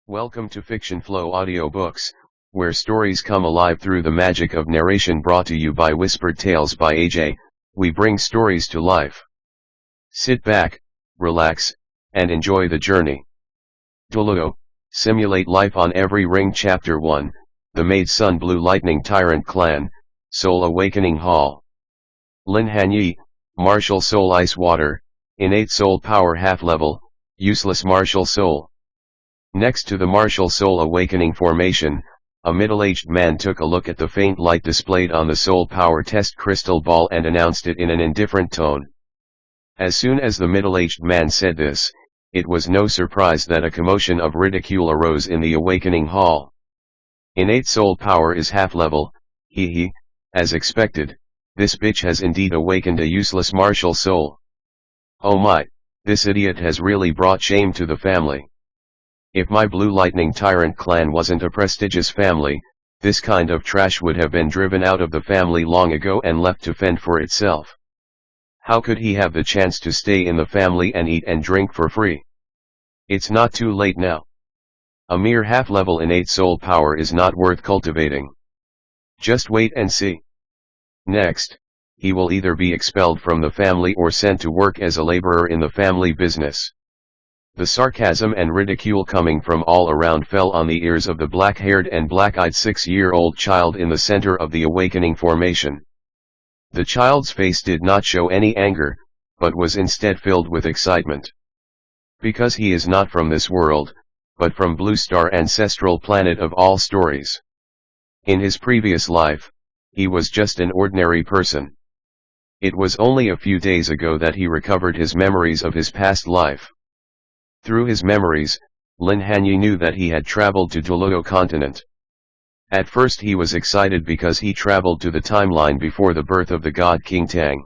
Welcome to Fiction Flow Audiobooks, where stories come alive through the magic of narration, brought to you by Whispered Tales by AJ. We bring stories to life. Sit back, relax, and enjoy the journey. Douluo, simulate life on every ring. Chapter 1, The Maid Sun Blue Lightning Tyrant Clan, Soul Awakening Hall. Lin Hanye, Martial Soul Ice Water, Innate Soul Power Half Level, Useless Martial Soul. Next to the Martial Soul Awakening formation, a middle-aged man took a look at the faint light displayed on the Soul Power Test crystal ball and announced it in an indifferent tone. As soon as the middle-aged man said this, it was no surprise that a commotion of ridicule arose in the Awakening Hall. Innate Soul Power is half-level, as expected. This bitch has indeed awakened a useless martial soul. Oh my, this idiot has really brought shame to the family. If my Blue Lightning Tyrant clan wasn't a prestigious family, this kind of trash would have been driven out of the family long ago and left to fend for itself. How could he have the chance to stay in the family and eat and drink for free? It's not too late now. A mere half-level innate soul power is not worth cultivating. Just wait and see. Next, he will either be expelled from the family or sent to work as a laborer in the family business. The sarcasm and ridicule coming from all around fell on the ears of the black-haired and black-eyed 6-year-old child in the center of the awakening formation. The child's face did not show any anger, but was instead filled with excitement. Because he is not from this world, but from Blue Star, ancestral planet of all stories. In his previous life, he was just an ordinary person. It was only a few days ago that he recovered his memories of his past life. Through his memories, Lin Hanye knew that he had traveled to Douluo Continent. At first he was excited because he traveled to the timeline before the birth of the god King Tang.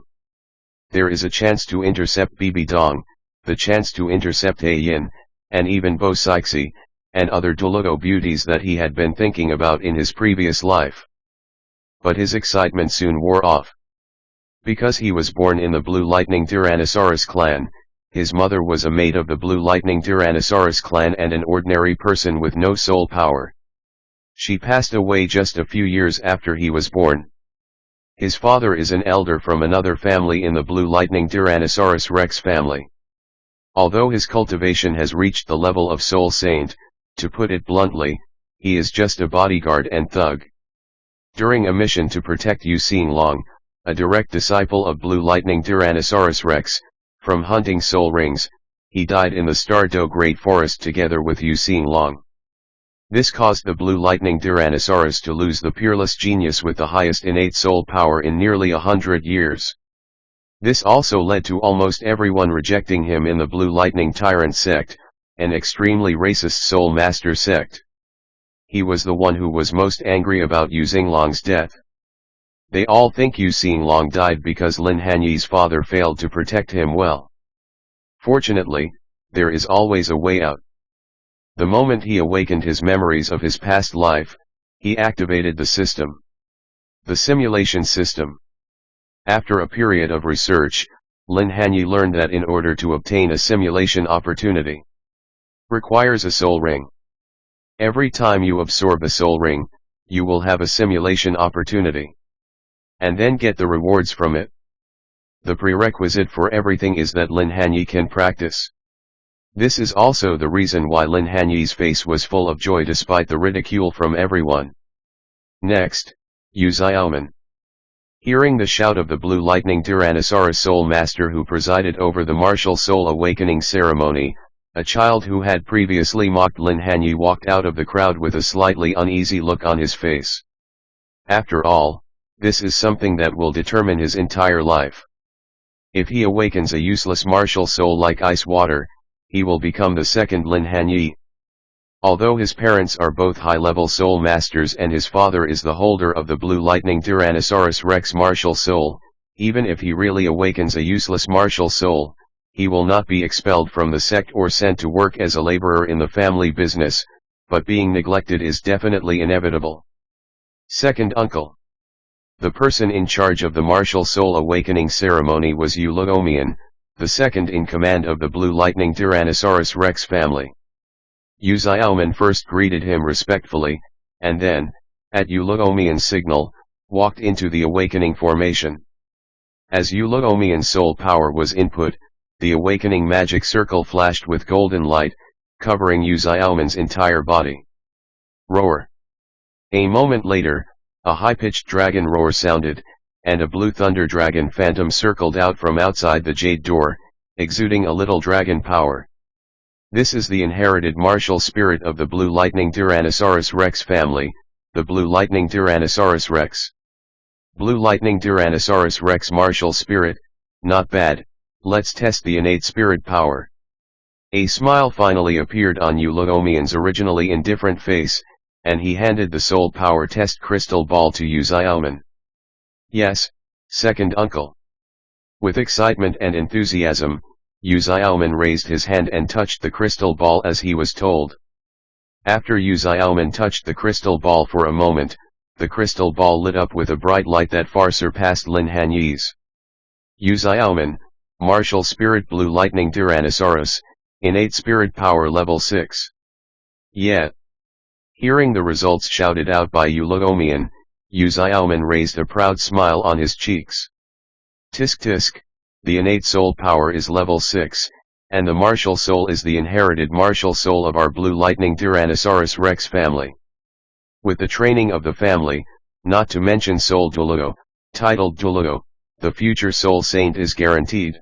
There is a chance to intercept Bibi Dong, the chance to intercept A Yin, and even Bo Sixi, and other Douluo beauties that he had been thinking about in his previous life. But his excitement soon wore off. Because he was born in the Blue Lightning Tyrannosaurus clan, his mother was a maid of the Blue Lightning Tyrannosaurus clan and an ordinary person with no soul power. She passed away just a few years after he was born. His father is an elder from another family in the Blue Lightning Tyrannosaurus Rex family. Although his cultivation has reached the level of soul saint, to put it bluntly, he is just a bodyguard and thug. During a mission to protect Yu Xinglong, a direct disciple of Blue Lightning Tyrannosaurus Rex, from hunting soul rings, he died in the Stardow Great Forest together with Yu Xinglong. This caused the Blue Lightning Tyrannosaurus to lose the peerless genius with the highest innate soul power in nearly 100 years. This also led to almost everyone rejecting him in the Blue Lightning Tyrant sect, an extremely racist soul master sect. He was the one who was most angry about Yu Xinglong's death. They all think Yu Xinglong died because Lin Hanye's father failed to protect him well. Fortunately, there is always a way out. The moment he awakened his memories of his past life, he activated the system. The simulation system. After a period of research, Lin Hanye learned that in order to obtain a simulation opportunity, requires a soul ring. Every time you absorb a soul ring, you will have a simulation opportunity. And then get the rewards from it. The prerequisite for everything is that Lin Hanye can practice. This is also the reason why Lin Hanye's face was full of joy despite the ridicule from everyone. Next, Yu Xiaoman. Hearing the shout of the Blue Lightning Tyrannosaurus Soul Master who presided over the martial soul awakening ceremony, a child who had previously mocked Lin Hanye walked out of the crowd with a slightly uneasy look on his face. After all, this is something that will determine his entire life. If he awakens a useless martial soul like ice water, he will become the second Lin Hanye. Although his parents are both high-level soul masters and his father is the holder of the Blue Lightning Tyrannosaurus Rex martial soul, even if he really awakens a useless martial soul, he will not be expelled from the sect or sent to work as a laborer in the family business, but being neglected is definitely inevitable. Second uncle. The person in charge of the martial soul awakening ceremony was Yu Luomian, the second in command of the Blue Lightning Tyrannosaurus Rex family. Yu Xiaoman first greeted him respectfully, and then, at Yu Luomian's signal, walked into the awakening formation. As Yu Luomian's soul power was input, the awakening magic circle flashed with golden light, covering Yu Xiaoman's entire body. Roar. A moment later, a high-pitched dragon roar sounded, and a blue thunder dragon phantom circled out from outside the jade door, exuding a little dragon power. This is the inherited martial spirit of the Blue Lightning Tyrannosaurus Rex family, the Blue Lightning Tyrannosaurus Rex. Blue Lightning Tyrannosaurus Rex martial spirit, not bad, let's test the innate spirit power. A smile finally appeared on Yu Luomian's originally indifferent face, and he handed the soul power test crystal ball to Yu Xiaoman. Yes, second uncle. With excitement and enthusiasm, Yu Xiaoman raised his hand and touched the crystal ball as he was told. After Yu Xiaoman touched the crystal ball for a moment, the crystal ball lit up with a bright light that far surpassed Lin Hanye's. Yu Xiaoman, martial spirit Blue Lightning Tyrannosaurus, innate spirit power level 6. Yeah. Hearing the results shouted out by Yu Luomian, Yu Xiaoman raised a proud smile on his cheeks. Tisk tisk, the innate soul power is level 6, and the martial soul is the inherited martial soul of our Blue Lightning Tyrannosaurus Rex family. With the training of the family, not to mention Soul Douluo, titled Douluo, the future soul saint is guaranteed.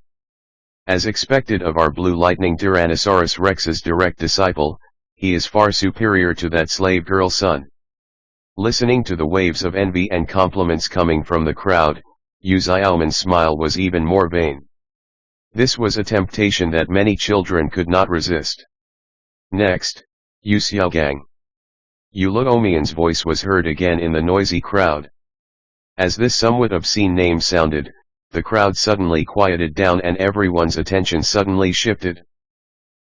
As expected of our Blue Lightning Tyrannosaurus Rex's direct disciple, he is far superior to that slave girl son. Listening to the waves of envy and compliments coming from the crowd, Yu Xiaoman's smile was even more vain. This was a temptation that many children could not resist. Next, Yu Xiaogang. Yu Luomian's voice was heard again in the noisy crowd. As this somewhat obscene name sounded, the crowd suddenly quieted down and everyone's attention suddenly shifted.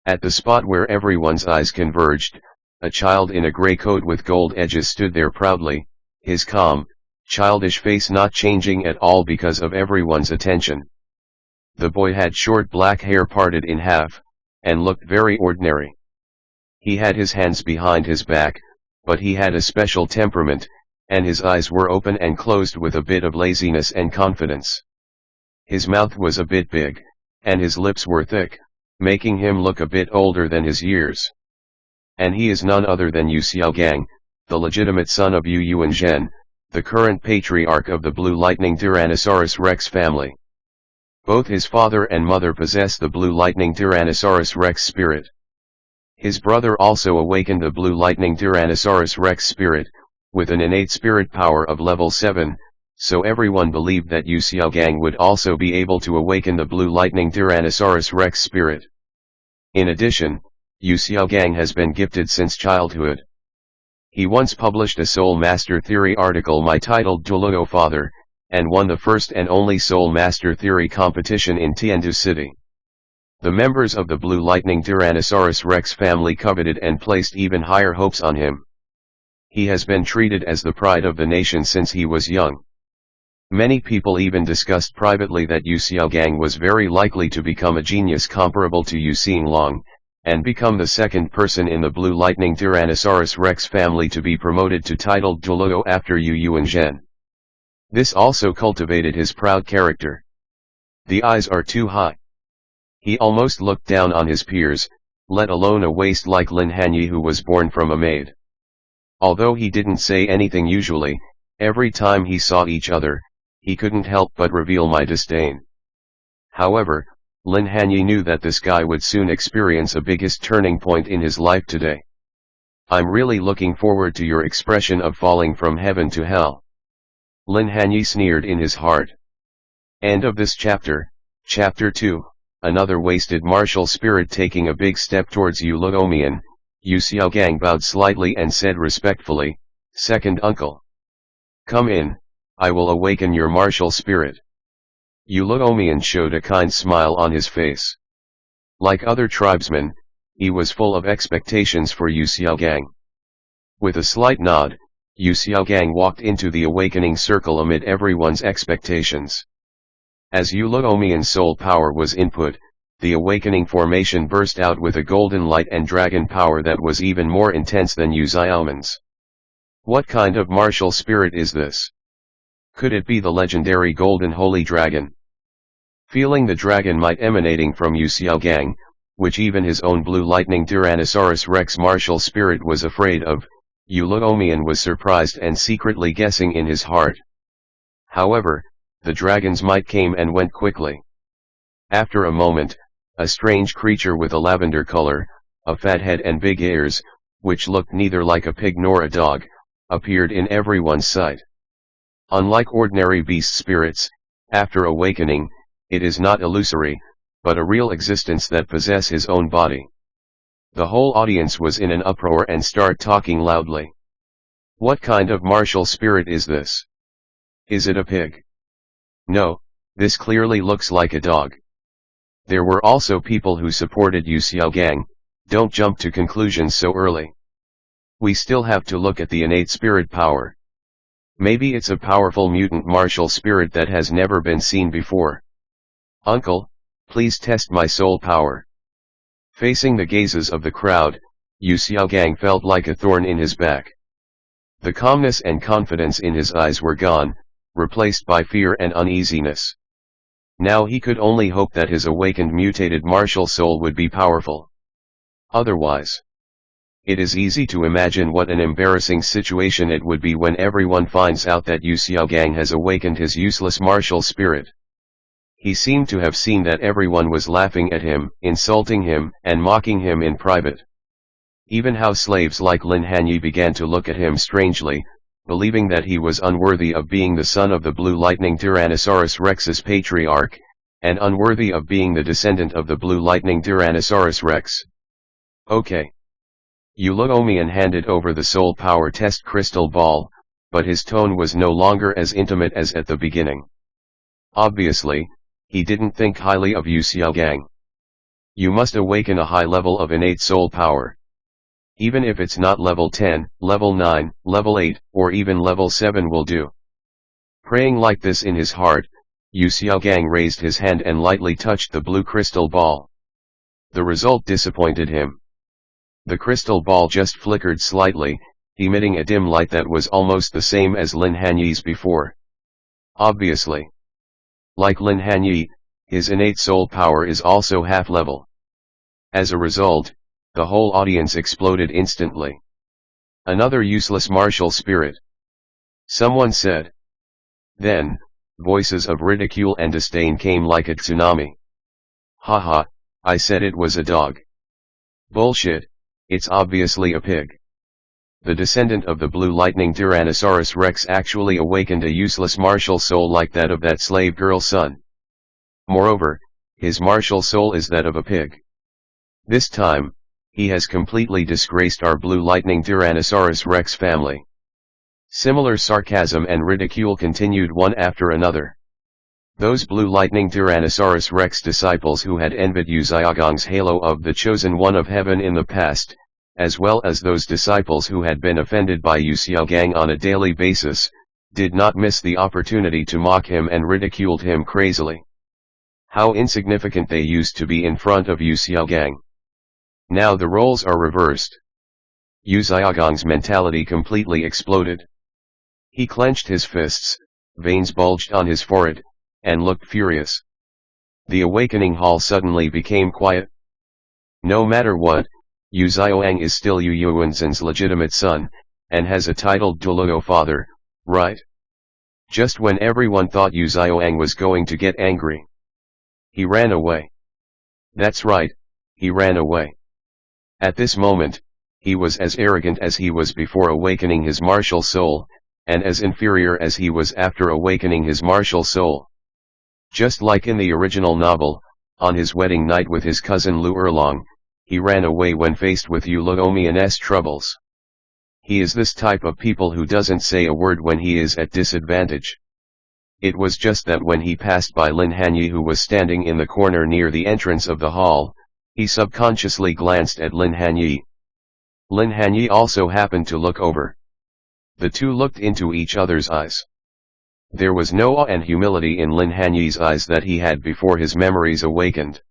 At the spot where everyone's eyes converged, a child in a gray coat with gold edges stood there proudly, his calm, childish face not changing at all because of everyone's attention. The boy had short black hair parted in half, and looked very ordinary. He had his hands behind his back, but he had a special temperament, and his eyes were open and closed with a bit of laziness and confidence. His mouth was a bit big, and his lips were thick, making him look a bit older than his years. And he is none other than Yu Xiaogang, the legitimate son of Yu Yuanzhen, the current patriarch of the Blue Lightning Tyrannosaurus Rex family. Both his father and mother possess the Blue Lightning Tyrannosaurus Rex spirit. His brother also awakened the Blue Lightning Tyrannosaurus Rex spirit, with an innate spirit power of level 7, so everyone believed that Yu Xiaogang would also be able to awaken the Blue Lightning Tyrannosaurus Rex spirit. In addition, Yu Xiaogang has been gifted since childhood. He once published a Soul Master Theory article titled Douluo Father, and won the first and only Soul Master Theory competition in Tiandu City. The members of the Blue Lightning Tyrannosaurus Rex family coveted and placed even higher hopes on him. He has been treated as the pride of the nation since he was young. Many people even discussed privately that Yu Xiaogang was very likely to become a genius comparable to Yu Xinglong, and become the second person in the Blue Lightning Tyrannosaurus Rex family to be promoted to titled Douluo after Yu Yuanzhen. This also cultivated his proud character. The eyes are too high. He almost looked down on his peers, let alone a waist like Lin Hanye who was born from a maid. Although he didn't say anything usually, every time he saw each other, he couldn't help but reveal my disdain. However, Lin Hanye knew that this guy would soon experience a biggest turning point in his life today. I'm really looking forward to your expression of falling from heaven to hell. Lin Hanye sneered in his heart. End of this chapter. Chapter 2, another wasted martial spirit taking a big step towards Yu Luomian. Yu Xiaogang bowed slightly and said respectfully, "Second uncle. Come in, I will awaken your martial spirit." Yu Luomian showed a kind smile on his face. Like other tribesmen, he was full of expectations for Yu Xiaogang. With a slight nod, Yu Xiaogang walked into the awakening circle amid everyone's expectations. As Yu Luomian's soul power was input, the awakening formation burst out with a golden light and dragon power that was even more intense than Yu Xiaoman's. What kind of martial spirit is this? Could it be the legendary Golden Holy Dragon? Feeling the dragon might emanating from Yu Xiaogang, which even his own Blue Lightning Tyrannosaurus Rex martial spirit was afraid of, Yu Luomian was surprised and secretly guessing in his heart. However, the dragon's might came and went quickly. After a moment, a strange creature with a lavender color, a fat head and big ears, which looked neither like a pig nor a dog, appeared in everyone's sight. Unlike ordinary beast spirits, after awakening, it is not illusory, but a real existence that possess his own body. The whole audience was in an uproar and start talking loudly. What kind of martial spirit is this? Is it a pig? No, this clearly looks like a dog. There were also people who supported Yu Xiaogang. Don't jump to conclusions so early. We still have to look at the innate spirit power. Maybe it's a powerful mutant martial spirit that has never been seen before. Uncle, please test my soul power. Facing the gazes of the crowd, Yu Xiaogang felt like a thorn in his back. The calmness and confidence in his eyes were gone, replaced by fear and uneasiness. Now he could only hope that his awakened mutated martial soul would be powerful. Otherwise, it is easy to imagine what an embarrassing situation it would be when everyone finds out that Yu Xiaogang has awakened his useless martial spirit. He seemed to have seen that everyone was laughing at him, insulting him, and mocking him in private. Even house slaves like Lin Hanye began to look at him strangely, believing that he was unworthy of being the son of the Blue Lightning Tyrannosaurus Rex's patriarch, and unworthy of being the descendant of the Blue Lightning Tyrannosaurus Rex. Okay. Yu Luomian handed over the soul power test crystal ball, but his tone was no longer as intimate as at the beginning. Obviously, he didn't think highly of Yu Xiaogang. You must awaken a high level of innate soul power. Even if it's not level 10, level 9, level 8, or even level 7 will do. Praying like this in his heart, Yu Xiaogang raised his hand and lightly touched the blue crystal ball. The result disappointed him. The crystal ball just flickered slightly, emitting a dim light that was almost the same as Lin Hanye's before. Obviously. Like Lin Hanye, his innate soul power is also half-level. As a result, the whole audience exploded instantly. Another useless martial spirit. Someone said. Then, voices of ridicule and disdain came like a tsunami. Haha, I said it was a dog. Bullshit, it's obviously a pig. The descendant of the Blue Lightning Tyrannosaurus Rex actually awakened a useless martial soul like that of that slave girl's son. Moreover, his martial soul is that of a pig. This time, he has completely disgraced our Blue Lightning Tyrannosaurus Rex family. Similar sarcasm and ridicule continued one after another. Those Blue Lightning Tyrannosaurus Rex disciples who had envied Yu Xiaogang's halo of the chosen one of heaven in the past, as well as those disciples who had been offended by Yu Xiaogang on a daily basis, did not miss the opportunity to mock him and ridiculed him crazily. How insignificant they used to be in front of Yu Xiaogang. Now the roles are reversed. Yu Xiaogang's mentality completely exploded. He clenched his fists, veins bulged on his forehead, and looked furious. The awakening hall suddenly became quiet. No matter what, Yu Xiaogang is still Yu Yuanzhen's legitimate son, and has a titled Douluo father, right? Just when everyone thought Yu Xiaogang was going to get angry, he ran away. That's right, he ran away. At this moment, he was as arrogant as he was before awakening his martial soul, and as inferior as he was after awakening his martial soul. Just like in the original novel, on his wedding night with his cousin Lu Erlong, he ran away when faced with Yu Luomian's troubles. He is this type of people who doesn't say a word when he is at disadvantage. It was just that when he passed by Lin Hanye, who was standing in the corner near the entrance of the hall, he subconsciously glanced at Lin Hanye. Lin Hanye also happened to look over. The two looked into each other's eyes. There was no awe and humility in Lin Hanye's eyes that he had before his memories awakened.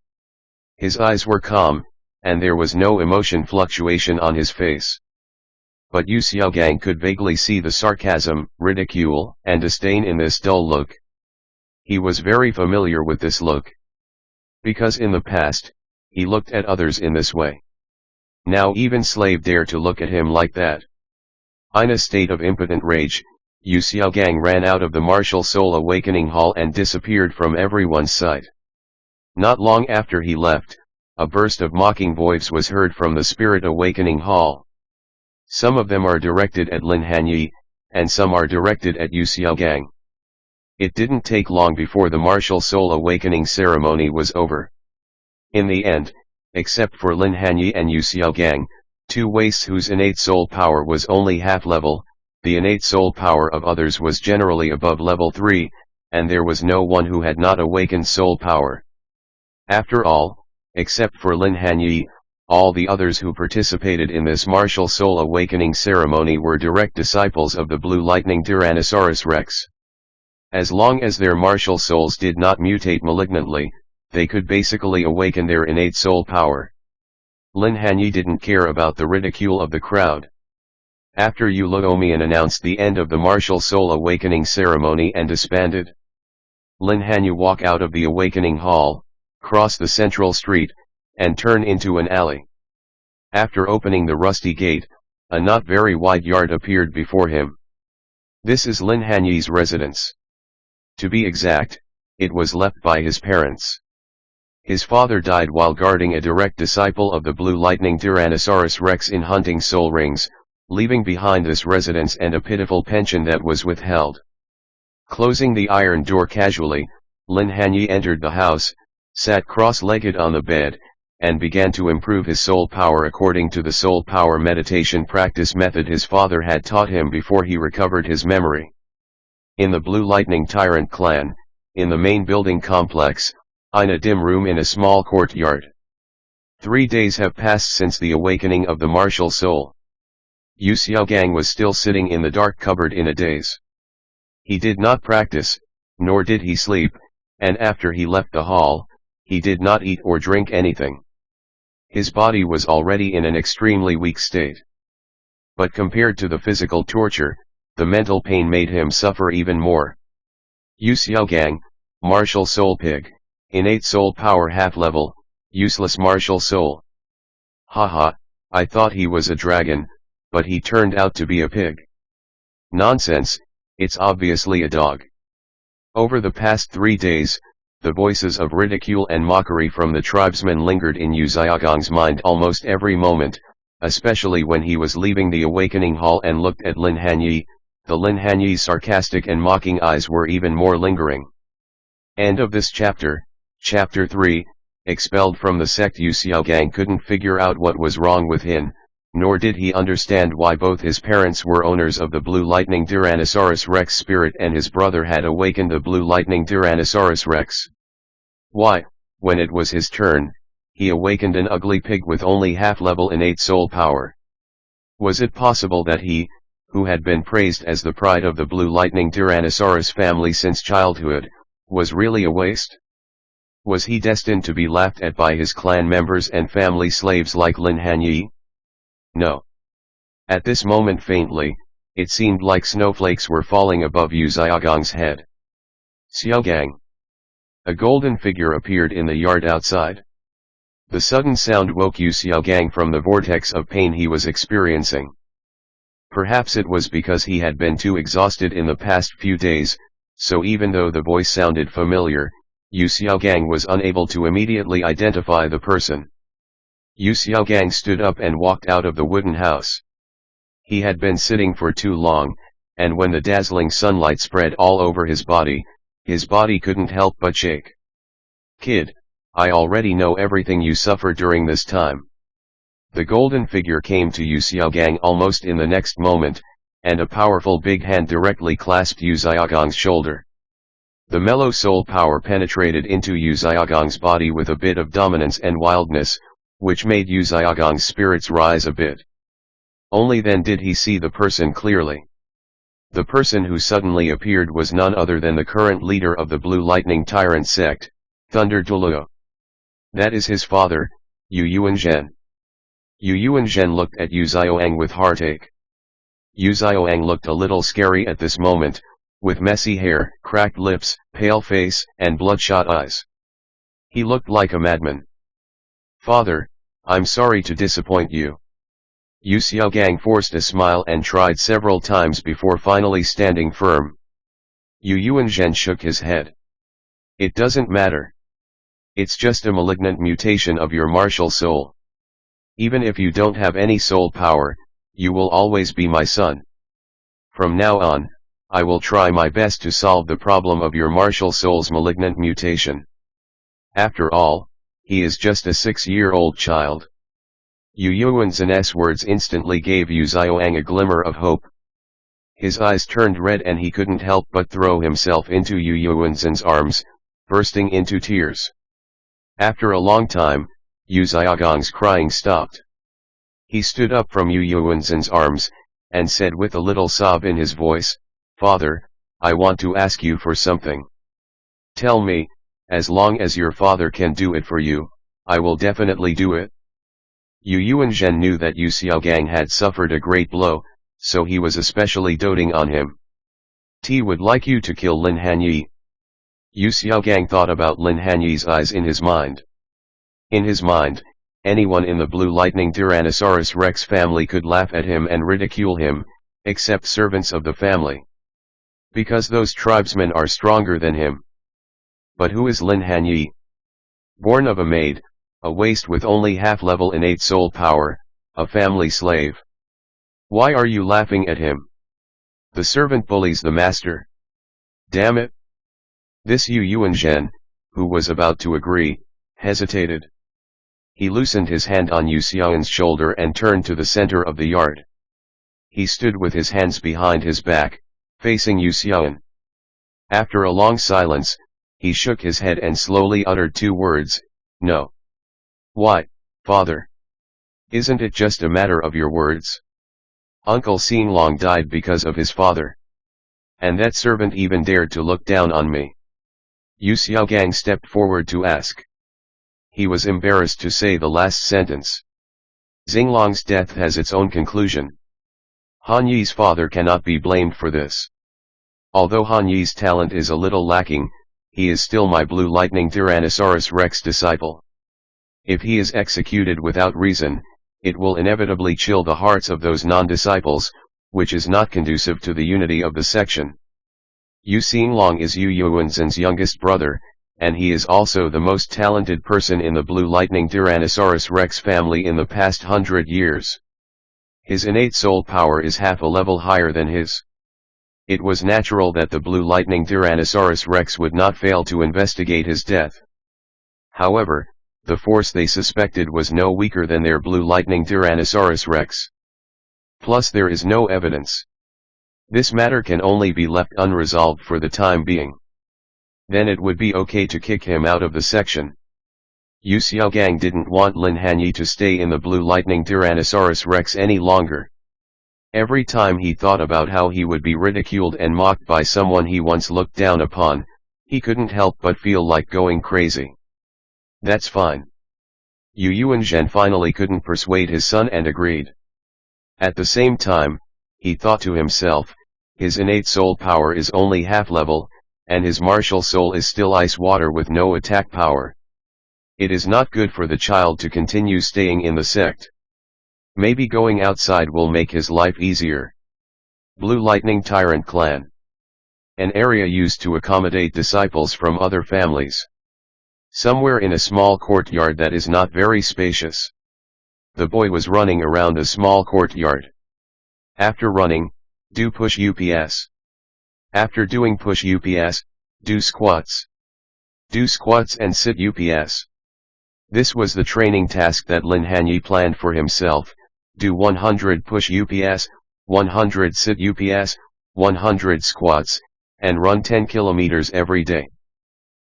His eyes were calm, and there was no emotion fluctuation on his face. But Yu Xiaogang could vaguely see the sarcasm, ridicule, and disdain in this dull look. He was very familiar with this look. Because in the past, he looked at others in this way. Now even slave dare to look at him like that. In a state of impotent rage, Yu Xiaogang ran out of the martial soul awakening hall and disappeared from everyone's sight. Not long after he left, a burst of mocking voices was heard from the spirit awakening hall. Some of them are directed at Lin Hanye, and some are directed at Yu Xiaogang. It didn't take long before the martial soul awakening ceremony was over. In the end, except for Lin Hanye and Yu Xiaogang, two wastes whose innate soul power was only half level, the innate soul power of others was generally above level 3, and there was no one who had not awakened soul power. After all, except for Lin Hanye, all the others who participated in this martial soul awakening ceremony were direct disciples of the Blue Lightning Tyrannosaurus Rex. As long as their martial souls did not mutate malignantly, they could basically awaken their innate soul power. Lin Hanye didn't care about the ridicule of the crowd. After Yu Luomian announced the end of the martial soul awakening ceremony and disbanded, Lin Hanye walked out of the awakening hall, crossed the central street, and turned into an alley. After opening the rusty gate, a not very wide yard appeared before him. This is Lin Hanye's residence. To be exact, it was left by his parents. His father died while guarding a direct disciple of the Blue Lightning Tyrannosaurus Rex in hunting soul rings, leaving behind this residence and a pitiful pension that was withheld. Closing the iron door casually, Lin Hanye entered the house, sat cross-legged on the bed, and began to improve his soul power according to the soul power meditation practice method his father had taught him before he recovered his memory. In the Blue Lightning Tyrant clan, in the main building complex, in a dim room in a small courtyard. 3 days have passed since the awakening of the martial soul. Yu Xiaogang was still sitting in the dark cupboard in a daze. He did not practice, nor did he sleep, and after he left the hall, he did not eat or drink anything. His body was already in an extremely weak state. But compared to the physical torture, the mental pain made him suffer even more. Yu Xiaogang, martial soul pig, innate soul power half level, useless martial soul. Haha, I thought he was a dragon, but he turned out to be a pig. Nonsense, it's obviously a dog. Over the past 3 days, the voices of ridicule and mockery from the tribesmen lingered in Yu Xiaogang's mind almost every moment, especially when he was leaving the awakening hall and looked at Lin Hanye. The Lin Hanye's sarcastic and mocking eyes were even more lingering. End of this chapter. Chapter 3, expelled from the sect. Yu Xiaogang couldn't figure out what was wrong with him, nor did he understand why both his parents were owners of the Blue Lightning Tyrannosaurus Rex spirit and his brother had awakened the Blue Lightning Tyrannosaurus Rex. Why, when it was his turn, he awakened an ugly pig with only half-level innate soul power. Was it possible that he, who had been praised as the pride of the Blue Lightning Tyrannosaurus family since childhood, was really a waste? Was he destined to be laughed at by his clan members and family slaves like Lin Hanye? No. At this moment faintly, it seemed like snowflakes were falling above Yu Xiaogang's head. Xiaogang. A golden figure appeared in the yard outside. The sudden sound woke Yu Xiaogang from the vortex of pain he was experiencing. Perhaps it was because he had been too exhausted in the past few days, so even though the voice sounded familiar, Yu Xiaogang was unable to immediately identify the person. Yu Xiaogang stood up and walked out of the wooden house. He had been sitting for too long, and when the dazzling sunlight spread all over his body couldn't help but shake. Kid, I already know everything you suffered during this time. The golden figure came to Yu Xiaogang almost in the next moment, and a powerful big hand directly clasped Yu Xiaogang's shoulder. The mellow soul power penetrated into Yu Xiaogang's body with a bit of dominance and wildness, which made Yu Xiaogang's spirits rise a bit. Only then did he see the person clearly. The person who suddenly appeared was none other than the current leader of the Blue Lightning Tyrant sect, Thunder Douluo. That is his father, Yu Yuanzhen. Yu Yuanzhen looked at Yu Xiaoang with heartache. Yu Xiaoang looked a little scary at this moment, with messy hair, cracked lips, pale face, and bloodshot eyes. He looked like a madman. Father, I'm sorry to disappoint you. Yu Xiaogang forced a smile and tried several times before finally standing firm. Yu Yuanzhen shook his head. It doesn't matter. It's just a malignant mutation of your martial soul. Even if you don't have any soul power, you will always be my son. From now on, I will try my best to solve the problem of your martial soul's malignant mutation. After all, he is just a 6-year-old child. Yu Yuanzhen's words instantly gave Yu Xiaoang a glimmer of hope. His eyes turned red and he couldn't help but throw himself into Yu Yuanzhen's arms, bursting into tears. After a long time, Yu Xiaogang's crying stopped. He stood up from Yu Yuanzhen's arms, and said with a little sob in his voice, "Father, I want to ask you for something. Tell me, as long as your father can do it for you, I will definitely do it." Yu Yuanzhen knew that Yu Xiaogang had suffered a great blow, so he was especially doting on him. "T would like you to kill Lin Hanye." Yu Xiaogang thought about Lin Hanye's eyes in his mind. In his mind, anyone in the Blue Lightning Tyrannosaurus Rex family could laugh at him and ridicule him, except servants of the family. Because those tribesmen are stronger than him. But who is Lin Hanye? Born of a maid, a waste with only half-level innate soul power, a family slave. Why are you laughing at him? The servant bullies the master. Damn it! This Yu Yuanzhen, who was about to agree, hesitated. He loosened his hand on Yu Xiaoan's shoulder and turned to the center of the yard. He stood with his hands behind his back, facing Yu Xiaoan. After a long silence, he shook his head and slowly uttered 2 words, "No." "Why, father? Isn't it just a matter of your words? Uncle Xinglong died because of his father. And that servant even dared to look down on me." Yu Xiaogang stepped forward to ask. He was embarrassed to say the last sentence. Xinglong's death has its own conclusion. Hanye's father cannot be blamed for this. Although Hanye's talent is a little lacking, he is still my Blue Lightning Tyrannosaurus Rex disciple. If he is executed without reason, it will inevitably chill the hearts of those non-disciples, which is not conducive to the unity of the section. Yu Xinglong is Yu Yuanzhen's youngest brother, and he is also the most talented person in the Blue Lightning Tyrannosaurus Rex family in the past 100 years. His innate soul power is half a level higher than his. It was natural that the Blue Lightning Tyrannosaurus Rex would not fail to investigate his death. However, the force they suspected was no weaker than their Blue Lightning Tyrannosaurus Rex. Plus there is no evidence. This matter can only be left unresolved for the time being. Then it would be okay to kick him out of the section. Yu Xiaogang didn't want Lin Hanye to stay in the Blue Lightning Tyrannosaurus Rex any longer. Every time he thought about how he would be ridiculed and mocked by someone he once looked down upon, he couldn't help but feel like going crazy. That's fine. Yu Yuanzhen finally couldn't persuade his son and agreed. At the same time, he thought to himself, his innate soul power is only half-level, and his martial soul is still ice water with no attack power. It is not good for the child to continue staying in the sect. Maybe going outside will make his life easier. Blue Lightning Tyrant Clan. An area used to accommodate disciples from other families. Somewhere in a small courtyard that is not very spacious. The boy was running around a small courtyard. After running, do push UPS. After doing push UPS, do squats. Do squats and sit UPS. This was the training task that Lin Hanye planned for himself. Do 100 push UPS, 100 sit UPS, 100 squats, and run 10 kilometers every day.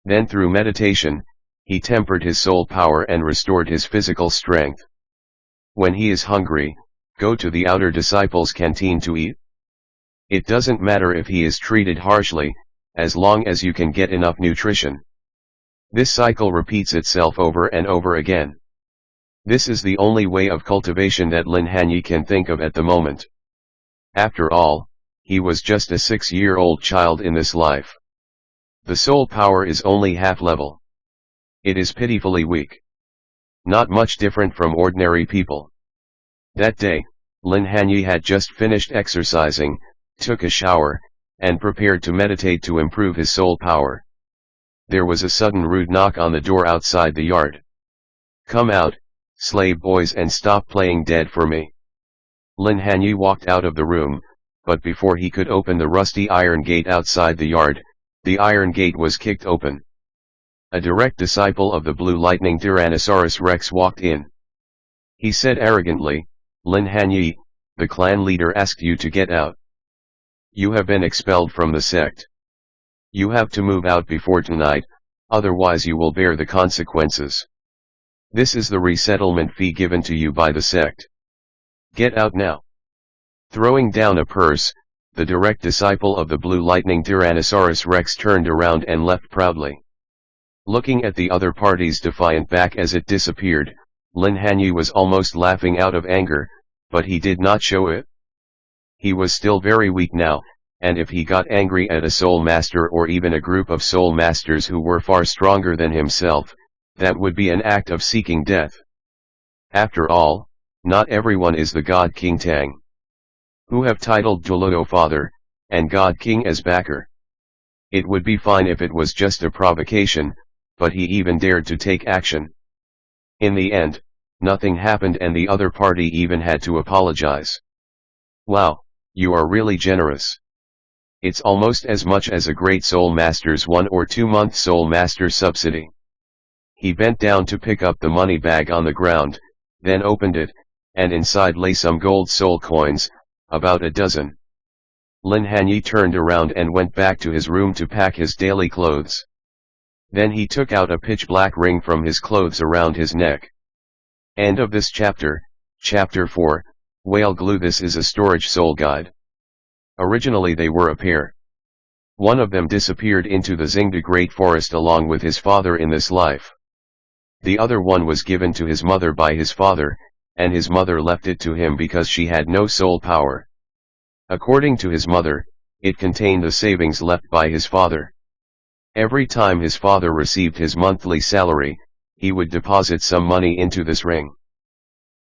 Then through meditation, he tempered his soul power and restored his physical strength. When he is hungry, go to the outer disciples' canteen to eat. It doesn't matter if he is treated harshly, as long as you can get enough nutrition. This cycle repeats itself over and over again. This is the only way of cultivation that Lin Hanye can think of at the moment. After all, he was just a 6-year-old child in this life. The soul power is only half level. It is pitifully weak. Not much different from ordinary people. That day, Lin Hanye had just finished exercising, took a shower, and prepared to meditate to improve his soul power. There was a sudden rude knock on the door outside the yard. "Come out, slave boys, and stop playing dead for me." Lin Hanye walked out of the room, but before he could open the rusty iron gate outside the yard, the iron gate was kicked open. A direct disciple of the Blue Lightning Tyrannosaurus Rex walked in. He said arrogantly, "Lin Hanye, the clan leader asked you to get out. You have been expelled from the sect. You have to move out before tonight, otherwise you will bear the consequences. This is the resettlement fee given to you by the sect. Get out now." Throwing down a purse, the direct disciple of the Blue Lightning Tyrannosaurus Rex turned around and left proudly. Looking at the other party's defiant back as it disappeared, Lin Hanye was almost laughing out of anger, but he did not show it. He was still very weak now, and if he got angry at a soul master or even a group of soul masters who were far stronger than himself, that would be an act of seeking death. After all, not everyone is the God King Tang, who have titled Douluo Father, and God King as backer. It would be fine if it was just a provocation, but he even dared to take action. In the end, nothing happened and the other party even had to apologize. "Wow, you are really generous. It's almost as much as a great soul master's 1 or 2 month soul master subsidy." He bent down to pick up the money bag on the ground, then opened it, and inside lay some gold soul coins, about a dozen. Lin Hanye turned around and went back to his room to pack his daily clothes. Then he took out a pitch-black ring from his clothes around his neck. End of this chapter. Chapter 4, Whale Glue. This is a storage soul guide. Originally they were a pair. One of them disappeared into the Xingde Great Forest along with his father in this life. The other one was given to his mother by his father, and his mother left it to him because she had no soul power. According to his mother, it contained the savings left by his father. Every time his father received his monthly salary, he would deposit some money into this ring.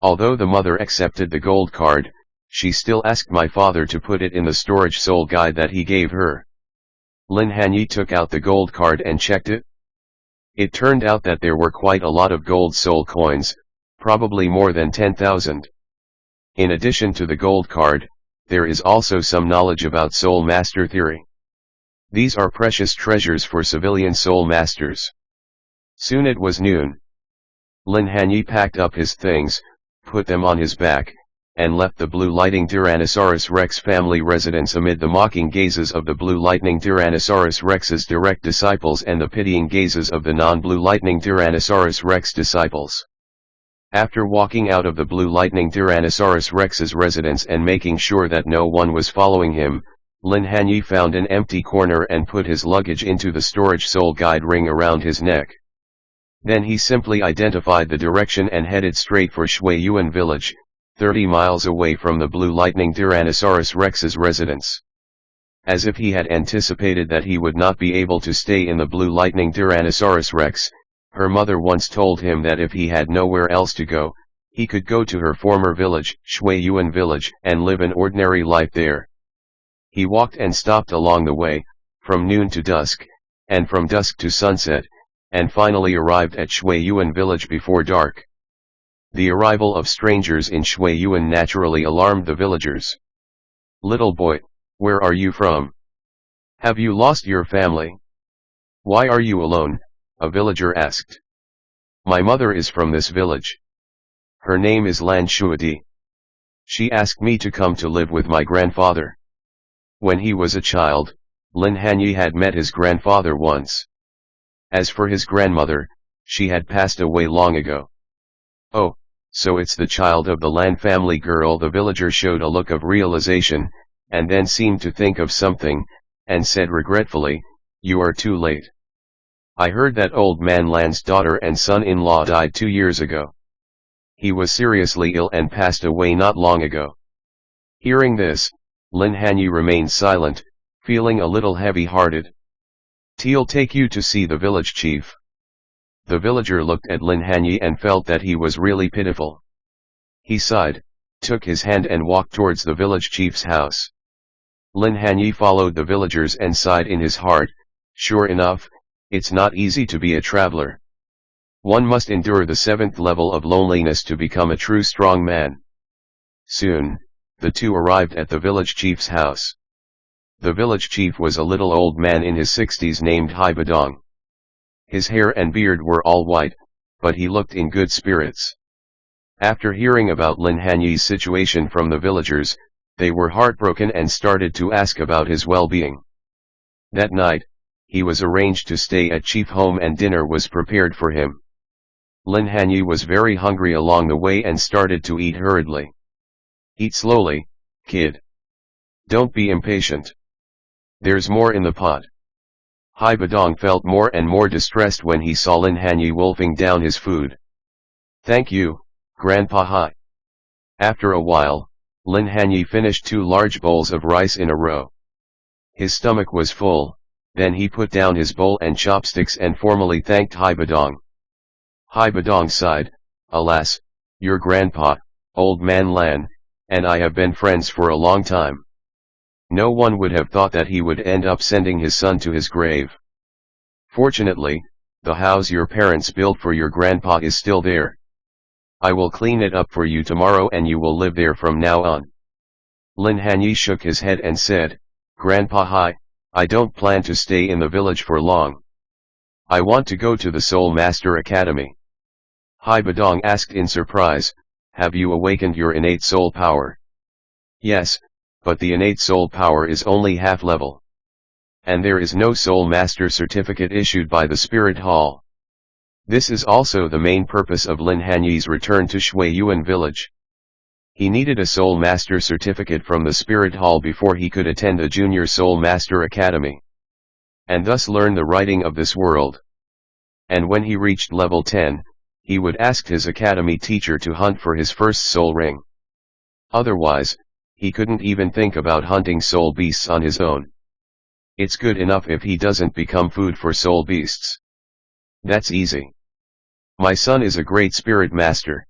Although the mother accepted the gold card, she still asked my father to put it in the storage soul guide that he gave her. Lin Hanye took out the gold card and checked it. It turned out that there were quite a lot of gold soul coins, probably more than 10,000. In addition to the gold card, there is also some knowledge about soul master theory. These are precious treasures for civilian soul masters. Soon it was noon. Lin Hanye packed up his things, put them on his back, and left the Blue Lightning Tyrannosaurus Rex family residence amid the mocking gazes of the Blue Lightning Tyrannosaurus Rex's direct disciples and the pitying gazes of the non-Blue Lightning Tyrannosaurus Rex disciples. After walking out of the Blue Lightning Tyrannosaurus Rex's residence and making sure that no one was following him, Lin Hanye found an empty corner and put his luggage into the storage soul guide ring around his neck. Then he simply identified the direction and headed straight for Shuiyuan village, 30 miles away from the Blue Lightning Tyrannosaurus Rex's residence. As if he had anticipated that he would not be able to stay in the Blue Lightning Tyrannosaurus Rex, her mother once told him that if he had nowhere else to go, he could go to her former village, Shuiyuan village, and live an ordinary life there. He walked and stopped along the way, from noon to dusk, and from dusk to sunset, and finally arrived at Shuiyuan village before dark. The arrival of strangers in Shuiyuan naturally alarmed the villagers. "Little boy, where are you from? Have you lost your family? Why are you alone?" a villager asked. "My mother is from this village. Her name is Lan Shuadi. She asked me to come to live with my grandfather." When he was a child, Lin Hanye had met his grandfather once. As for his grandmother, she had passed away long ago. "Oh, so it's the child of the Lan family girl." The villager showed a look of realization, and then seemed to think of something, and said regretfully, "You are too late. I heard that old man Lan's daughter and son-in-law died 2 years ago. He was seriously ill and passed away not long ago. Hearing this, Lin Hanye remained silent, feeling a little heavy-hearted. "T'll take you to see the village chief." The villager looked at Lin Hanye and felt that he was really pitiful. He sighed, took his hand and walked towards the village chief's house. Lin Hanye followed the villagers and sighed in his heart. Sure enough, it's not easy to be a traveler. One must endure the 7th level of loneliness to become a true strong man. Soon, the two arrived at the village chief's house. The village chief was a little old man in his 60s named Hai Badong. His hair and beard were all white, but he looked in good spirits. After hearing about Lin Hanye's situation from the villagers, they were heartbroken and started to ask about his well-being. That night, he was arranged to stay at chief home and dinner was prepared for him. Lin Hanye was very hungry along the way and started to eat hurriedly. "Eat slowly, kid. Don't be impatient. There's more in the pot." Hai Badong felt more and more distressed when he saw Lin Hanye wolfing down his food. "Thank you, Grandpa Hai." After a while, Lin Hanye finished 2 large bowls of rice in a row. His stomach was full, then he put down his bowl and chopsticks and formally thanked Hai Badong. Hai Badong sighed, "Alas, your grandpa, old man Lan, and I have been friends for a long time. No one would have thought that he would end up sending his son to his grave. Fortunately, the house your parents built for your grandpa is still there. I will clean it up for you tomorrow and you will live there from now on." Lin Hanye shook his head and said, "Grandpa Hai, I don't plan to stay in the village for long. I want to go to the Soul Master Academy." Hai Badong asked in surprise, "Have you awakened your innate soul power?" "Yes, but the innate soul power is only half level. And there is no Soul Master certificate issued by the Spirit Hall." This is also the main purpose of Lin Hanye's return to Shuiyuan village. He needed a Soul Master certificate from the Spirit Hall before he could attend a Junior Soul Master Academy, and thus learn the writing of this world. And when he reached level 10, he would ask his academy teacher to hunt for his first soul ring. Otherwise, he couldn't even think about hunting soul beasts on his own. It's good enough if he doesn't become food for soul beasts. That's easy. My son is a great spirit master.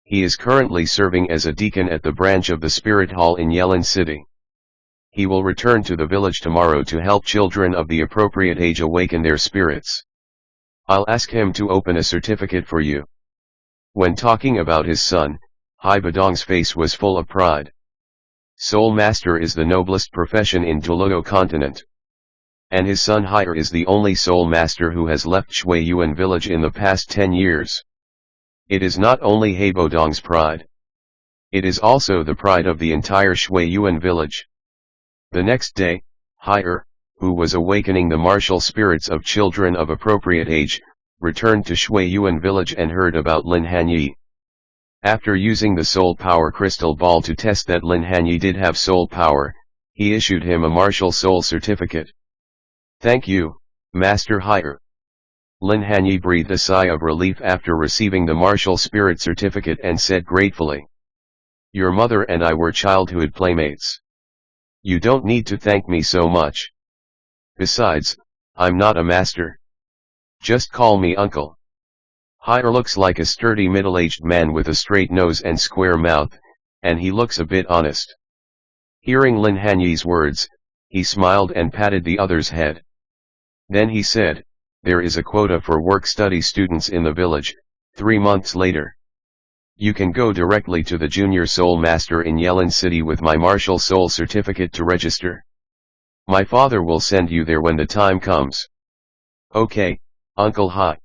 He is currently serving as a deacon at the branch of the Spirit Hall in Yelin City. He will return to the village tomorrow to help children of the appropriate age awaken their spirits. I'll ask him to open a certificate for you." When talking about his son, Hai Badong's face was full of pride. Soul Master is the noblest profession in Douluo Continent. And his son Hai is the only Soul Master who has left Shuiyuan village in the past 10 years. It is not only Hai Badong's pride. It is also the pride of the entire Shuiyuan village. The next day, Hai, who was awakening the martial spirits of children of appropriate age, returned to Shuiyuan village and heard about Lin Hanye. After using the soul power crystal ball to test that Lin Hanye did have soul power, he issued him a martial soul certificate. "Thank you, Master Hai." Lin Hanye breathed a sigh of relief after receiving the martial spirit certificate and said gratefully, "Your mother and I were childhood playmates. You don't need to thank me so much. Besides, I'm not a master. Just call me uncle." Hai looks like a sturdy middle-aged man with a straight nose and square mouth, and he looks a bit honest. Hearing Lin Hanye's words, he smiled and patted the other's head. Then he said, "There is a quota for work-study students in the village, 3 months later. You can go directly to the Junior Soul Master in Yelin City with my martial soul certificate to register. My father will send you there when the time comes." "Okay, Uncle Hai."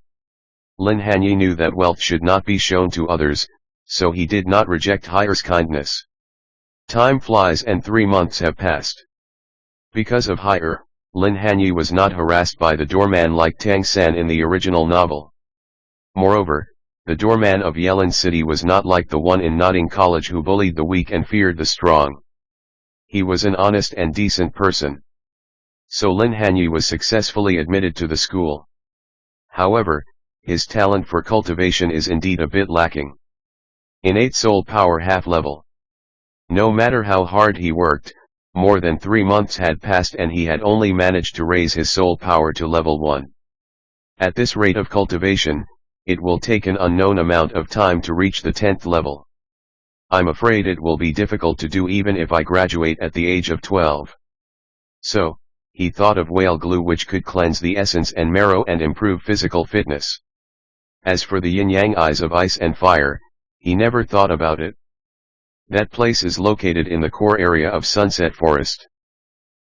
Lin Hanye knew that wealth should not be shown to others, so he did not reject Hai's kindness. Time flies and 3 months have passed. Because of Hai, Lin Hanye was not harassed by the doorman like Tang San in the original novel. Moreover, the doorman of Yelin City was not like the one in Notting College who bullied the weak and feared the strong. He was an honest and decent person. So Lin Hanye was successfully admitted to the school. However, his talent for cultivation is indeed a bit lacking. Innate soul power half level. No matter how hard he worked, more than 3 months had passed and he had only managed to raise his soul power to level 1. At this rate of cultivation, it will take an unknown amount of time to reach the 10th level. I'm afraid it will be difficult to do even if I graduate at the age of 12. So, he thought of whale glue, which could cleanse the essence and marrow and improve physical fitness. As for the yin-yang eyes of ice and fire, he never thought about it. That place is located in the core area of Sunset Forest.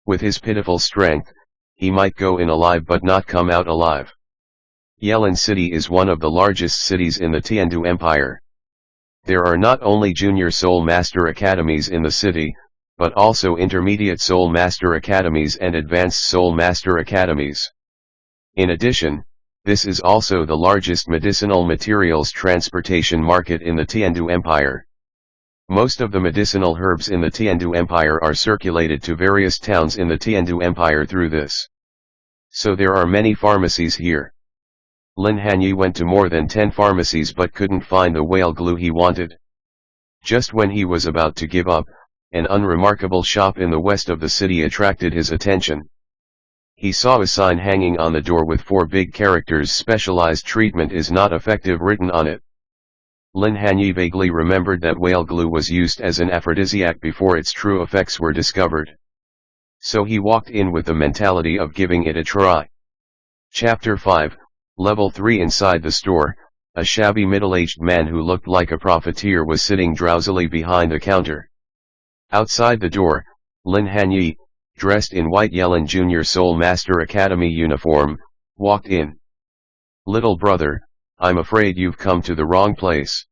With his pitiful strength, he might go in alive but not come out alive. Yelin City is one of the largest cities in the Tiandu Empire. There are not only junior Soul Master Academies in the city, but also intermediate Soul Master Academies and advanced Soul Master Academies. In addition, this is also the largest medicinal materials transportation market in the Tiandu Empire. Most of the medicinal herbs in the Tiandu Empire are circulated to various towns in the Tiandu Empire through this. So there are many pharmacies here. Lin Hanye went to more than 10 pharmacies but couldn't find the whale glue he wanted. Just when he was about to give up, an unremarkable shop in the west of the city attracted his attention. He saw a sign hanging on the door with 4 big characters "Specialized treatment is not effective" written on it. Lin Hanye vaguely remembered that whale glue was used as an aphrodisiac before its true effects were discovered. So he walked in with the mentality of giving it a try. Chapter 5, Level 3. Inside the store, a shabby middle-aged man who looked like a profiteer was sitting drowsily behind the counter. Outside the door, Lin Hanye, dressed in white Yelin Junior Soul Master Academy uniform, walked in. "Little brother, I'm afraid you've come to the wrong place.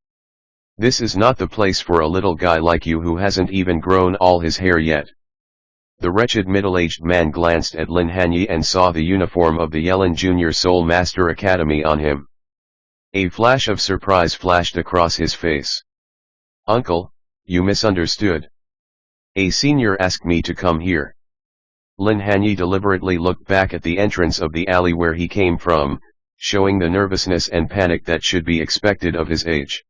This is not the place for a little guy like you who hasn't even grown all his hair yet." The wretched middle-aged man glanced at Lin Hanye and saw the uniform of the Yelin Junior Soul Master Academy on him. A flash of surprise flashed across his face. "Uncle, you misunderstood. A senior asked me to come here." Lin Hanye deliberately looked back at the entrance of the alley where he came from, showing the nervousness and panic that should be expected of his age.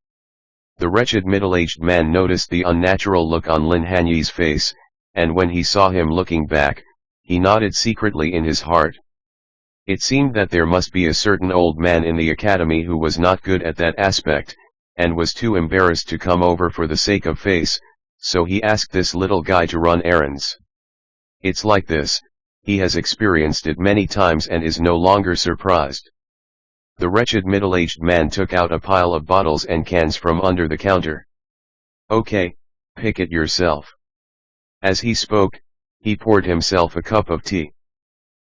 The wretched middle-aged man noticed the unnatural look on Lin Hanye's face, and when he saw him looking back, he nodded secretly in his heart. It seemed that there must be a certain old man in the academy who was not good at that aspect, and was too embarrassed to come over for the sake of face, so he asked this little guy to run errands. It's like this, he has experienced it many times and is no longer surprised. The wretched middle-aged man took out a pile of bottles and cans from under the counter. "Okay, pick it yourself." As he spoke, he poured himself a cup of tea.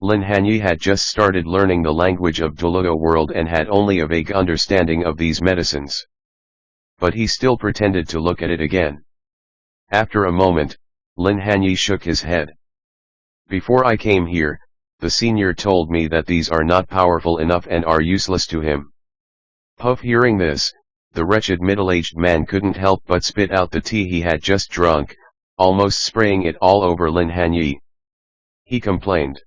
Lin Hanye had just started learning the language of Douluo world and had only a vague understanding of these medicines. But he still pretended to look at it again. After a moment, Lin Hanye shook his head. "Before I came here, the senior told me that these are not powerful enough and are useless to him." Puff. Hearing this, the wretched middle-aged man couldn't help but spit out the tea he had just drunk, almost spraying it all over Lin Hanye. He complained.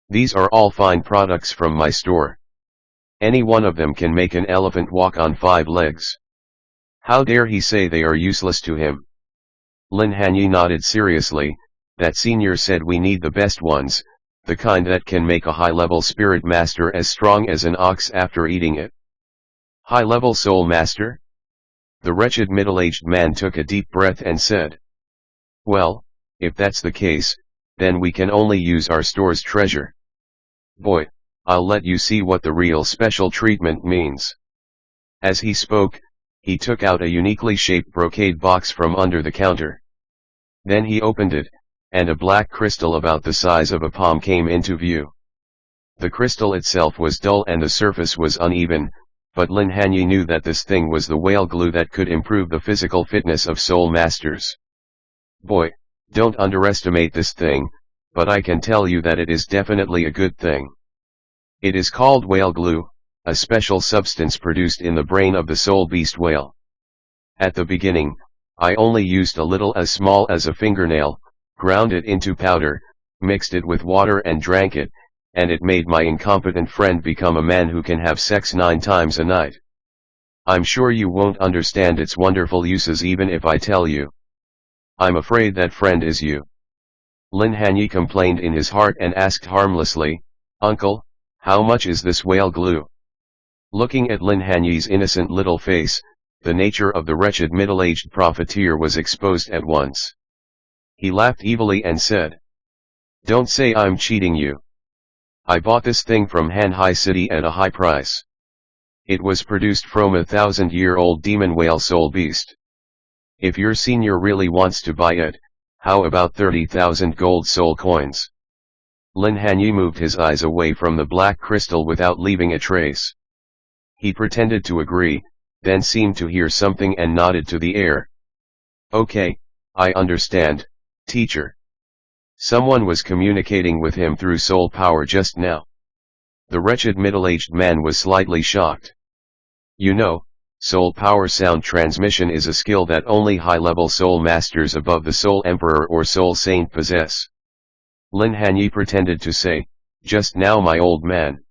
"These are all fine products from my store. Any one of them can make an elephant walk on 5 legs. How dare he say they are useless to him?" Lin Hanye nodded seriously. "That senior said we need the best ones, the kind that can make a high-level spirit master as strong as an ox after eating it." "High-level soul master?" The wretched middle-aged man took a deep breath and said. "Well, if that's the case, then we can only use our store's treasure. Boy, I'll let you see what the real special treatment means." As he spoke, he took out a uniquely shaped brocade box from under the counter. Then he opened it, and a black crystal about the size of a palm came into view. The crystal itself was dull and the surface was uneven, but Lin Hanye knew that this thing was the whale glue that could improve the physical fitness of soul masters. "Boy, don't underestimate this thing, but I can tell you that it is definitely a good thing. It is called whale glue, a special substance produced in the brain of the soul beast whale. At the beginning, I only used a little as small as a fingernail, ground it into powder, mixed it with water and drank it, and it made my incompetent friend become a man who can have sex 9 times a night. I'm sure you won't understand its wonderful uses even if I tell you. I'm afraid that friend is you. Lin Hanye complained in his heart and asked harmlessly, Uncle, how much is this whale glue? Looking at Lin Hanye's innocent little face, the nature of the wretched middle-aged profiteer was exposed at once. He laughed evilly and said, Don't say I'm cheating you. I bought this thing from Hanhai City at a high price. It was produced from a 1,000-year-old demon whale soul beast. If your senior really wants to buy it, how about 30,000 gold soul coins? Lin Hanye moved his eyes away from the black crystal without leaving a trace. He pretended to agree, then seemed to hear something and nodded to the air. Okay, I understand, teacher. Someone was communicating with him through soul power just now. The wretched middle-aged man was slightly shocked. You know, soul power sound transmission is a skill that only high-level soul masters above the soul emperor or soul saint possess. Lin Hanye pretended to say, Just now my old man.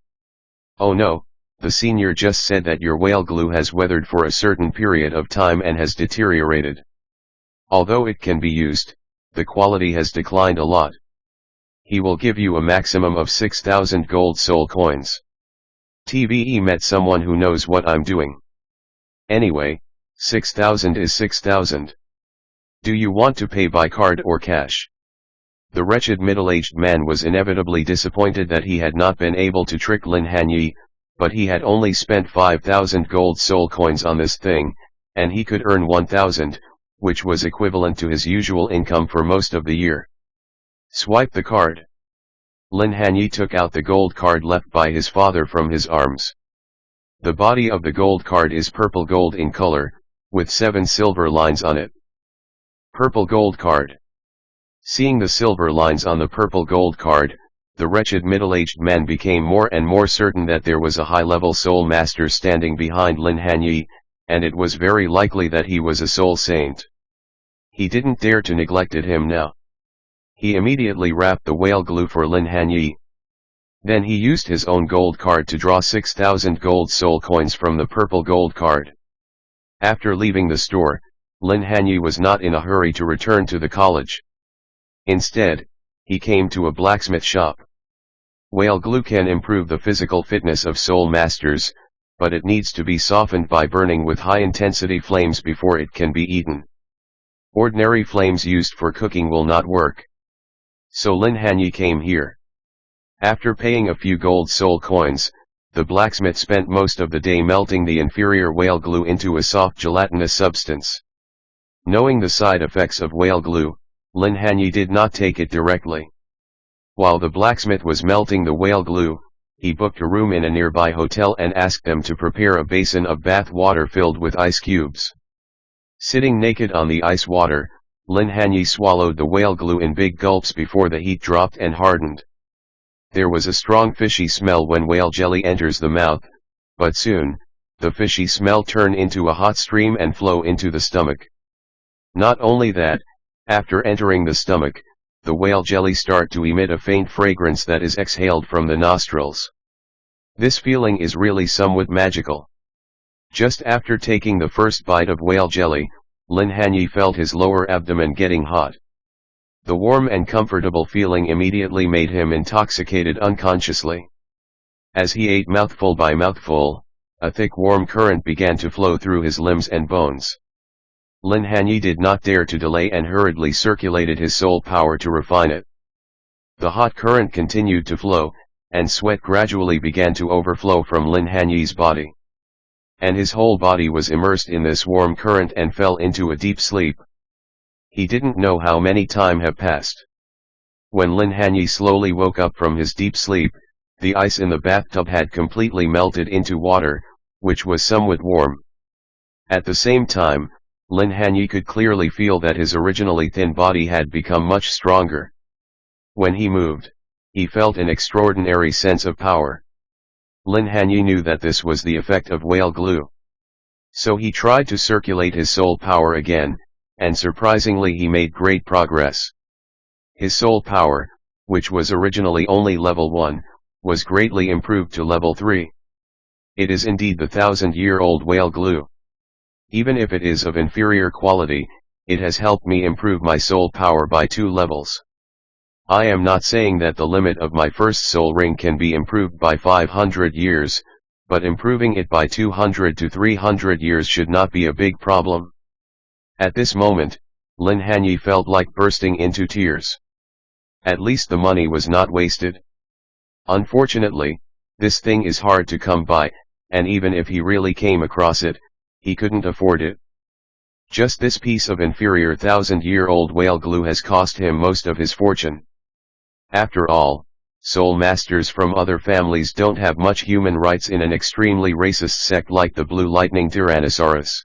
Oh no, the senior just said that your whale glue has weathered for a certain period of time and has deteriorated. Although it can be used, the quality has declined a lot. He will give you a maximum of 6,000 gold soul coins. TVE met someone who knows what I'm doing. Anyway, 6,000 is 6,000. Do you want to pay by card or cash? The wretched middle-aged man was inevitably disappointed that he had not been able to trick Lin Hanye, but he had only spent 5,000 gold soul coins on this thing, and he could earn 1,000, which was equivalent to his usual income for most of the year. Swipe the card. Lin Hanye took out the gold card left by his father from his arms. The body of the gold card is purple gold in color, with 7 silver lines on it. Purple gold card. Seeing the silver lines on the purple gold card, the wretched middle-aged man became more and more certain that there was a high-level soul master standing behind Lin Hanye, and it was very likely that he was a soul saint. He didn't dare to neglect him now. He immediately wrapped the whale glue for Lin Hanye. Then he used his own gold card to draw 6,000 gold soul coins from the purple gold card. After leaving the store, Lin Hanye was not in a hurry to return to the college. Instead, he came to a blacksmith shop. Whale glue can improve the physical fitness of soul masters, but it needs to be softened by burning with high-intensity flames before it can be eaten. Ordinary flames used for cooking will not work. So Lin Hanye came here. After paying a few gold soul coins, the blacksmith spent most of the day melting the inferior whale glue into a soft gelatinous substance. Knowing the side effects of whale glue, Lin Hanye did not take it directly. While the blacksmith was melting the whale glue, he booked a room in a nearby hotel and asked them to prepare a basin of bath water filled with ice cubes. Sitting naked on the ice water, Lin Hanye swallowed the whale glue in big gulps before the heat dropped and hardened. There was a strong fishy smell when whale jelly enters the mouth, but soon, the fishy smell turned into a hot stream and flow into the stomach. Not only that, after entering the stomach, the whale jelly start to emit a faint fragrance that is exhaled from the nostrils. This feeling is really somewhat magical. Just after taking the first bite of whale jelly, Lin Hanye felt his lower abdomen getting hot. The warm and comfortable feeling immediately made him intoxicated unconsciously. As he ate mouthful by mouthful, a thick warm current began to flow through his limbs and bones. Lin Hanye did not dare to delay and hurriedly circulated his soul power to refine it. The hot current continued to flow, and sweat gradually began to overflow from Lin Hanye's body. And his whole body was immersed in this warm current and fell into a deep sleep. He didn't know how many time had passed. When Lin Hanye slowly woke up from his deep sleep, the ice in the bathtub had completely melted into water, which was somewhat warm. At the same time, Lin Hanye could clearly feel that his originally thin body had become much stronger. When he moved, he felt an extraordinary sense of power. Lin Hanye knew that this was the effect of whale glue. So he tried to circulate his soul power again, and surprisingly he made great progress. His soul power, which was originally only level 1, was greatly improved to level 3. It is indeed the 1000-year-old whale glue. Even if it is of inferior quality, it has helped me improve my soul power by 2 levels. I am not saying that the limit of my first soul ring can be improved by 500 years, but improving it by 200 to 300 years should not be a big problem. At this moment, Lin Hanye felt like bursting into tears. At least the money was not wasted. Unfortunately, this thing is hard to come by, and even if he really came across it, he couldn't afford it. Just this piece of inferior 1000-year-old whale glue has cost him most of his fortune. After all, soul masters from other families don't have much human rights in an extremely racist sect like the Blue Lightning Tyrannosaurus.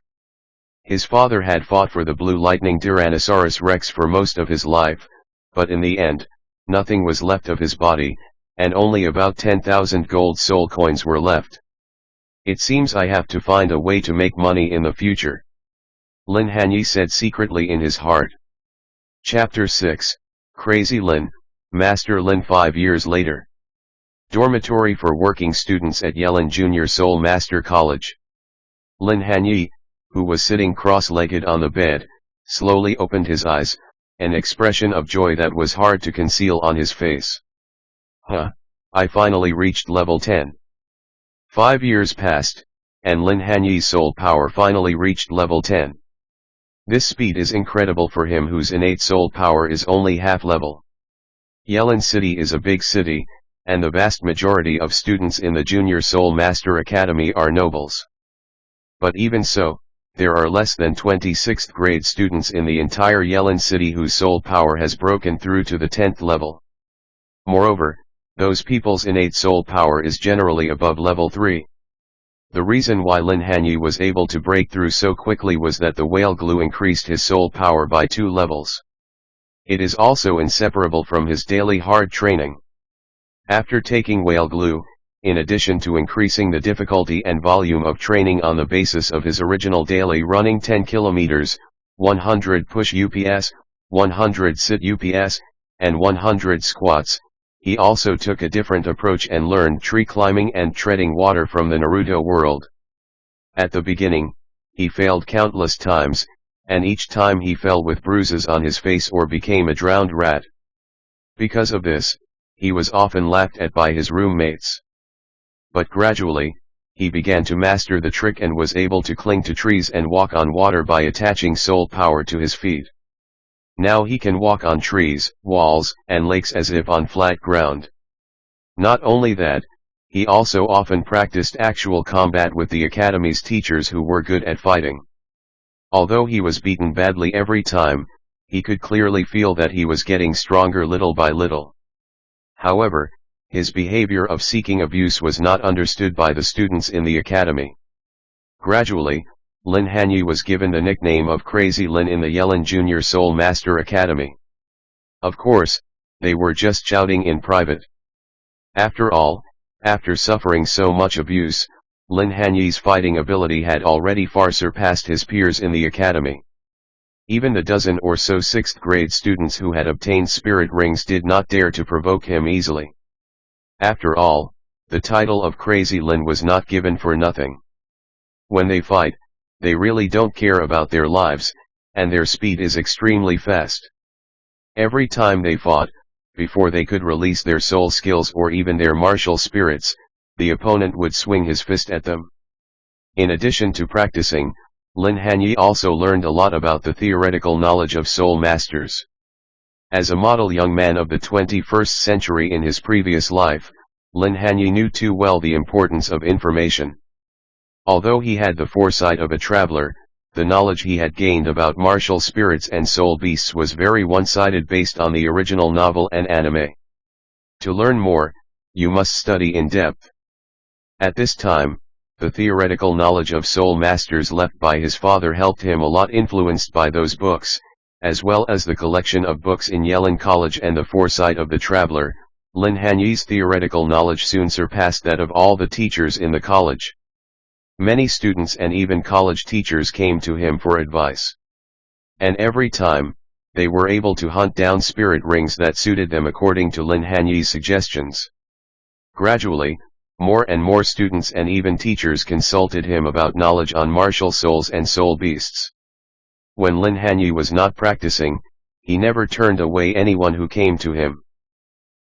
His father had fought for the Blue Lightning Tyrannosaurus Rex for most of his life, but in the end, nothing was left of his body, and only about 10,000 gold soul coins were left. It seems I have to find a way to make money in the future, Lin Hanye said secretly in his heart. Chapter 6, Crazy Lin, Master Lin. 5 years later. Dormitory for working students at Yelin Junior Soul Master College. Lin Hanye, who was sitting cross-legged on the bed, slowly opened his eyes, an expression of joy that was hard to conceal on his face. I finally reached level 10. 5 years passed, and Lin Hanye's soul power finally reached level 10. This speed is incredible for him whose innate soul power is only half level. Yelin City is a big city, and the vast majority of students in the Junior Soul Master Academy are nobles. But even so, there are less than 26th grade students in the entire Yelin City whose soul power has broken through to the 10th level. Moreover, those people's innate soul power is generally above level 3. The reason why Lin Hanye was able to break through so quickly was that the whale glue increased his soul power by 2 levels. It is also inseparable from his daily hard training. After taking whale glue, in addition to increasing the difficulty and volume of training on the basis of his original daily running 10 kilometers, 100 push UPS, 100 sit UPS, and 100 squats, he also took a different approach and learned tree climbing and treading water from the Naruto world. At the beginning, he failed countless times, and each time he fell with bruises on his face or became a drowned rat. Because of this, he was often laughed at by his roommates. But gradually, he began to master the trick and was able to cling to trees and walk on water by attaching soul power to his feet. Now he can walk on trees, walls, and lakes as if on flat ground. Not only that, he also often practiced actual combat with the academy's teachers who were good at fighting. Although he was beaten badly every time, he could clearly feel that he was getting stronger little by little. However, his behavior of seeking abuse was not understood by the students in the academy. Gradually, Lin Hanye was given the nickname of Crazy Lin in the Yelin Junior Soul Master Academy. Of course, they were just shouting in private. After all, after suffering so much abuse, Lin Hanye's fighting ability had already far surpassed his peers in the academy. Even the dozen or so 6th grade students who had obtained spirit rings did not dare to provoke him easily. After all, the title of Crazy Lin was not given for nothing. When they fight, they really don't care about their lives, and their speed is extremely fast. Every time they fought, before they could release their soul skills or even their martial spirits, the opponent would swing his fist at them. In addition to practicing, Lin Hanye also learned a lot about the theoretical knowledge of soul masters. As a model young man of the 21st century in his previous life, Lin Hanye knew too well the importance of information. Although he had the foresight of a traveler, the knowledge he had gained about martial spirits and soul beasts was very one-sided based on the original novel and anime. To learn more, you must study in depth. At this time, the theoretical knowledge of soul masters left by his father helped him a lot, influenced by those books, as well as the collection of books in Yelin College and the foresight of the traveler. Lin Hanye's theoretical knowledge soon surpassed that of all the teachers in the college. Many students and even college teachers came to him for advice. And every time, they were able to hunt down spirit rings that suited them according to Lin Hanye's suggestions. Gradually, more and more students and even teachers consulted him about knowledge on martial souls and soul beasts. When Lin Hanye was not practicing, he never turned away anyone who came to him.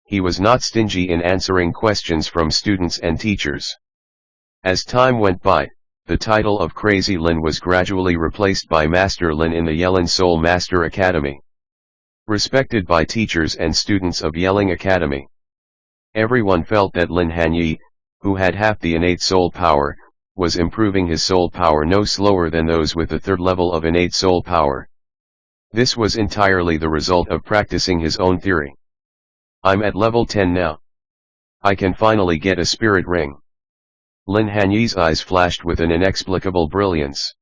He was not stingy in answering questions from students and teachers. As time went by, the title of Crazy Lin was gradually replaced by Master Lin in the Yelin Soul Master Academy. Respected by teachers and students of Yelling Academy. Everyone felt that Lin Hanye, who had half the innate soul power, was improving his soul power no slower than those with the third level of innate soul power. This was entirely the result of practicing his own theory. I'm at level 10 now. I can finally get a spirit ring. Lin Hanye's eyes flashed with an inexplicable brilliance.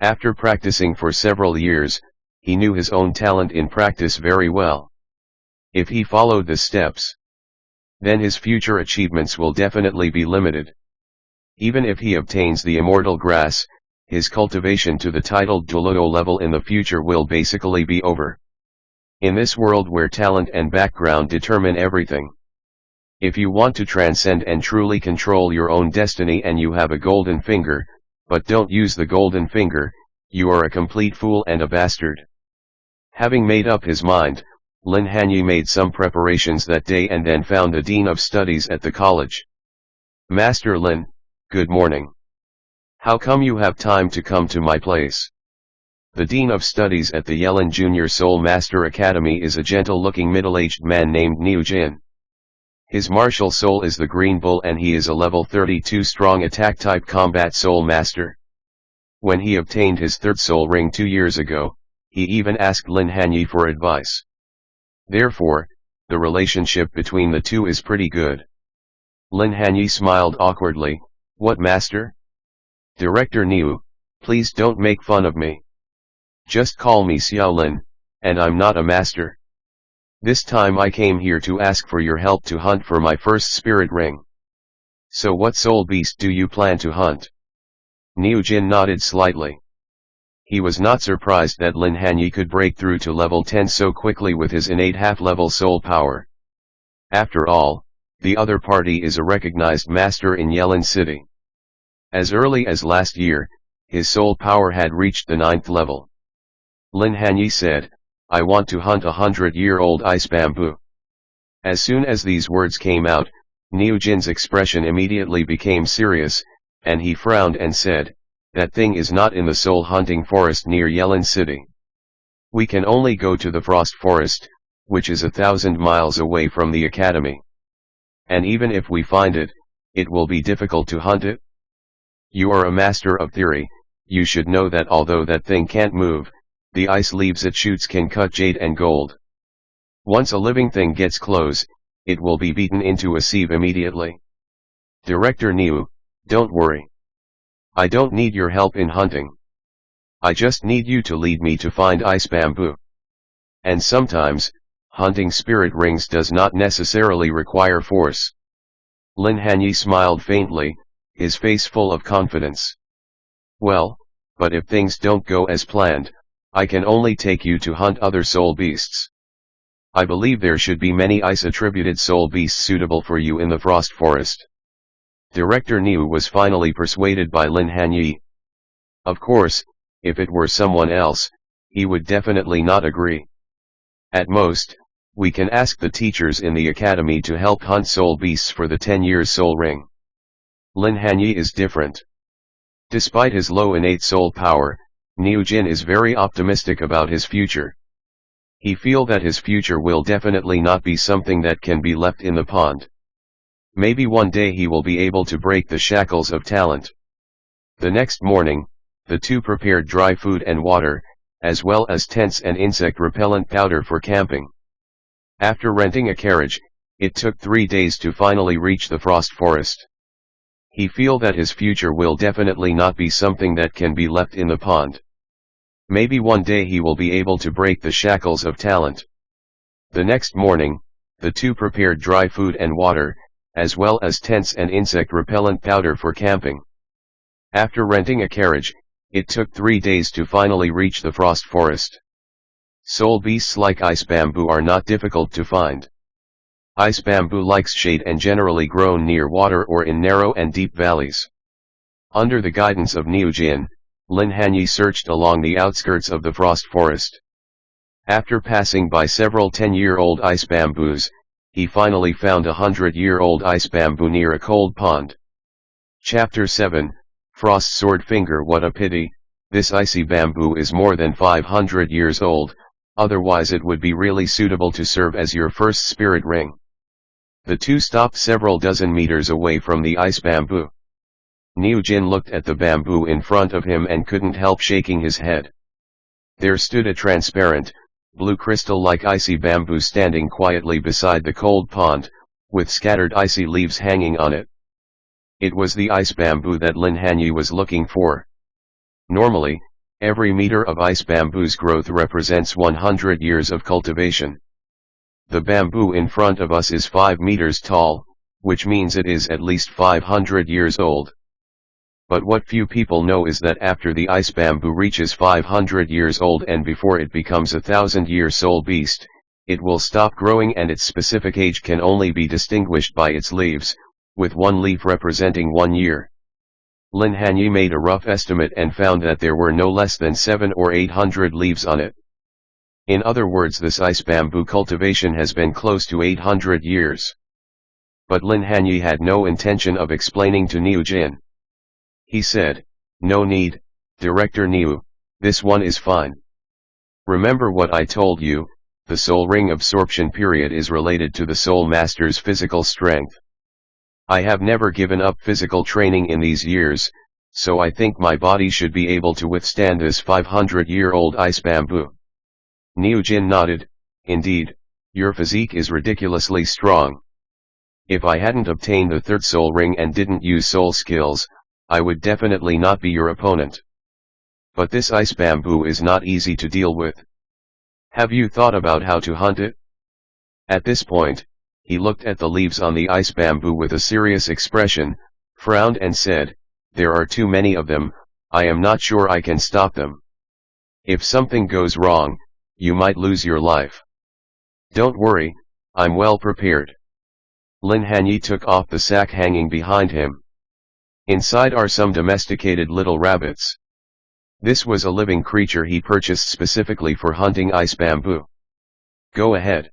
After practicing for several years, he knew his own talent in practice very well. If he followed the steps, then his future achievements will definitely be limited. Even if he obtains the immortal grass, his cultivation to the titled Douluo level in the future will basically be over. In this world where talent and background determine everything. If you want to transcend and truly control your own destiny and you have a golden finger, but don't use the golden finger, you are a complete fool and a bastard. Having made up his mind, Lin Hanye made some preparations that day and then found the Dean of Studies at the college. Master Lin, good morning. How come you have time to come to my place? The Dean of Studies at the Yelin Junior Soul Master Academy is a gentle-looking middle-aged man named Niu Jin. His martial soul is the Green Bull and he is a level 32 strong attack-type combat soul master. When he obtained his third soul ring 2 years ago, he even asked Lin Hanye for advice. Therefore, the relationship between the two is pretty good. Lin Hanye smiled awkwardly. What master? Director Niu, please don't make fun of me. Just call me Xiao Lin, and I'm not a master. This time I came here to ask for your help to hunt for my first spirit ring. So what soul beast do you plan to hunt? Niu Jin nodded slightly. He was not surprised that Lin Hanye could break through to level 10 so quickly with his innate half-level soul power. After all, the other party is a recognized master in Yelin City. As early as last year, his soul power had reached the 9th level. Lin Hanye said, I want to hunt 100-year-old ice bamboo. As soon as these words came out, Niu Jin's expression immediately became serious, and he frowned and said, that thing is not in the soul hunting forest near Yelin City. We can only go to the frost forest, which is 1,000 miles away from the academy. And even if we find it, it will be difficult to hunt it. You are a master of theory, you should know that although that thing can't move, the ice leaves it shoots can cut jade and gold. Once a living thing gets close, it will be beaten into a sieve immediately. Director Niu, don't worry. I don't need your help in hunting. I just need you to lead me to find ice bamboo. And sometimes, hunting spirit rings does not necessarily require force. Lin Hanye smiled faintly, his face full of confidence. Well, but if things don't go as planned, I can only take you to hunt other soul beasts. I believe there should be many ice-attributed soul beasts suitable for you in the frost forest. Director Niu was finally persuaded by Lin Hanye. Of course, if it were someone else, he would definitely not agree. At most, we can ask the teachers in the academy to help hunt soul beasts for the 10 years soul ring. Lin Hanye is different. Despite his low innate soul power, Niu Jin is very optimistic about his future. He feels that his future will definitely not be something that can be left in the pond. Maybe one day he will be able to break the shackles of talent. The next morning, the two prepared dry food and water, as well as tents and insect repellent powder for camping. After renting a carriage, it took 3 days to finally reach the frost forest. He feels that his future will definitely not be something that can be left in the pond. Maybe one day he will be able to break the shackles of talent. The next morning, the two prepared dry food and water, as well as tents and insect repellent powder for camping. After renting a carriage, it took 3 days to finally reach the frost forest. Soul beasts like ice bamboo are not difficult to find. Ice bamboo likes shade and generally grown near water or in narrow and deep valleys. Under the guidance of Niu Jin, Lin Hanye searched along the outskirts of the frost forest. After passing by several 10-year-old ice bamboos, he finally found a 100-year-old ice bamboo near a cold pond. Chapter 7, Frost Sword Finger. What a pity, this icy bamboo is more than 500 years old, otherwise it would be really suitable to serve as your first spirit ring. The two stopped several dozen meters away from the ice bamboo. Niu Jin looked at the bamboo in front of him and couldn't help shaking his head. There stood a transparent, blue crystal-like icy bamboo standing quietly beside the cold pond, with scattered icy leaves hanging on it. It was the ice bamboo that Lin Hanye was looking for. Normally, every meter of ice bamboo's growth represents 100 years of cultivation. The bamboo in front of us is 5 meters tall, which means it is at least 500 years old. But what few people know is that after the ice bamboo reaches 500 years old and before it becomes a 1,000-year soul beast, it will stop growing and its specific age can only be distinguished by its leaves, with one leaf representing 1 year. Lin Hanye made a rough estimate and found that there were no less than 700 or 800 leaves on it. In other words, this ice bamboo cultivation has been close to 800 years. But Lin Hanye had no intention of explaining to Niu Jin. He said, "No need, Director Niu, this one is fine. Remember what I told you, the soul ring absorption period is related to the soul master's physical strength. I have never given up physical training in these years, so I think my body should be able to withstand this 500-year-old ice bamboo." Niu Jin nodded, "Indeed, your physique is ridiculously strong. If I hadn't obtained the third soul ring and didn't use soul skills, I would definitely not be your opponent. But this ice bamboo is not easy to deal with. Have you thought about how to hunt it?" At this point, he looked at the leaves on the ice bamboo with a serious expression, frowned and said, "There are too many of them, I am not sure I can stop them. If something goes wrong, you might lose your life." "Don't worry, I'm well prepared." Lin Hanye took off the sack hanging behind him. Inside are some domesticated little rabbits. This was a living creature he purchased specifically for hunting ice bamboo. "Go ahead."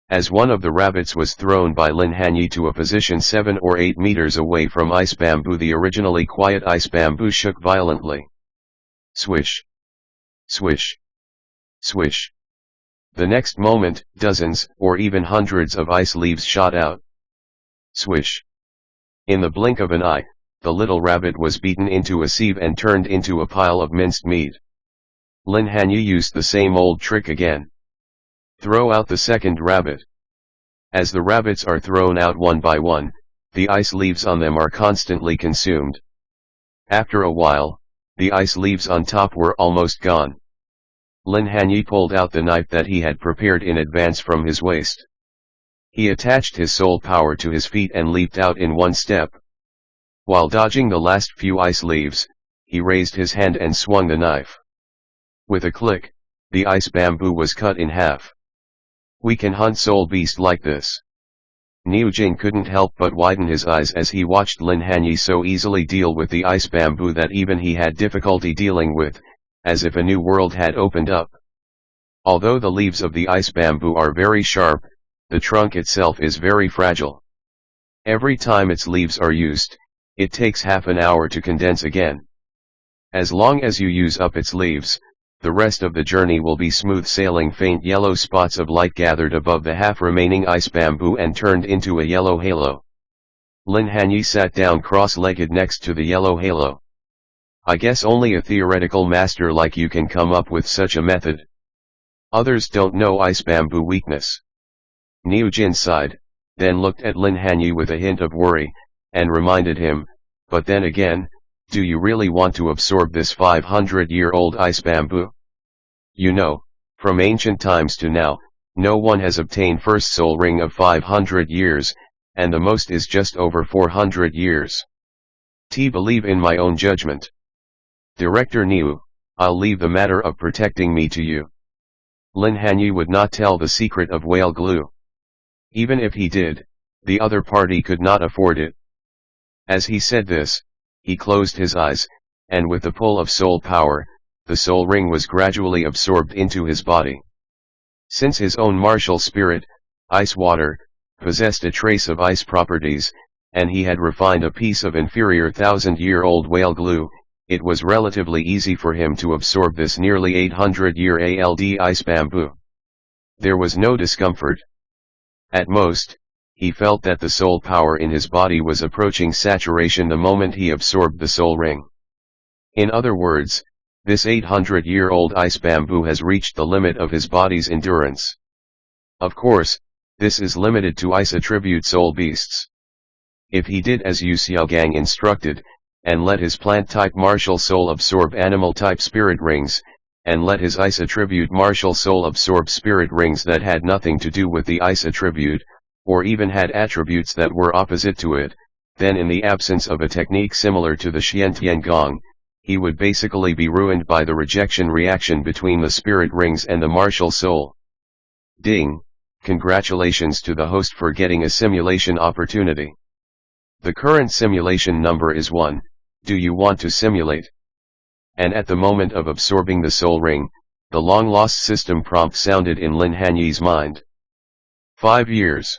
As one of the rabbits was thrown by Lin Hanye to a position 7 or 8 meters away from ice bamboo, the originally quiet ice bamboo shook violently. Swish! Swish! Swish! The next moment, dozens, or even hundreds of ice leaves shot out. Swish! In the blink of an eye, the little rabbit was beaten into a sieve and turned into a pile of minced meat. Lin Hanye used the same old trick again. Throw out the second rabbit. As the rabbits are thrown out one by one, the ice leaves on them are constantly consumed. After a while, the ice leaves on top were almost gone. Lin Hanye pulled out the knife that he had prepared in advance from his waist. He attached his soul power to his feet and leaped out in one step. While dodging the last few ice leaves, he raised his hand and swung the knife. With a click, the ice bamboo was cut in half. "We can hunt soul beast like this." Niu Jin couldn't help but widen his eyes as he watched Lin Hanye so easily deal with the ice bamboo that even he had difficulty dealing with, as if a new world had opened up. Although the leaves of the ice bamboo are very sharp, the trunk itself is very fragile. Every time its leaves are used, it takes half an hour to condense again. As long as you use up its leaves, the rest of the journey will be smooth sailing. Faint yellow spots of light gathered above the half remaining ice bamboo and turned into a yellow halo. Lin Hanye sat down cross-legged next to the yellow halo. "I guess only a theoretical master like you can come up with such a method. Others don't know ice bamboo weakness." Niu Jin sighed, then looked at Lin Hanye with a hint of worry, and reminded him, "But then again, do you really want to absorb this 500-year-old ice bamboo? You know, from ancient times to now, no one has obtained first soul ring of 500 years, and the most is just over 400 years. Believe in my own judgment. Director Niu, I'll leave the matter of protecting me to you." Lin Hanye would not tell the secret of whale glue. Even if he did, the other party could not afford it. As he said this, he closed his eyes, and with the pull of soul power, the soul ring was gradually absorbed into his body. Since his own martial spirit, ice water, possessed a trace of ice properties, and he had refined a piece of inferior 1,000-year-old whale glue, it was relatively easy for him to absorb this nearly 800-year old ice bamboo. There was no discomfort. At most, he felt that the soul power in his body was approaching saturation the moment he absorbed the soul ring. In other words, this 800-year-old ice bamboo has reached the limit of his body's endurance. Of course, this is limited to ice attribute soul beasts. If he did as Yu Xiaogang instructed, and let his plant-type martial soul absorb animal-type spirit rings, and let his ice attribute martial soul absorb spirit rings that had nothing to do with the ice attribute, or even had attributes that were opposite to it, then in the absence of a technique similar to the Xiantian Gong, he would basically be ruined by the rejection reaction between the spirit rings and the martial soul. Ding! Congratulations to the host for getting a simulation opportunity. The current simulation number is 1, do you want to simulate? And at the moment of absorbing the soul ring, the long-lost system prompt sounded in Lin Hanye's mind. 5 years.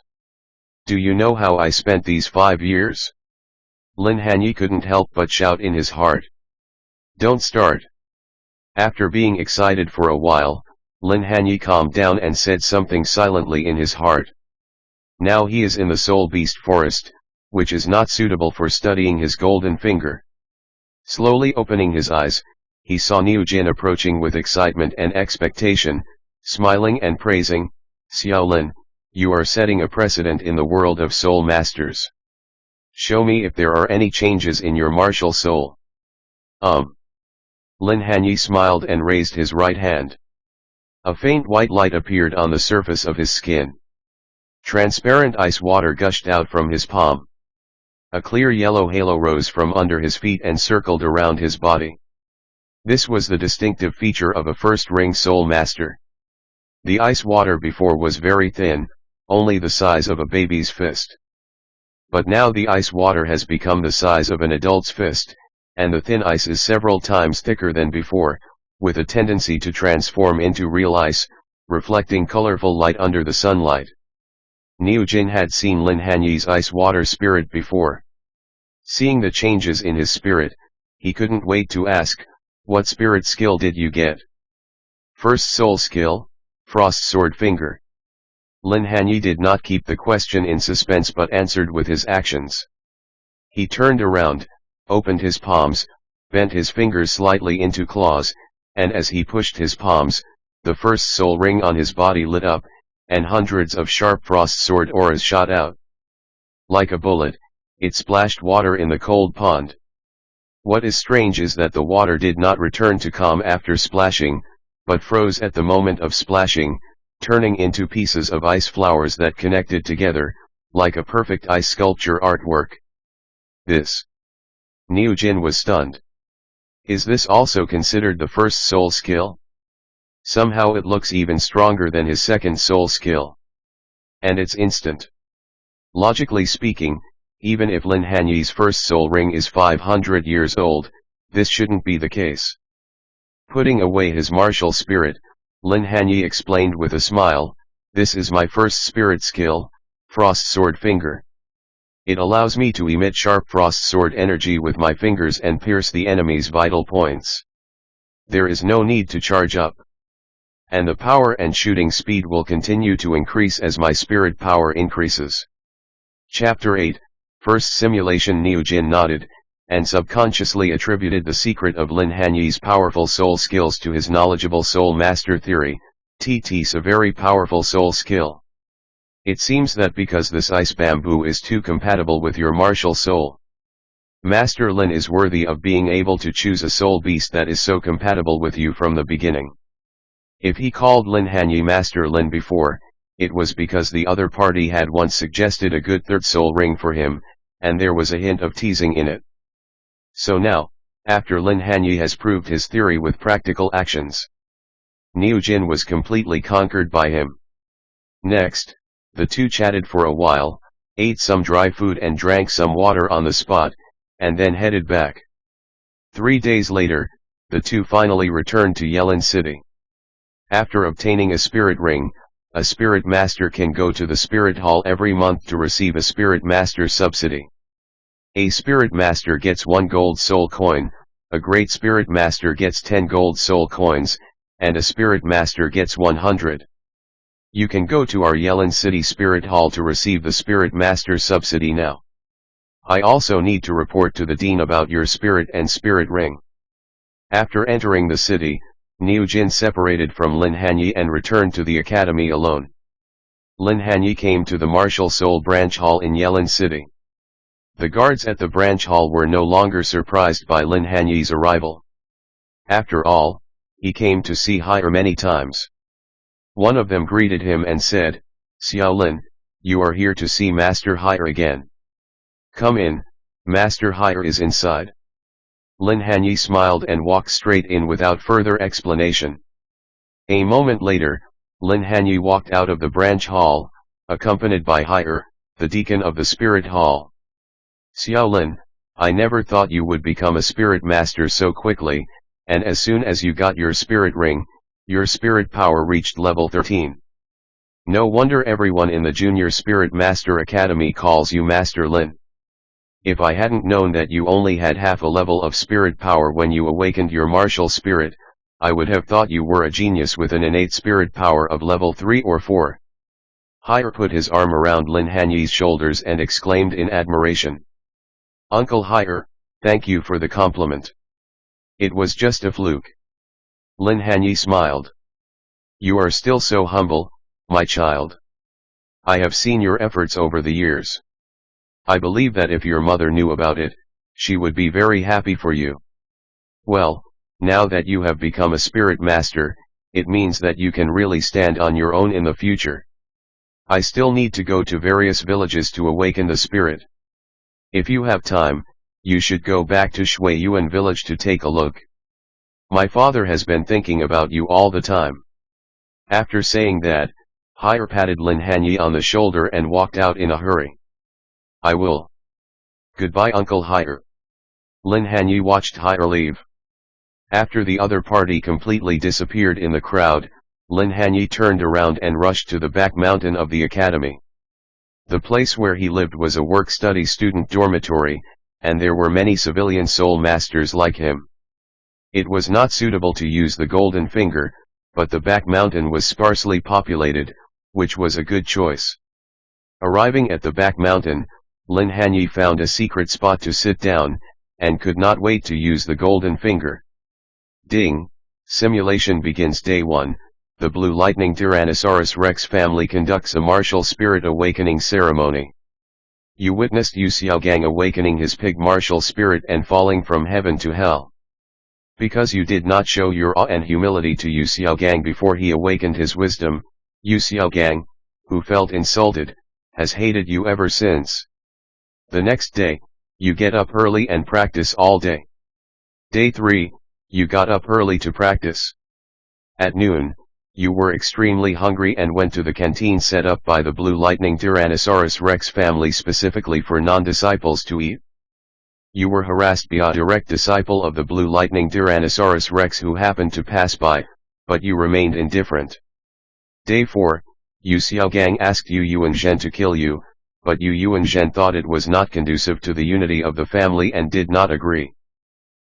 Do you know how I spent these 5 years? Lin Hanye couldn't help but shout in his heart. Don't start. After being excited for a while, Lin Hanye calmed down and said something silently in his heart. Now he is in the soul beast forest, which is not suitable for studying his golden finger. Slowly opening his eyes, he saw Niu Jin approaching with excitement and expectation, smiling and praising, Xiaolin, you are setting a precedent in the world of soul masters. Show me if there are any changes in your martial soul. Lin Hanye smiled and raised his right hand. A faint white light appeared on the surface of his skin. Transparent ice water gushed out from his palm. A clear yellow halo rose from under his feet and circled around his body. This was the distinctive feature of a first-ring soul master. The ice water before was very thin, only the size of a baby's fist. But now the ice water has become the size of an adult's fist, and the thin ice is several times thicker than before, with a tendency to transform into real ice, reflecting colorful light under the sunlight. Niu Jin had seen Lin Hanye's ice water spirit before. Seeing the changes in his spirit, he couldn't wait to ask, what spirit skill did you get? First soul skill, Frost Sword Finger. Lin Hanye did not keep the question in suspense but answered with his actions. He turned around, opened his palms, bent his fingers slightly into claws, and as he pushed his palms, the first soul ring on his body lit up, and hundreds of sharp frost sword auras shot out. Like a bullet, it splashed water in the cold pond. What is strange is that the water did not return to calm after splashing, but froze at the moment of splashing, turning into pieces of ice flowers that connected together, like a perfect ice sculpture artwork. This. Niu Jin was stunned. Is this also considered the first soul skill? Somehow it looks even stronger than his second soul skill. And it's instant. Logically speaking, even if Lin Hanye's first soul ring is 500 years old, this shouldn't be the case. Putting away his martial spirit, Lin Hanye explained with a smile, this is my first spirit skill, Frost Sword Finger. It allows me to emit sharp frost sword energy with my fingers and pierce the enemy's vital points. There is no need to charge up. And the power and shooting speed will continue to increase as my spirit power increases. Chapter 8, First Simulation. Niu Jin nodded, and subconsciously attributed the secret of Lin Hanye's powerful soul skills to his knowledgeable soul master theory, TT's a very powerful soul skill. It seems that because this ice bamboo is too compatible with your martial soul. Master Lin is worthy of being able to choose a soul beast that is so compatible with you from the beginning. If he called Lin Hanye Master Lin before, it was because the other party had once suggested a good third soul ring for him, and there was a hint of teasing in it. So now, after Lin Hanye has proved his theory with practical actions, Niu Jin was completely conquered by him. Next, The two chatted for a while, ate some dry food and drank some water on the spot, and then headed back. 3 days later, the two finally returned to Yelin City. After obtaining a spirit ring, a spirit master can go to the spirit hall every month to receive a spirit master subsidy. A spirit master gets 1 gold soul coin, a great spirit master gets 10 gold soul coins, and a spirit master gets 100. You can go to our Yelin City Spirit Hall to receive the Spirit Master subsidy now. I also need to report to the Dean about your spirit and spirit ring. After entering the city, Niu Jin separated from Lin Hanye and returned to the academy alone. Lin Hanye came to the Martial Soul Branch Hall in Yelin City. The guards at the branch hall were no longer surprised by Lin Hanye's arrival. After all, he came to see Hire many times. One of them greeted him and said, "Xiao Lin, you are here to see Master Hire again. Come in, Master Hire is inside." Lin Hanye smiled and walked straight in without further explanation. A moment later, Lin Hanye walked out of the branch hall, accompanied by Hire, the deacon of the spirit hall. "Xiao Lin, I never thought you would become a spirit master so quickly, and as soon as you got your spirit ring, your spirit power reached level 13. No wonder everyone in the Junior Spirit Master Academy calls you Master Lin. If I hadn't known that you only had half a level of spirit power when you awakened your martial spirit, I would have thought you were a genius with an innate spirit power of level 3 or 4. Hire put his arm around Lin Hanye's shoulders and exclaimed in admiration. "Uncle Hire, thank you for the compliment. It was just a fluke." Lin Hanye smiled. "You are still so humble, my child. I have seen your efforts over the years. I believe that if your mother knew about it, she would be very happy for you. Well, now that you have become a spirit master, it means that you can really stand on your own in the future. I still need to go to various villages to awaken the spirit. If you have time, you should go back to Shuiyuan village to take a look. My father has been thinking about you all the time." After saying that, Hire patted Lin Hanye on the shoulder and walked out in a hurry. "I will. Goodbye, Uncle Hire." Lin Hanye watched Hire leave. After the other party completely disappeared in the crowd, Lin Hanye turned around and rushed to the back mountain of the academy. The place where he lived was a work-study student dormitory, and there were many civilian soul masters like him. It was not suitable to use the golden finger, but the back mountain was sparsely populated, which was a good choice. Arriving at the back mountain, Lin Hanye found a secret spot to sit down, and could not wait to use the golden finger. Ding! Simulation begins. Day 1, the Blue Lightning Tyrannosaurus Rex family conducts a martial spirit awakening ceremony. You witnessed Yu Xiaogang awakening his pig martial spirit and falling from heaven to hell. Because you did not show your awe and humility to Yu Xiaogang before he awakened his wisdom, Yu Xiaogang, who felt insulted, has hated you ever since. The next day, you get up early and practice all day. Day 3, you got up early to practice. At noon, you were extremely hungry and went to the canteen set up by the Blue Lightning Tyrannosaurus Rex family specifically for non-disciples to eat. You were harassed by a direct disciple of the Blue Lightning Tyrannosaurus Rex who happened to pass by, but you remained indifferent. Day 4, Yu Xiaogang asked Yu Yuanzhen to kill you, but Yu Yuanzhen thought it was not conducive to the unity of the family and did not agree.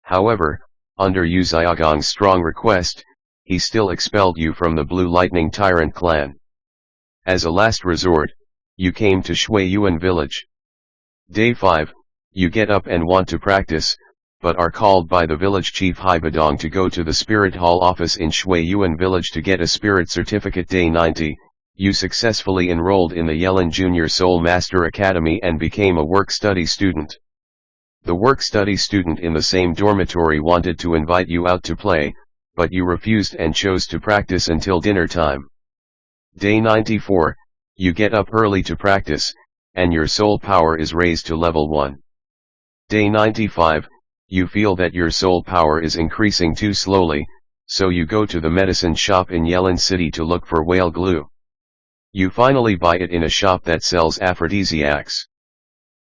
However, under Yu Xiaogang's strong request, he still expelled you from the Blue Lightning Tyrant clan. As a last resort, you came to Shuiyuan village. Day 5, you get up and want to practice, but are called by the village chief Haibadong to go to the Spirit Hall office in Shuiyuan village to get a spirit certificate. Day 90, you successfully enrolled in the Yelin Junior Soul Master Academy and became a work-study student. The work-study student in the same dormitory wanted to invite you out to play, but you refused and chose to practice until dinner time. Day 94, you get up early to practice, and your soul power is raised to level 1. Day 95, you feel that your soul power is increasing too slowly, so you go to the medicine shop in Yelin City to look for whale glue. You finally buy it in a shop that sells aphrodisiacs.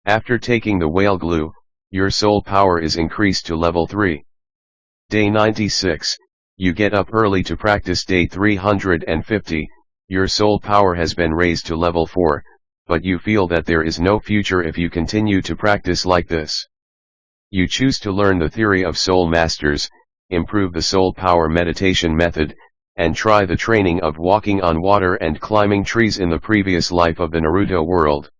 After taking the whale glue, your soul power is increased to level 3. Day 96, you get up early to practice. Day 350, your soul power has been raised to level 4, but you feel that there is no future if you continue to practice like this. You choose to learn the theory of soul masters, improve the soul power meditation method, and try the training of walking on water and climbing trees in the previous life of the Naruto world.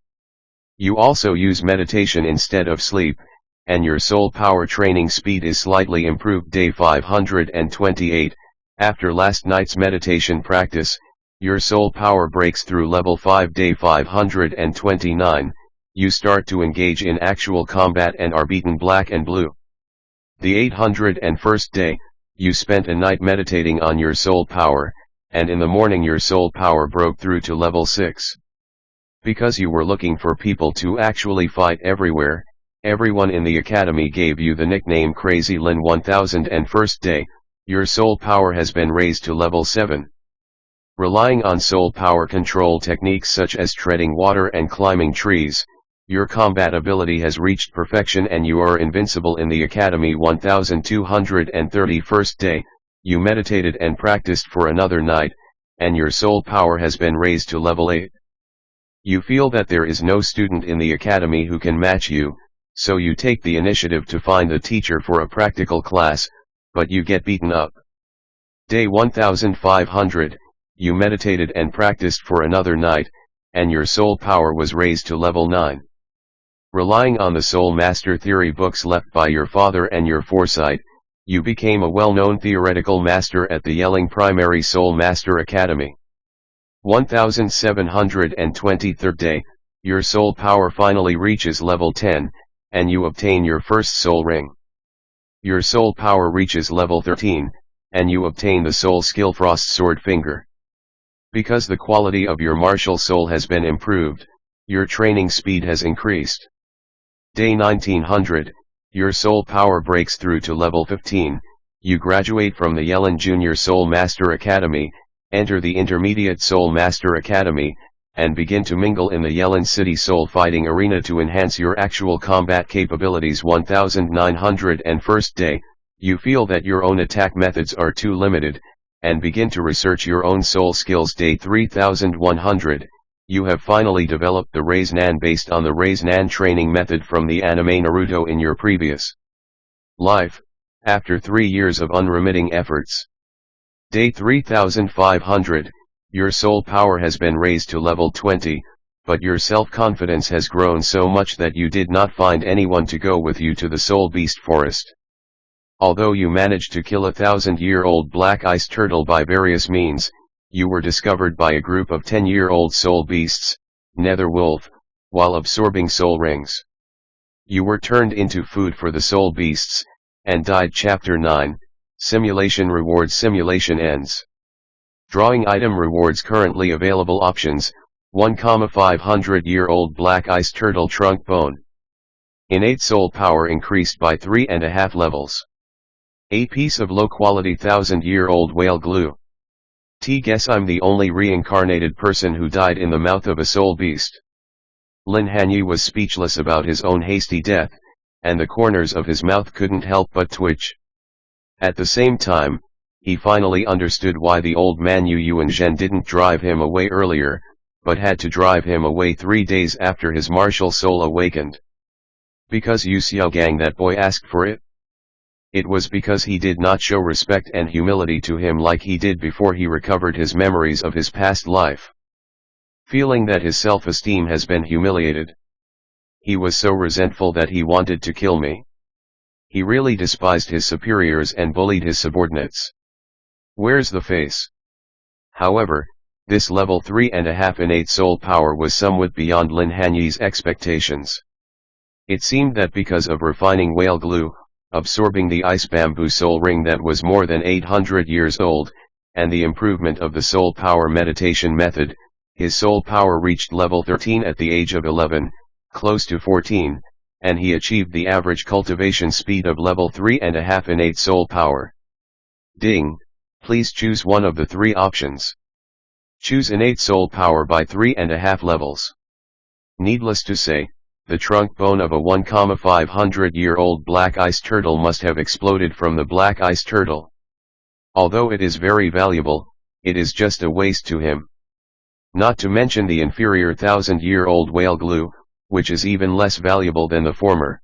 You also use meditation instead of sleep, and your soul power training speed is slightly improved. Day 528, after last night's meditation practice, your soul power breaks through level 5. Day 529, you start to engage in actual combat and are beaten black and blue. The 801st day, you spent a night meditating on your soul power, and in the morning your soul power broke through to level 6. Because you were looking for people to actually fight everywhere, everyone in the academy gave you the nickname Crazy Lin. 1001st day, your soul power has been raised to level 7. Relying on soul power control techniques such as treading water and climbing trees, your combat ability has reached perfection and you are invincible in the academy. 1231st day, you meditated and practiced for another night, and your soul power has been raised to level 8. You feel that there is no student in the academy who can match you, so you take the initiative to find a teacher for a practical class, but you get beaten up. Day 1500, you meditated and practiced for another night, and your soul power was raised to level 9. Relying on the Soul Master theory books left by your father and your foresight, you became a well-known theoretical master at the Yelling Primary Soul Master Academy. 1723rd day, your soul power finally reaches level 10, and you obtain your first soul ring. Your soul power reaches level 13, and you obtain the soul skill Frost Sword Finger. Because the quality of your martial soul has been improved, your training speed has increased. Day 1900, your soul power breaks through to level 15, you graduate from the Yellen Junior Soul Master Academy, enter the Intermediate Soul Master Academy, and begin to mingle in the Yellen City Soul Fighting Arena to enhance your actual combat capabilities. 1901st day, you feel that your own attack methods are too limited, and begin to research your own soul skills. Day 3100, you have finally developed the Raise Nan based on the Raise Nan training method from the anime Naruto in your previous life, after 3 years of unremitting efforts. Day 3500, your soul power has been raised to level 20, but your self-confidence has grown so much that you did not find anyone to go with you to the Soul Beast Forest. Although you managed to kill a 1,000-year-old black ice turtle by various means, you were discovered by a group of 10-year-old soul beasts, Nether Wolf, while absorbing soul rings. You were turned into food for the soul beasts, and died. Chapter 9, Simulation Rewards. Simulation ends. Drawing item rewards. Currently available options: 1,500-year-old black ice turtle trunk bone. Innate soul power increased by 3.5 levels. A piece of low-quality 1,000-year-old whale glue. Guess I'm the only reincarnated person who died in the mouth of a soul beast. Lin Hanye was speechless about his own hasty death, and the corners of his mouth couldn't help but twitch. At the same time, he finally understood why the old man Yu Yuanzhen didn't drive him away earlier, but had to drive him away 3 days after his martial soul awakened. Because Yu Xiaogang, that boy, asked for it? It was because he did not show respect and humility to him like he did before he recovered his memories of his past life. Feeling that his self-esteem has been humiliated, he was so resentful that he wanted to kill me. He really despised his superiors and bullied his subordinates. Where's the face? However, this level 3.5 innate soul power was somewhat beyond Lin Hanye's expectations. It seemed that because of refining whale glue, absorbing the ice bamboo soul ring that was more than 800 years old, and the improvement of the soul power meditation method, his soul power reached level 13 at the age of 11, close to 14, and he achieved the average cultivation speed of level 3.5 innate soul power. Ding, please choose one of the 3 options. Choose innate soul power by 3.5 levels. Needless to say, the trunk bone of a 1,500-year-old black ice turtle must have exploded from the black ice turtle. Although it is very valuable, it is just a waste to him. Not to mention the inferior 1,000-year-old whale glue, which is even less valuable than the former.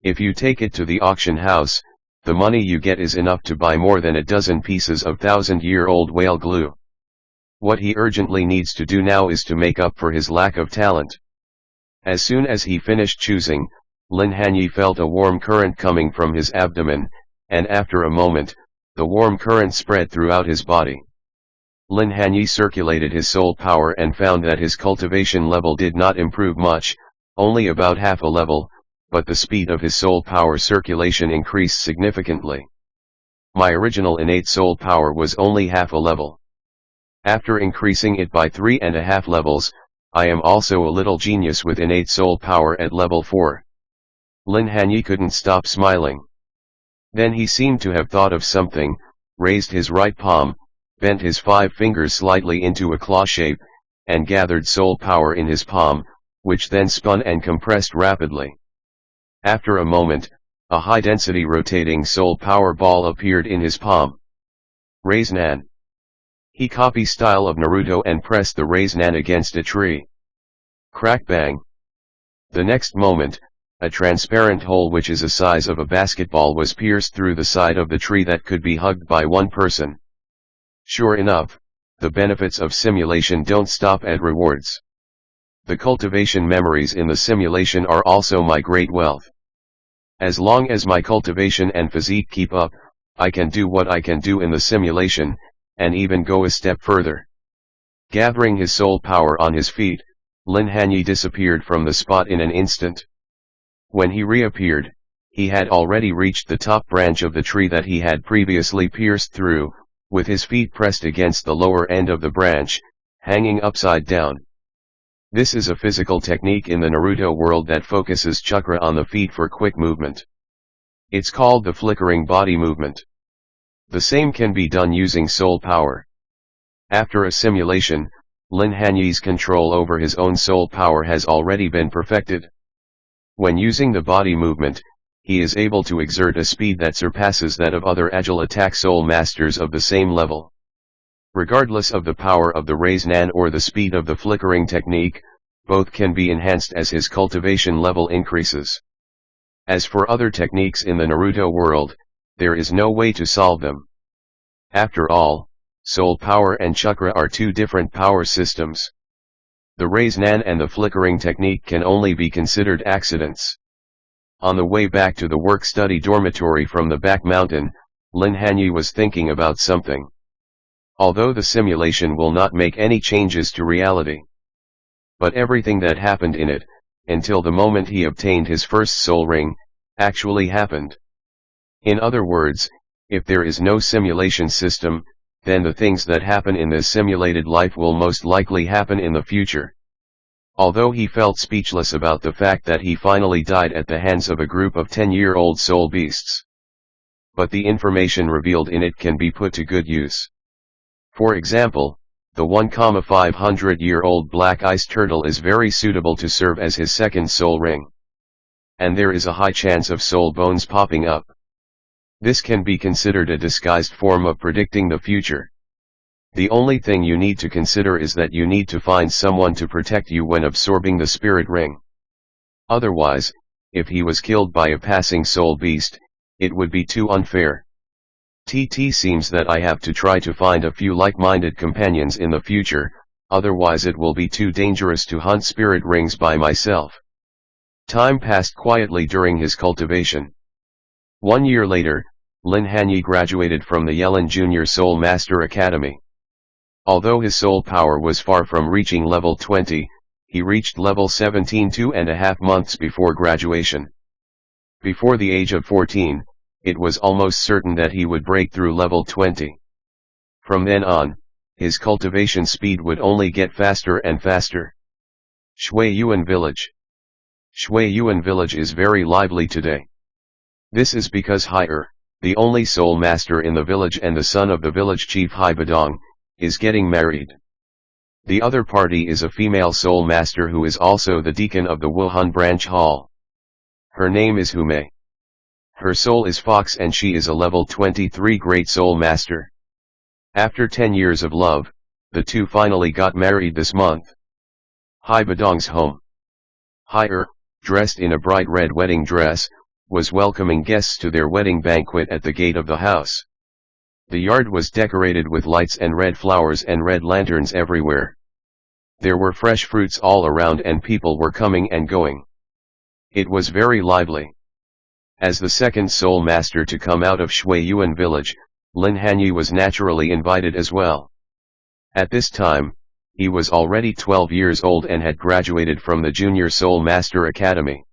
If you take it to the auction house, the money you get is enough to buy more than a dozen pieces of 1,000-year-old whale glue. What he urgently needs to do now is to make up for his lack of talent. As soon as he finished choosing, Lin Hanye felt a warm current coming from his abdomen, and after a moment, the warm current spread throughout his body. Lin Hanye circulated his soul power and found that his cultivation level did not improve much, only about half a level, but the speed of his soul power circulation increased significantly. My original innate soul power was only half a level. After increasing it by 3.5 levels, I am also a little genius with innate soul power at level 4. Lin Hanye couldn't stop smiling. Then he seemed to have thought of something, raised his right palm, bent his 5 fingers slightly into a claw shape, and gathered soul power in his palm, which then spun and compressed rapidly. After a moment, a high-density rotating soul power ball appeared in his palm. Raise-nan. He copied style of Naruto and pressed the raise-nan against a tree. Crack bang. The next moment, a transparent hole which is the size of a basketball was pierced through the side of the tree that could be hugged by one person. Sure enough, the benefits of simulation don't stop at rewards. The cultivation memories in the simulation are also my great wealth. As long as my cultivation and physique keep up, I can do what I can do in the simulation, and even go a step further. Gathering his soul power on his feet, Lin Hanye disappeared from the spot in an instant. When he reappeared, he had already reached the top branch of the tree that he had previously pierced through, with his feet pressed against the lower end of the branch, hanging upside down. This is a physical technique in the Naruto world that focuses chakra on the feet for quick movement. It's called the flickering body movement. The same can be done using soul power. After a simulation, Lin Hanye's control over his own soul power has already been perfected. When using the body movement, he is able to exert a speed that surpasses that of other agile attack soul masters of the same level. Regardless of the power of the raise-nan or the speed of the flickering technique, both can be enhanced as his cultivation level increases. As for other techniques in the Naruto world, there is no way to solve them. After all, soul power and chakra are two different power systems. The raise-nan and the flickering technique can only be considered accidents. On the way back to the work-study dormitory from the back mountain, Lin Hanye was thinking about something. Although the simulation will not make any changes to reality. But everything that happened in it, until the moment he obtained his first soul ring, actually happened. In other words, if there is no simulation system, then the things that happen in this simulated life will most likely happen in the future. Although he felt speechless about the fact that he finally died at the hands of a group of 10-year-old soul beasts. But the information revealed in it can be put to good use. For example, the 1,500-year-old black ice turtle is very suitable to serve as his second soul ring. And there is a high chance of soul bones popping up. This can be considered a disguised form of predicting the future. The only thing you need to consider is that you need to find someone to protect you when absorbing the spirit ring. Otherwise, if he was killed by a passing soul beast, it would be too unfair. Seems that I have to try to find a few like-minded companions in the future, otherwise it will be too dangerous to hunt spirit rings by myself. Time passed quietly during his cultivation. 1 year later, Lin Hanye graduated from the Yelin Junior Soul Master Academy. Although his soul power was far from reaching level 20, he reached level 17 2.5 months before graduation. Before the age of 14, it was almost certain that he would break through level 20. From then on, his cultivation speed would only get faster and faster. Shuiyuan Village. Shuiyuan Village is very lively today. This is because Hai'er, the only soul master in the village and the son of the village chief Hai Badong, is getting married. The other party is a female soul master who is also the deacon of the Wuhan branch hall. Her name is Hume. Her soul is Fox and she is a level 23 great soul master. After 10 years of love, the two finally got married this month. Hai Badong's home. Hai dressed in a bright red wedding dress, was welcoming guests to their wedding banquet at the gate of the house. The yard was decorated with lights and red flowers and red lanterns everywhere. There were fresh fruits all around and people were coming and going. It was very lively. As the second soul master to come out of Shuiyuan village, Lin Hanye was naturally invited as well. At this time, he was already 12 years old and had graduated from the Junior Soul Master Academy.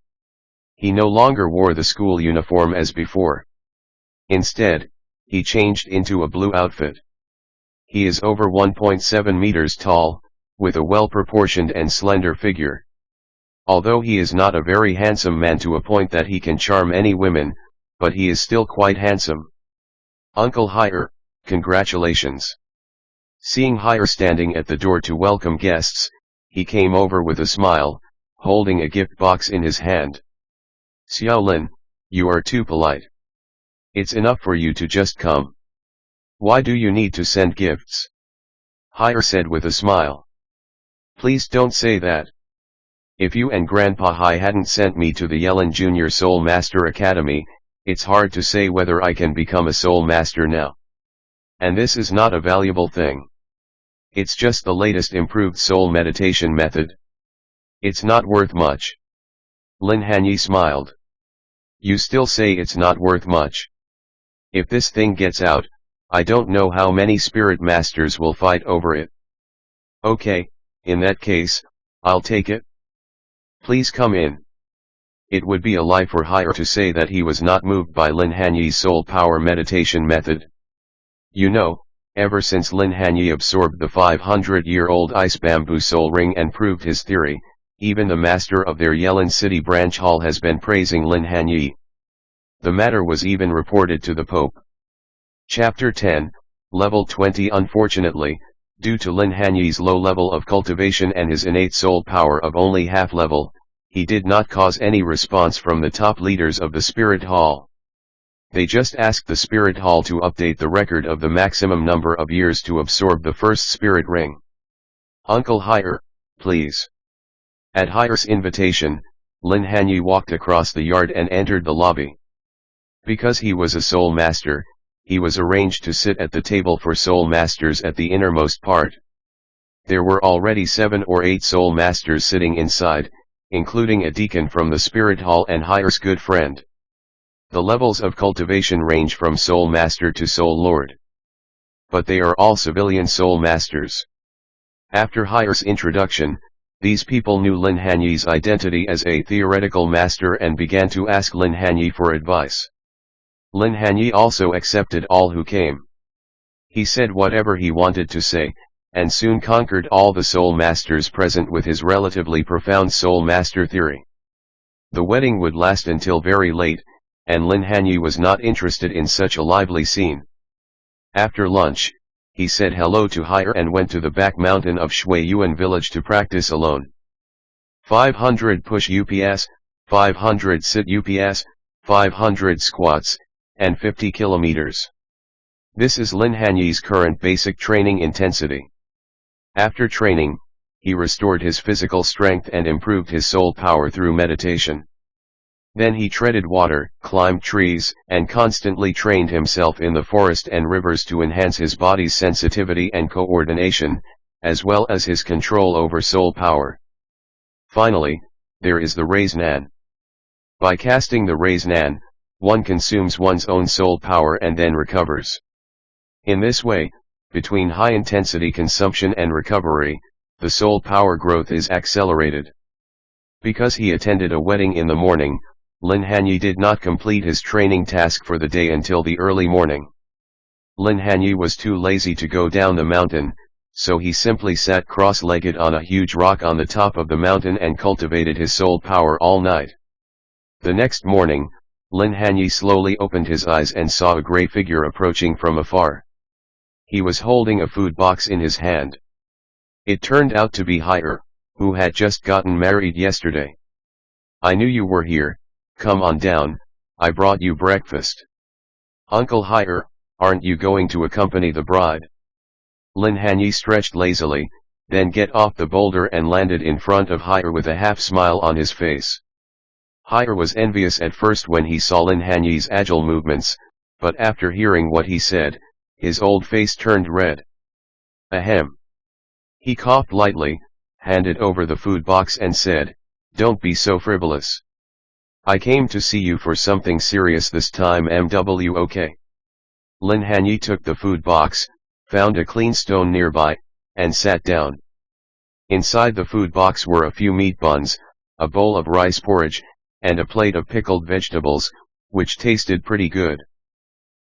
He no longer wore the school uniform as before. Instead, he changed into a blue outfit. He is over 1.7 meters tall, with a well-proportioned and slender figure. Although he is not a very handsome man to a point that he can charm any women, but he is still quite handsome. Uncle Hire, congratulations. Seeing Hire standing at the door to welcome guests, he came over with a smile, holding a gift box in his hand. Xiaolin, you are too polite. It's enough for you to just come. Why do you need to send gifts? Hire said with a smile. Please don't say that. If you and Grandpa Hai hadn't sent me to the Yelin Junior Soul Master Academy, it's hard to say whether I can become a soul master now. And this is not a valuable thing. It's just the latest improved soul meditation method. It's not worth much. Lin Hanye smiled. You still say it's not worth much. If this thing gets out, I don't know how many spirit masters will fight over it. Okay, in that case, I'll take it. Please come in. It would be a lie for Hire to say that he was not moved by Lin Hanye's soul power meditation method. You know, ever since Lin Hanye absorbed the 500-year-old ice bamboo soul ring and proved his theory, even the master of their Yelin City branch hall has been praising Lin Hanye. The matter was even reported to the Pope. Chapter 10, Level 20. Unfortunately, due to Lin Hanye's low level of cultivation and his innate soul power of only half level, he did not cause any response from the top leaders of the Spirit Hall. They just asked the Spirit Hall to update the record of the maximum number of years to absorb the first spirit ring. Uncle Hire, please. At Hire's invitation, Lin Hanye walked across the yard and entered the lobby. Because he was a soul master, he was arranged to sit at the table for soul masters at the innermost part. There were already 7 or 8 soul masters sitting inside, including a deacon from the Spirit Hall and Hire's good friend. The levels of cultivation range from soul master to soul lord. But they are all civilian soul masters. After Hire's introduction, these people knew Lin Hanye's identity as a theoretical master and began to ask Lin Hanye for advice. Lin Hanye also accepted all who came. He said whatever he wanted to say, and soon conquered all the soul masters present with his relatively profound soul master theory. The wedding would last until very late, and Lin Hanye was not interested in such a lively scene. After lunch, he said hello to Hire and went to the back mountain of Shuiyuan village to practice alone. 500 push UPS, 500 sit UPS, 500 squats, and 50 kilometers. This is Lin Hanye's current basic training intensity. After training, he restored his physical strength and improved his soul power through meditation. Then he treaded water, climbed trees, and constantly trained himself in the forest and rivers to enhance his body's sensitivity and coordination, as well as his control over soul power. Finally, there is the Raise Nan. By casting the Raise Nan, one consumes one's own soul power and then recovers. In this way, between high-intensity consumption and recovery, the soul power growth is accelerated. Because he attended a wedding in the morning, Lin Hanye did not complete his training task for the day until the early morning. Lin Hanye was too lazy to go down the mountain, so he simply sat cross-legged on a huge rock on the top of the mountain and cultivated his soul power all night. The next morning, Lin Hanye slowly opened his eyes and saw a grey figure approaching from afar. He was holding a food box in his hand. It turned out to be Hire, who had just gotten married yesterday. I knew you were here, come on down, I brought you breakfast. Uncle Hire, aren't you going to accompany the bride? Lin Hanye stretched lazily, then get off the boulder and landed in front of Hire with a half smile on his face. Hire was envious at first when he saw Lin Hanye's agile movements, but after hearing what he said, his old face turned red. Ahem. He coughed lightly, handed over the food box and said, "Don't be so frivolous. I came to see you for something serious this time, MWOK." Lin Hanye took the food box, found a clean stone nearby, and sat down. Inside the food box were a few meat buns, a bowl of rice porridge, and a plate of pickled vegetables, which tasted pretty good.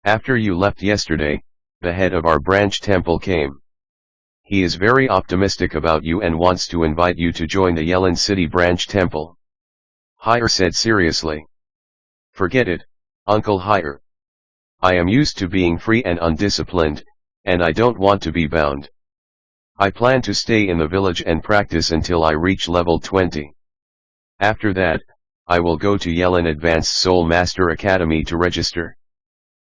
After you left yesterday, the head of our branch temple came. He is very optimistic about you and wants to invite you to join the Yelin City branch temple. Hire said seriously. Forget it, Uncle Hire. I am used to being free and undisciplined, and I don't want to be bound. I plan to stay in the village and practice until I reach level 20. After that, I will go to Yelin Advanced Soul Master Academy to register.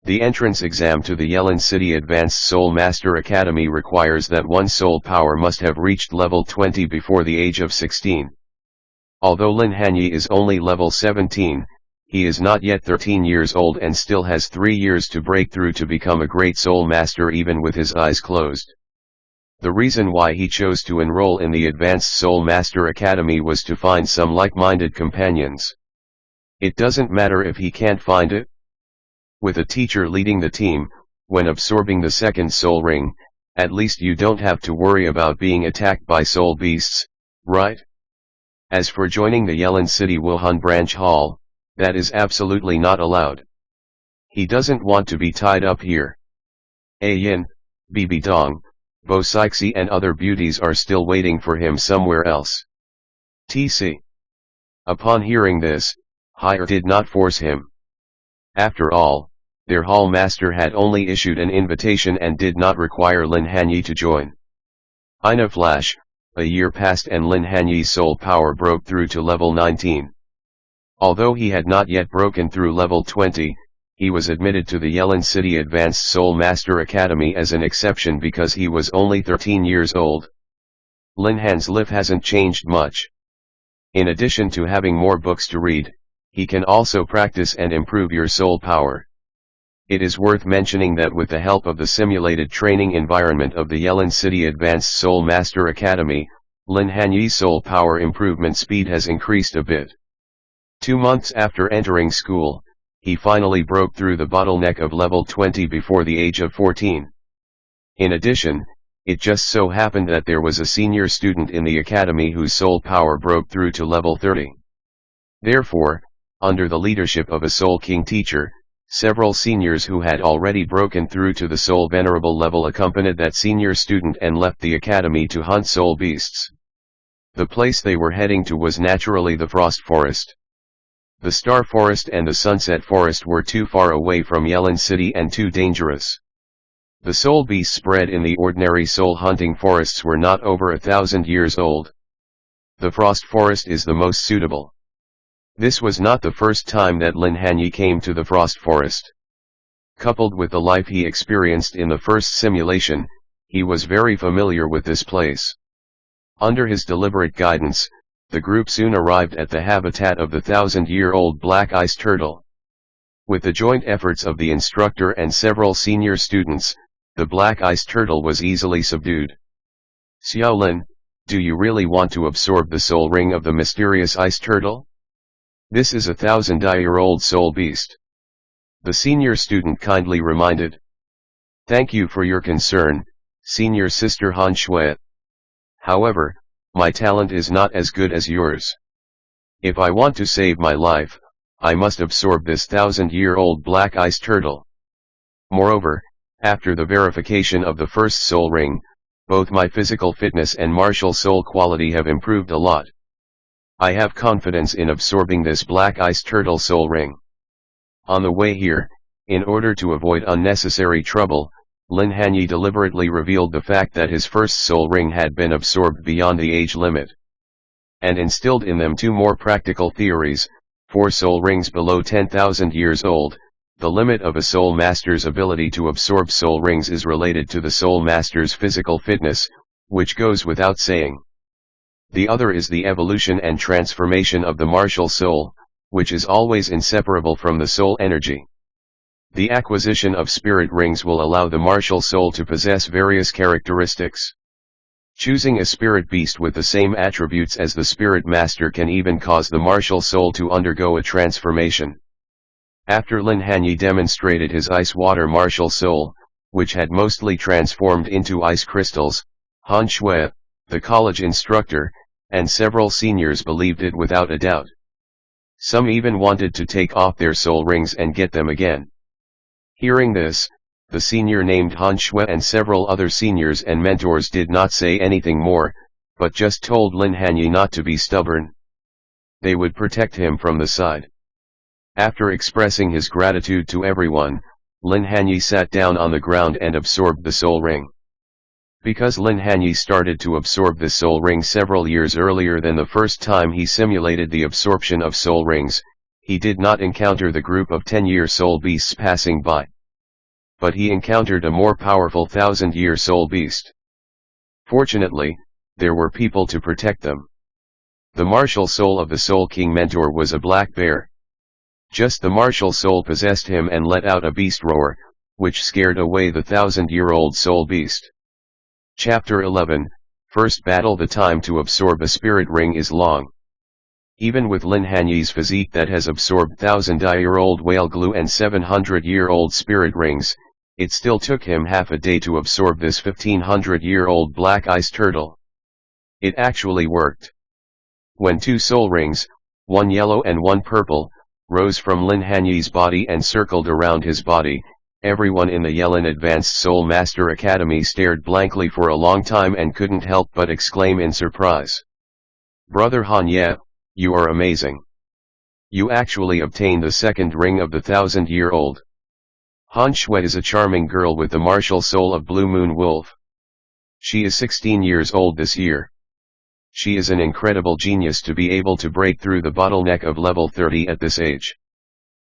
The entrance exam to the Yelin City Advanced Soul Master Academy requires that one's soul power must have reached level 20 before the age of 16. Although Lin Hanye is only level 17, he is not yet 13 years old and still has 3 years to break through to become a great soul master even with his eyes closed. The reason why he chose to enroll in the Advanced Soul Master Academy was to find some like-minded companions. It doesn't matter if he can't find it. With a teacher leading the team, when absorbing the second soul ring, at least you don't have to worry about being attacked by soul beasts, right? As for joining the Yelin City Wuhan branch hall, that is absolutely not allowed. He doesn't want to be tied up here. Yin, Bibi Dong, Bo Sixi and other beauties are still waiting for him somewhere else. TC. Upon hearing this, Hire did not force him. After all, their hall master had only issued an invitation and did not require Lin Hanye to join. In a flash, a year passed and Lin Hanye's soul power broke through to level 19. Although he had not yet broken through level 20, he was admitted to the Yelin City Advanced Soul Master Academy as an exception because he was only 13 years old. Lin Hanye's life hasn't changed much. In addition to having more books to read, he can also practice and improve your soul power. It is worth mentioning that with the help of the simulated training environment of the Yelin City Advanced Soul Master Academy, Lin Hanye's soul power improvement speed has increased a bit. 2 months after entering school, he finally broke through the bottleneck of level 20 before the age of 14. In addition, it just so happened that there was a senior student in the academy whose soul power broke through to level 30. Therefore, under the leadership of a Soul King teacher, several seniors who had already broken through to the Soul Venerable level accompanied that senior student and left the academy to hunt soul beasts. The place they were heading to was naturally the Frost Forest. The Star Forest and the Sunset Forest were too far away from Yelin City and too dangerous. The soul beasts bred in the ordinary soul hunting forests were not over 1,000 years old. The Frost Forest is the most suitable. This was not the first time that Lin Hanye came to the Frost Forest. Coupled with the life he experienced in the first simulation, he was very familiar with this place. Under his deliberate guidance, the group soon arrived at the habitat of the 1,000-year-old black ice turtle. With the joint efforts of the instructor and several senior students, the black ice turtle was easily subdued. Xiaolin, do you really want to absorb the soul ring of the mysterious ice turtle? This is a 1,000-year-old soul beast. The senior student kindly reminded. Thank you for your concern, senior sister Han Shui. However, my talent is not as good as yours. If I want to save my life, I must absorb this 1,000-year-old black ice turtle. Moreover, after the verification of the first soul ring, both my physical fitness and martial soul quality have improved a lot. I have confidence in absorbing this black ice turtle soul ring. On the way here, in order to avoid unnecessary trouble, Lin Hanye deliberately revealed the fact that his first soul ring had been absorbed beyond the age limit, and instilled in them two more practical theories: 4 soul rings below 10,000 years old. The limit of a soul master's ability to absorb soul rings is related to the soul master's physical fitness, which goes without saying. The other is the evolution and transformation of the martial soul, which is always inseparable from the soul energy. The acquisition of spirit rings will allow the martial soul to possess various characteristics. Choosing a spirit beast with the same attributes as the spirit master can even cause the martial soul to undergo a transformation. After Lin Hanye demonstrated his ice-water martial soul, which had mostly transformed into ice crystals, Han Shui, the college instructor, and several seniors believed it without a doubt. Some even wanted to take off their soul rings and get them again. Hearing this, the senior named Han Shui and several other seniors and mentors did not say anything more, but just told Lin Hanye not to be stubborn. They would protect him from the side. After expressing his gratitude to everyone, Lin Hanye sat down on the ground and absorbed the soul ring. Because Lin Hanye started to absorb the soul ring several years earlier than the first time he simulated the absorption of soul rings, he did not encounter the group of 10-year soul beasts passing by. But he encountered a more powerful 1,000-year soul beast. Fortunately, there were people to protect them. The martial soul of the Soul King mentor was a black bear. Just the martial soul possessed him and let out a beast roar, which scared away the 1,000-year-old soul beast. Chapter 11, First Battle. The time to absorb a spirit ring is long. Even with Lin Hanye's physique that has absorbed 1,000-year-old whale glue and 700-year-old spirit rings, it still took him half a day to absorb this 1,500-year-old black ice turtle. It actually worked. When 2 soul rings, one yellow and one purple, rose from Lin Hanye's body and circled around his body, everyone in the Yelin Advanced Soul Master Academy stared blankly for a long time and couldn't help but exclaim in surprise. "Brother Hanye, you are amazing. You actually obtained the second ring of the 1,000-year-old." Han Shui is a charming girl with the martial soul of Blue Moon Wolf. She is 16 years old this year. She is an incredible genius to be able to break through the bottleneck of level 30 at this age.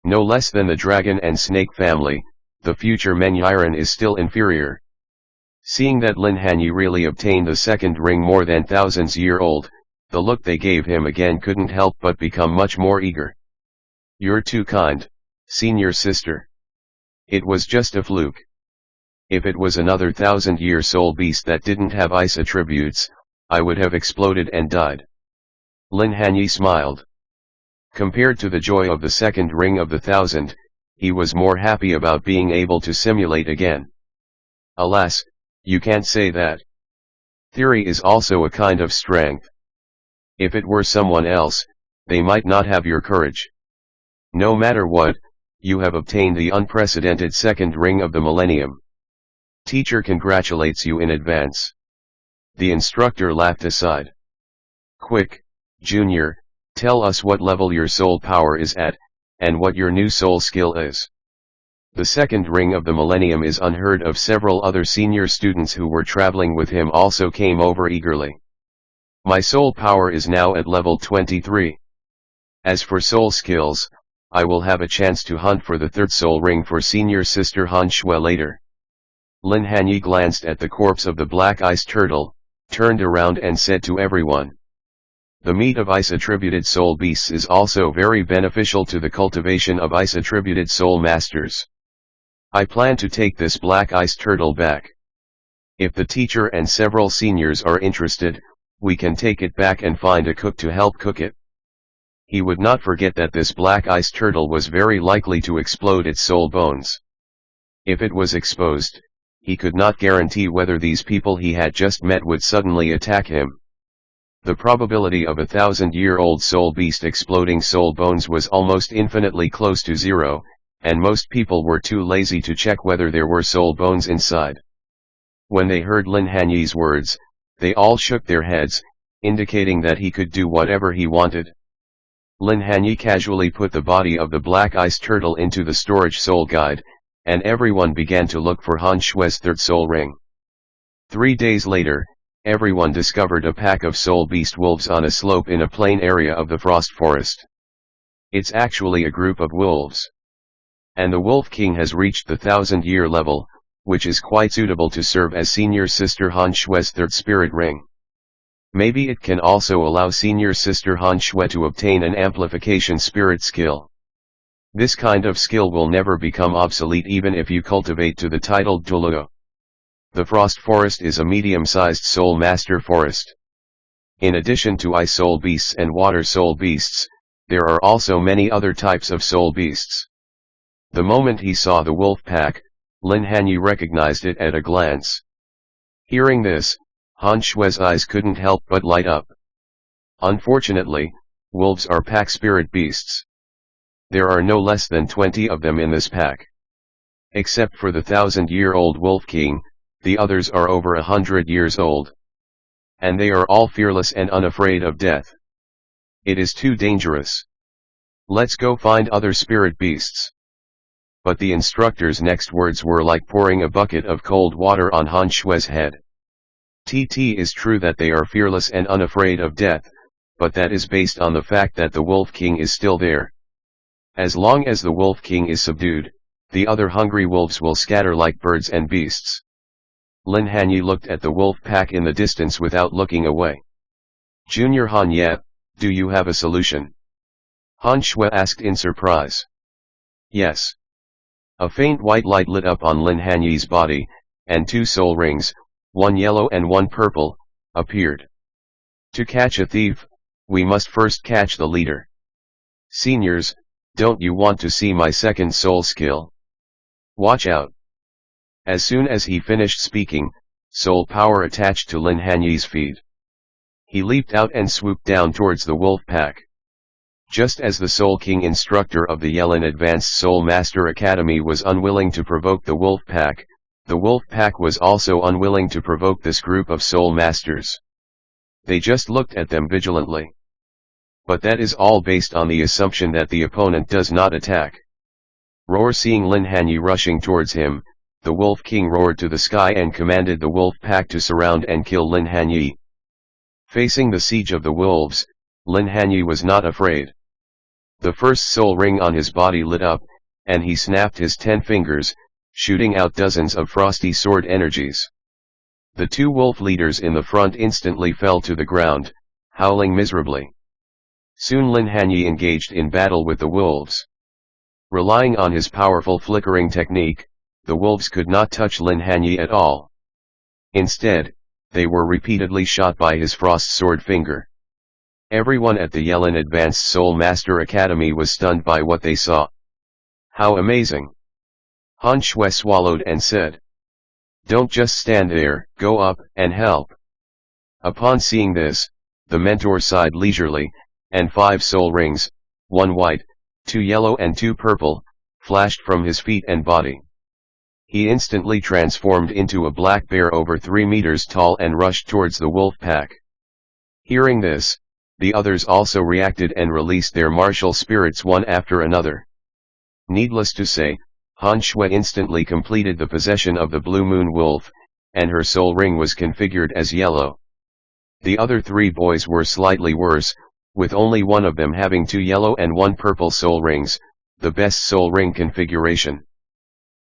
No less than the dragon and snake family, the future Menyiren is still inferior. Seeing that Lin Hanye really obtained the second ring more than thousands-year-old, the look they gave him again couldn't help but become much more eager. "You're too kind, senior sister. It was just a fluke. If it was another 1,000-year soul beast that didn't have ice attributes, I would have exploded and died." Lin Hanye smiled. Compared to the joy of the second ring of the 1,000, he was more happy about being able to simulate again. "Alas, you can't say that. Theory is also a kind of strength. If it were someone else, they might not have your courage. No matter what, you have obtained the unprecedented second ring of the millennium. Teacher congratulates you in advance." The instructor laughed aside. "Quick, Junior, tell us what level your soul power is at, and what your new soul skill is." The second ring of the millennium is unheard of. Several other senior students who were traveling with him also came over eagerly. "My soul power is now at level 23. As for soul skills, I will have a chance to hunt for the third soul ring for senior sister Han Shui later." Lin Hanye glanced at the corpse of the black ice turtle, turned around and said to everyone, "The meat of ice-attributed soul beasts is also very beneficial to the cultivation of ice-attributed soul masters. I plan to take this black ice turtle back. If the teacher and several seniors are interested, we can take it back and find a cook to help cook it." He would not forget that this black ice turtle was very likely to explode its soul bones. If it was exposed, he could not guarantee whether these people he had just met would suddenly attack him. The probability of a 1,000-year-old soul beast exploding soul bones was almost infinitely close to zero, and most people were too lazy to check whether there were soul bones inside. When they heard Lin Hanye's words, they all shook their heads, indicating that he could do whatever he wanted. Lin Hanye casually put the body of the black ice turtle into the storage soul guide, and everyone began to look for Han Xue's third soul ring. 3 days later, everyone discovered a pack of soul beast wolves on a slope in a plain area of the frost forest. It's actually a group of wolves. And the Wolf King has reached the 1000-year level, which is quite suitable to serve as senior sister Han Xue's third spirit ring. Maybe it can also allow senior sister Han Xue to obtain an amplification spirit skill. This kind of skill will never become obsolete even if you cultivate to the titled Douluo. The Frost Forest is a medium-sized soul master forest. In addition to ice soul beasts and water soul beasts, there are also many other types of soul beasts. The moment he saw the wolf pack, Lin Hanye recognized it at a glance. Hearing this, Han Xue's eyes couldn't help but light up. Unfortunately, wolves are pack spirit beasts. There are no less than 20 of them in this pack. Except for the 1000-year-old Wolf King, the others are over 100 years old. And they are all fearless and unafraid of death. It is too dangerous. Let's go find other spirit beasts. But the instructor's next words were like pouring a bucket of cold water on Han Xue's head. It is true that they are fearless and unafraid of death, but that is based on the fact that the Wolf King is still there. As long as the Wolf King is subdued, the other hungry wolves will scatter like birds and beasts. Lin Hanye looked at the wolf pack in the distance without looking away. Junior Hanye, do you have a solution? Han Xue asked in surprise. Yes. A faint white light lit up on Lin Hanye's body, and 2 soul rings, one yellow and one purple, appeared. To catch a thief, we must first catch the leader. Seniors, don't you want to see my second soul skill? Watch out. As soon as he finished speaking, soul power attached to Lin Hanye's feet. He leaped out and swooped down towards the wolf pack. Just as the Soul King instructor of the Yelin Advanced Soul Master Academy was unwilling to provoke the wolf pack was also unwilling to provoke this group of soul masters. They just looked at them vigilantly. But that is all based on the assumption that the opponent does not attack. Roar. Seeing Lin Hanye rushing towards him, the Wolf King roared to the sky and commanded the wolf pack to surround and kill Lin Hanye. Facing the siege of the wolves, Lin Hanye was not afraid. The first soul ring on his body lit up, and he snapped his 10 fingers, shooting out dozens of frosty sword energies. The 2 wolf leaders in the front instantly fell to the ground, howling miserably. Soon Lin Hanye engaged in battle with the wolves. Relying on his powerful flickering technique, the wolves could not touch Lin Hanye at all. Instead, they were repeatedly shot by his frost sword finger. Everyone at the Yelin Advanced Soul Master Academy was stunned by what they saw. How amazing! Han Xue swallowed and said, "Don't just stand there, go up and help." Upon seeing this, the mentor sighed leisurely, and 5 soul rings, 1 white, 2 yellow and 2 purple, flashed from his feet and body. He instantly transformed into a black bear over 3 meters tall and rushed towards the wolf pack. Hearing this, the others also reacted and released their martial spirits one after another. Needless to say, Han Xue instantly completed the possession of the Blue Moon Wolf, and her soul ring was configured as yellow. The other 3 boys were slightly worse, with only one of them having 2 yellow and 1 purple soul rings, the best soul ring configuration.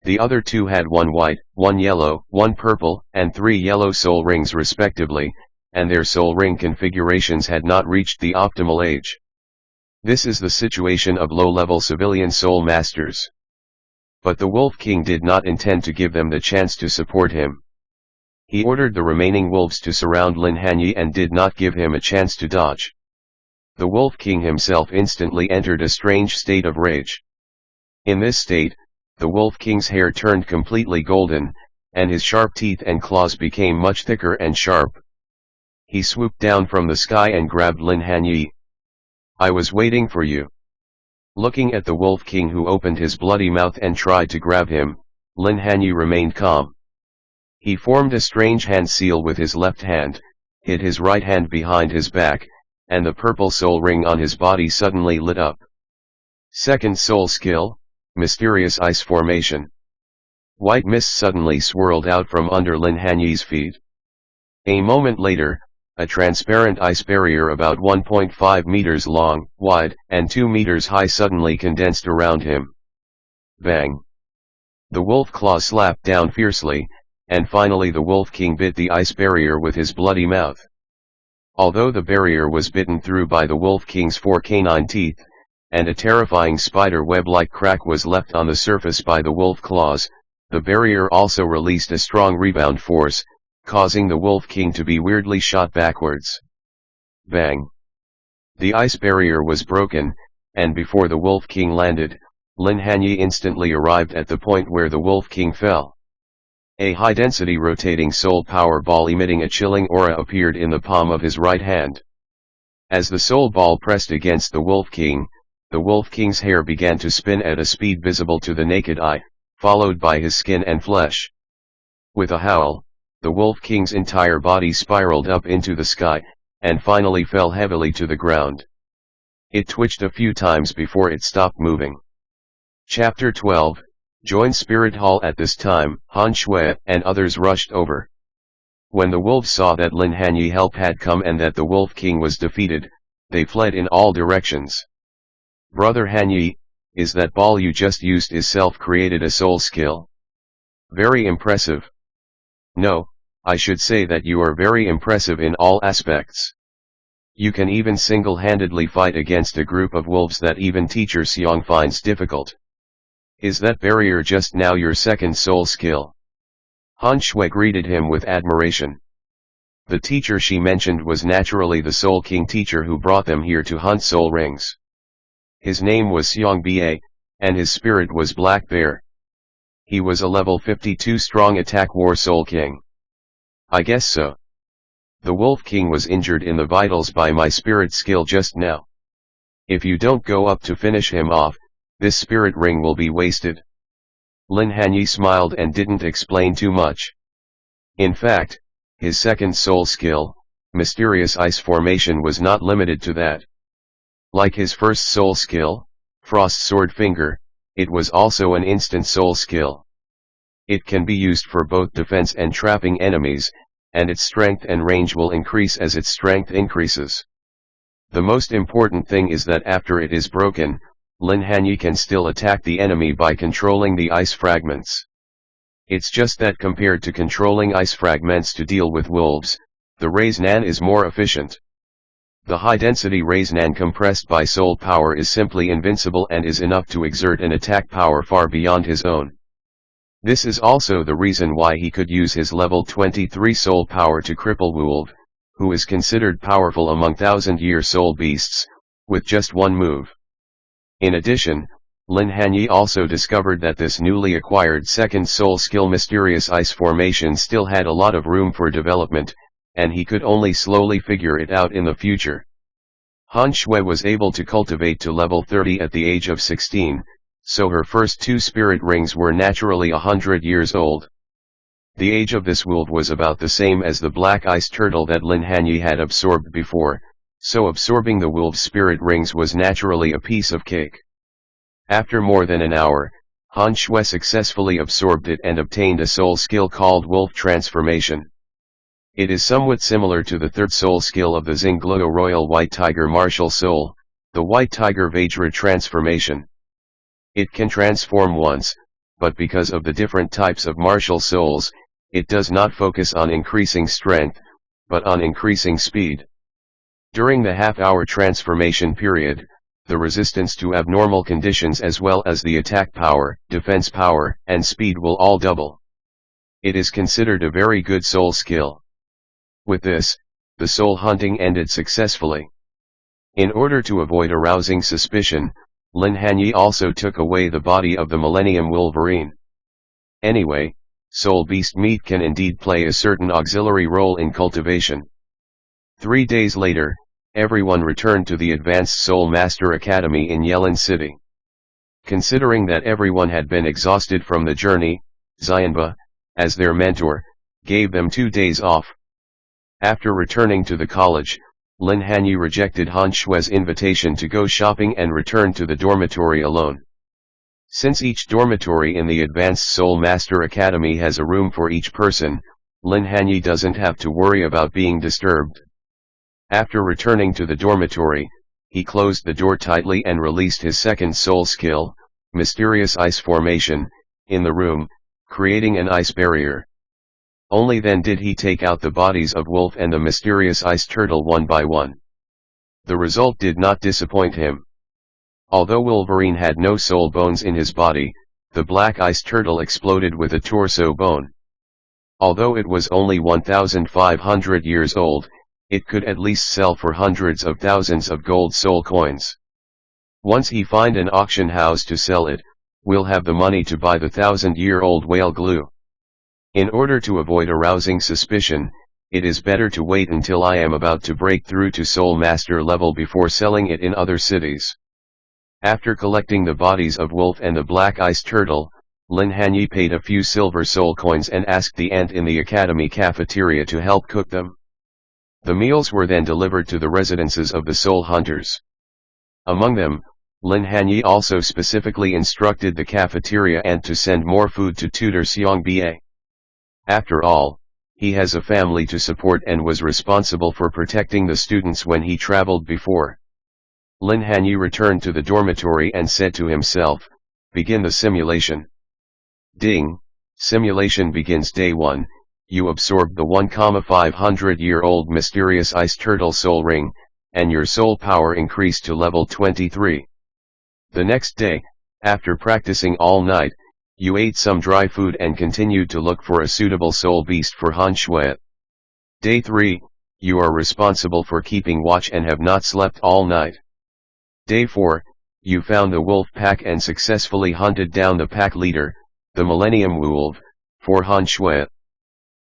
The other 2 had 1 white, 1 yellow, 1 purple, and 3 yellow soul rings respectively, and their soul ring configurations had not reached the optimal age. This is the situation of low-level civilian soul masters. But the Wolf King did not intend to give them the chance to support him. He ordered the remaining wolves to surround Lin Hanye and did not give him a chance to dodge. The Wolf King himself instantly entered a strange state of rage. In this state, the Wolf King's hair turned completely golden, and his sharp teeth and claws became much thicker and sharp. He swooped down from the sky and grabbed Lin Hanye. "I was waiting for you." Looking at the Wolf King who opened his bloody mouth and tried to grab him, Lin Hanye remained calm. He formed a strange hand seal with his left hand, hid his right hand behind his back, and the purple soul ring on his body suddenly lit up. Second soul skill, Mysterious Ice Formation. White mist suddenly swirled out from under Lin Hanye's feet. A moment later, a transparent ice barrier about 1.5 meters long, wide, and 2 meters high suddenly condensed around him. Bang! The wolf claw slapped down fiercely, and finally the wolf king bit the ice barrier with his bloody mouth. Although the barrier was bitten through by the wolf king's 4 canine teeth, and a terrifying spider web-like crack was left on the surface by the wolf claws, the barrier also released a strong rebound force, causing the wolf king to be weirdly shot backwards. Bang! The ice barrier was broken, and before the wolf king landed, Lin Hanye instantly arrived at the point where the wolf king fell. A high-density rotating soul power ball emitting a chilling aura appeared in the palm of his right hand. As the soul ball pressed against the wolf king's hair began to spin at a speed visible to the naked eye, followed by his skin and flesh. With a howl, the wolf king's entire body spiraled up into the sky, and finally fell heavily to the ground. It twitched a few times before it stopped moving. Chapter 12, Join Spirit Hall. At this time, Han Shui and others rushed over. When the wolves saw that Lin Hanye help had come and that the wolf king was defeated, they fled in all directions. Brother Hanye, is that ball you just used is self-created a soul skill? Very impressive. No, I should say that you are very impressive in all aspects. You can even single-handedly fight against a group of wolves that even teacher Xiong finds difficult. Is that barrier just now your second soul skill? Han Shui greeted him with admiration. The teacher she mentioned was naturally the Soul King teacher who brought them here to hunt soul rings. His name was Xiong Ba, and his spirit was Black Bear. He was a level 52 strong attack war Soul King. I guess so. The Wolf King was injured in the vitals by my spirit skill just now. If you don't go up to finish him off, this spirit ring will be wasted. Lin Hanye smiled and didn't explain too much. In fact, his second soul skill, Mysterious Ice Formation, was not limited to that. Like his first soul skill, Frost Sword Finger, it was also an instant soul skill. It can be used for both defense and trapping enemies, and its strength and range will increase as its strength increases. The most important thing is that after it is broken, Lin Hanye can still attack the enemy by controlling the ice fragments. It's just that compared to controlling ice fragments to deal with wolves, the Raise-Nan is more efficient. The high-density Raise-Nan compressed by soul power is simply invincible and is enough to exert an attack power far beyond his own. This is also the reason why he could use his level 23 soul power to cripple Wolf, who is considered powerful among thousand-year soul beasts, with just one move. In addition, Lin Hanye also discovered that this newly acquired second soul skill Mysterious Ice Formation still had a lot of room for development, and he could only slowly figure it out in the future. Han Shui was able to cultivate to level 30 at the age of 16, so her first 2 spirit rings were naturally 100 years old. The age of this wolf was about the same as the black ice turtle that Lin Hanye had absorbed before, so absorbing the wolf's spirit rings was naturally a piece of cake. After more than an hour, Han Shui successfully absorbed it and obtained a soul skill called Wolf Transformation. It is somewhat similar to the third soul skill of the Xingluo Royal White Tiger Martial Soul, the White Tiger Vajra Transformation. It can transform once, but because of the different types of martial souls, it does not focus on increasing strength, but on increasing speed. During the half-hour transformation period, the resistance to abnormal conditions as well as the attack power, defense power, and speed will all double. It is considered a very good soul skill. With this, the soul hunting ended successfully. In order to avoid arousing suspicion, Lin Hanye also took away the body of the Millennium Wolverine. Anyway, soul beast meat can indeed play a certain auxiliary role in cultivation. 3 days later, everyone returned to the Advanced Soul Master Academy in Yelin City. Considering that everyone had been exhausted from the journey, Xianba, as their mentor, gave them 2 days off. After returning to the college, Lin Hanye rejected Han Shui's invitation to go shopping and returned to the dormitory alone. Since each dormitory in the Advanced Soul Master Academy has a room for each person, Lin Hanye doesn't have to worry about being disturbed. After returning to the dormitory, he closed the door tightly and released his second soul skill, Mysterious Ice Formation, in the room, creating an ice barrier. Only then did he take out the bodies of Wolf and the mysterious ice turtle one by one. The result did not disappoint him. Although Wolverine had no soul bones in his body, the black ice turtle exploded with a torso bone. Although it was only 1,500 years old, it could at least sell for hundreds of thousands of gold soul coins. Once he find an auction house to sell it, we'll have the money to buy the 1,000-year-old whale glue. In order to avoid arousing suspicion, it is better to wait until I am about to break through to Soul Master level before selling it in other cities. After collecting the bodies of Wolf and the black ice turtle, Lin Hanye paid a few silver soul coins and asked the ant in the academy cafeteria to help cook them. The meals were then delivered to the residences of the soul hunters. Among them, Lin Hanye also specifically instructed the cafeteria ant to send more food to tutor Xiangba. After all, he has a family to support and was responsible for protecting the students when he traveled before. Lin Hanye returned to the dormitory and said to himself, "Begin the simulation." Ding! Simulation begins. Day 1, you absorbed the 1,500-year-old mysterious ice turtle soul ring, and your soul power increased to level 23. The next day, after practicing all night, you ate some dry food and continued to look for a suitable soul beast for Han Shui. Day 3, you are responsible for keeping watch and have not slept all night. Day 4, you found the wolf pack and successfully hunted down the pack leader, the Millennium Wolf, for Han Shui.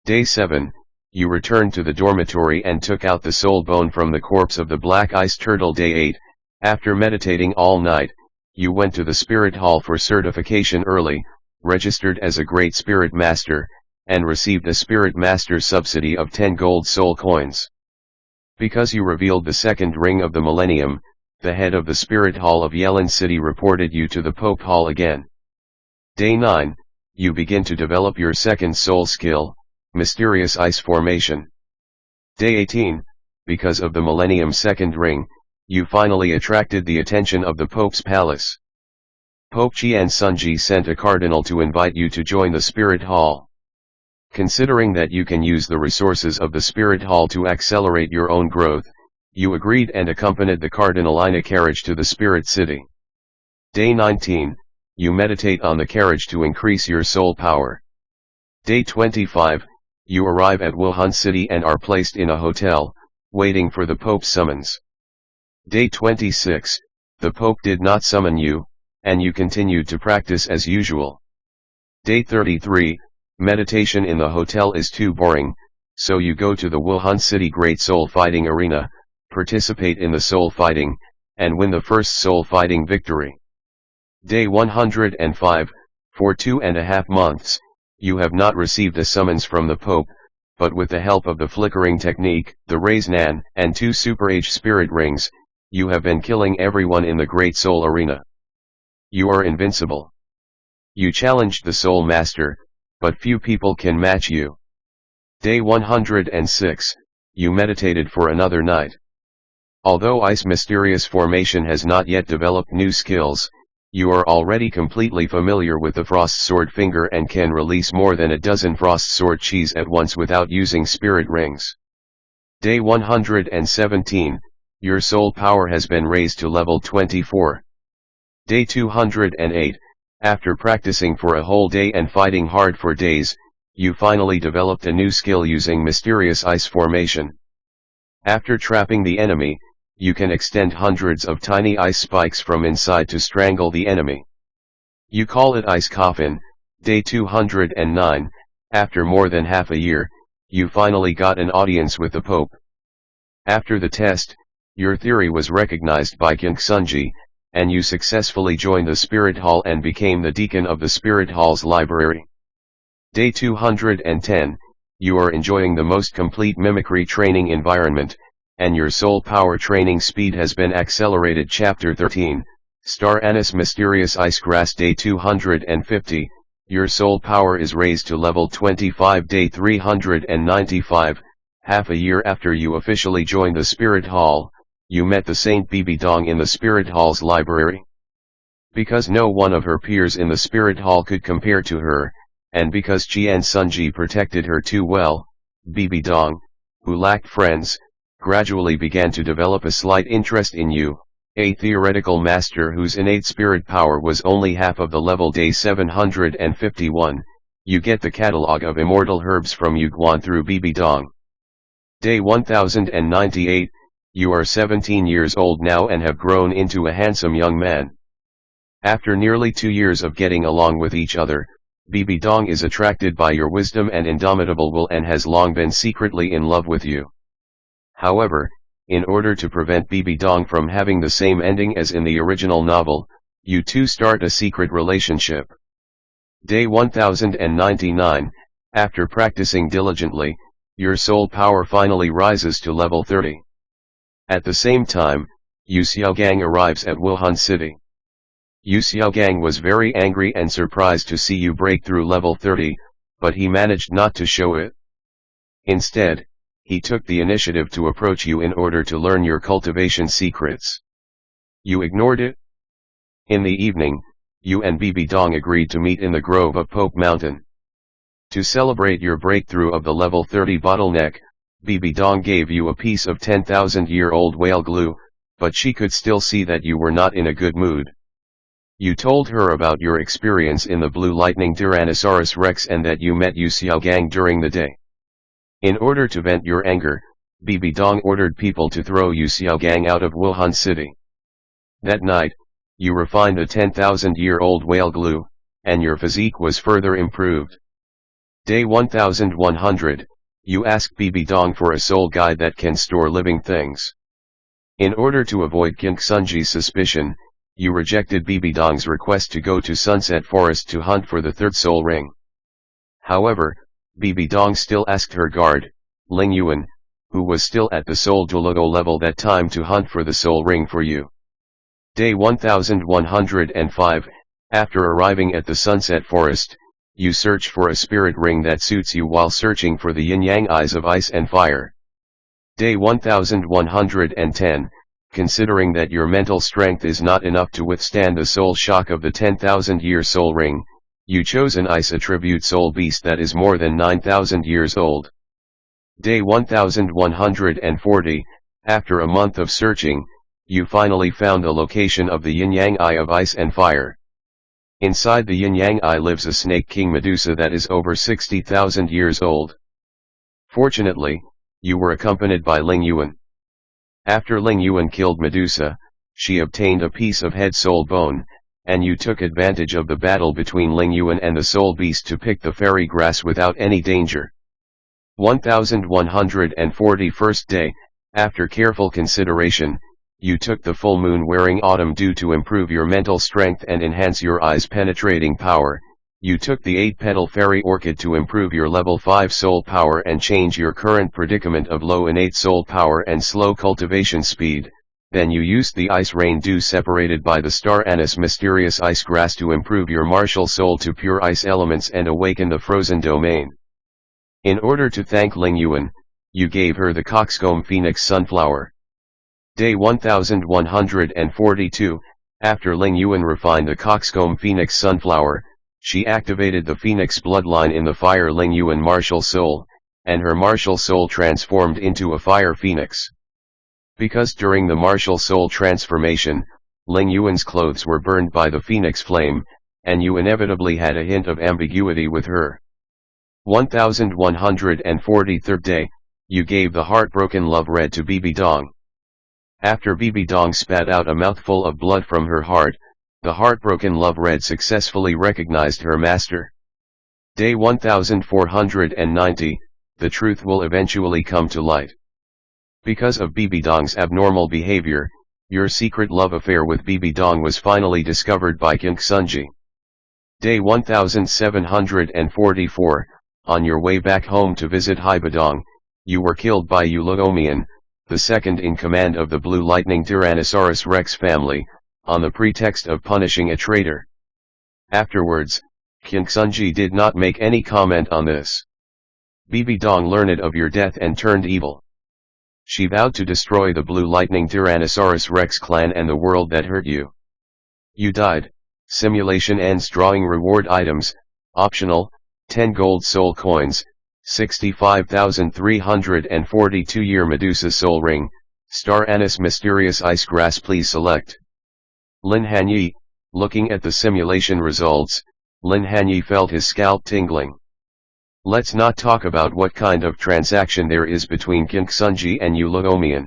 Day 7, you returned to the dormitory and took out the soul bone from the corpse of the black ice turtle. Day 8, after meditating all night, you went to the spirit hall for certification early, registered as a great spirit master, and received a spirit master subsidy of 10 gold soul coins. Because you revealed the second ring of the millennium, the head of the spirit hall of Yelin City reported you to the Pope Hall again. Day 9, you begin to develop your second soul skill, Mysterious Ice Formation. Day 18, because of the millennium second ring, you finally attracted the attention of the Pope's palace. Pope Qian Sunji sent a cardinal to invite you to join the Spirit Hall. Considering that you can use the resources of the Spirit Hall to accelerate your own growth, you agreed and accompanied the cardinal in a carriage to the Spirit City. Day 19, you meditate on the carriage to increase your soul power. Day 25, you arrive at Wuhan City and are placed in a hotel, waiting for the Pope's summons. Day 26, the Pope did not summon you, and you continued to practice as usual. Day 33, meditation in the hotel is too boring, so you go to the Wuhan City Great Soul Fighting Arena, participate in the soul fighting, and win the first soul fighting victory. Day 105, for 2.5 months, you have not received a summons from the Pope, but with the help of the flickering technique, the Raise Nan, and 2 Super Age Spirit Rings, you have been killing everyone in the Great Soul Arena. You are invincible. You challenged the Soul Master, but few people can match you. Day 106, you meditated for another night. Although Ice Mysterious Formation has not yet developed new skills, you are already completely familiar with the Frost Sword Finger and can release more than a dozen Frost Sword Chis at once without using Spirit Rings. Day 117, your soul power has been raised to level 24. Day 208, after practicing for a whole day and fighting hard for days, you finally developed a new skill using Mysterious Ice Formation. After trapping the enemy, you can extend hundreds of tiny ice spikes from inside to strangle the enemy. You call it Ice Coffin. Day 209, after more than half a year, you finally got an audience with the Pope. After the test, your theory was recognized by King Sunji, and you successfully joined the Spirit Hall and became the deacon of the Spirit Hall's library. Day 210, you are enjoying the most complete mimicry training environment, and your soul power training speed has been accelerated. Chapter 13, Star Anise Mysterious Ice Grass Day 250, your soul power is raised to level 25 Day 395, half a year after you officially joined the Spirit Hall, you met the Saint Bibi Dong in the Spirit Hall's library. Because no one of her peers in the Spirit Hall could compare to her, and because Qian Sunji protected her too well, Bibi Dong, who lacked friends, gradually began to develop a slight interest in you, a theoretical master whose innate spirit power was only half of the level. Day 751, you get the catalog of immortal herbs from Yuguan through Bibi Dong. Day 1098, you are 17 years old now and have grown into a handsome young man. After nearly 2 years of getting along with each other, Bibi Dong is attracted by your wisdom and indomitable will and has long been secretly in love with you. However, in order to prevent Bibi Dong from having the same ending as in the original novel, you two start a secret relationship. Day 1099, after practicing diligently, your soul power finally rises to level 30. At the same time, Yu Xiaogang arrives at Wuhan City. Yu Xiaogang was very angry and surprised to see you break through level 30, but he managed not to show it. Instead, he took the initiative to approach you in order to learn your cultivation secrets. You ignored it? In the evening, you and Bibi Dong agreed to meet in the grove of Pope Mountain. To celebrate your breakthrough of the level 30 bottleneck, Bibi Dong gave you a piece of 10,000-year-old whale glue, but she could still see that you were not in a good mood. You told her about your experience in the Blue Lightning Tyrannosaurus Rex and that you met Yu Xiaogang during the day. In order to vent your anger, Bibi Dong ordered people to throw Yu Xiaogang out of Wuhan City. That night, you refined the 10,000-year-old whale glue, and your physique was further improved. Day 1100, you asked Bibi Dong for a soul guide that can store living things. In order to avoid King Sunji's suspicion, you rejected Bibi Dong's request to go to Sunset Forest to hunt for the third soul ring. However, Bibi Dong still asked her guard, Ling Yuan, who was still at the soul Douluo level that time, to hunt for the soul ring for you. Day 1105, after arriving at the Sunset Forest, you search for a spirit ring that suits you while searching for the yin-yang eyes of ice and fire. Day 1110, considering that your mental strength is not enough to withstand the soul shock of the 10,000-year soul ring, you chose an ice attribute soul beast that is more than 9,000 years old. Day 1140, after a month of searching, you finally found the location of the yin-yang eye of ice and fire. Inside the yin-yang eye lives a snake king Medusa that is over 60,000 years old. Fortunately, you were accompanied by Ling Yuan. After Ling Yuan killed Medusa, she obtained a piece of head soul bone, and you took advantage of the battle between Ling Yuan and the soul beast to pick the fairy grass without any danger. 1141st day, after careful consideration, you took the full moon wearing autumn dew to improve your mental strength and enhance your eyes penetrating power. You took the 8-petal fairy orchid to improve your level 5 soul power and change your current predicament of low innate soul power and slow cultivation speed. Then you used the ice rain dew separated by the star anise mysterious ice grass to improve your martial soul to pure ice elements and awaken the frozen domain. In order to thank Ling Yuan, you gave her the coxcomb phoenix sunflower. Day 1142, after Ling Yuan refined the coxcomb phoenix sunflower, she activated the phoenix bloodline in the fire Ling Yuan martial soul, and her martial soul transformed into a fire phoenix. Because during the martial soul transformation, Ling Yuan's clothes were burned by the phoenix flame, and you inevitably had a hint of ambiguity with her. 1143rd day, you gave the heartbroken love red to Bibi Dong. After Bibi Dong spat out a mouthful of blood from her heart, the heartbroken love red successfully recognized her master. Day 1490, the truth will eventually come to light. Because of Bibi Dong's abnormal behavior, your secret love affair with Bibi Dong was finally discovered by King Sunji. Day 1744, on your way back home to visit Haibadong, you were killed by Yu Luomian, the second in command of the Blue Lightning Tyrannosaurus Rex family, on the pretext of punishing a traitor. Afterwards, Kingsunji did not make any comment on this. Bibi Dong learned of your death and turned evil. She vowed to destroy the Blue Lightning Tyrannosaurus Rex clan and the world that hurt you. You died. Simulation ends. Drawing reward items, optional, 10 gold soul coins, 65,342 year Medusa soul ring, star anise mysterious ice grass. Please select. Lin Hanye. Looking at the simulation results, Lin Hanye felt his scalp tingling. Let's not talk about what kind of transaction there is between Kingsunji and Luomian.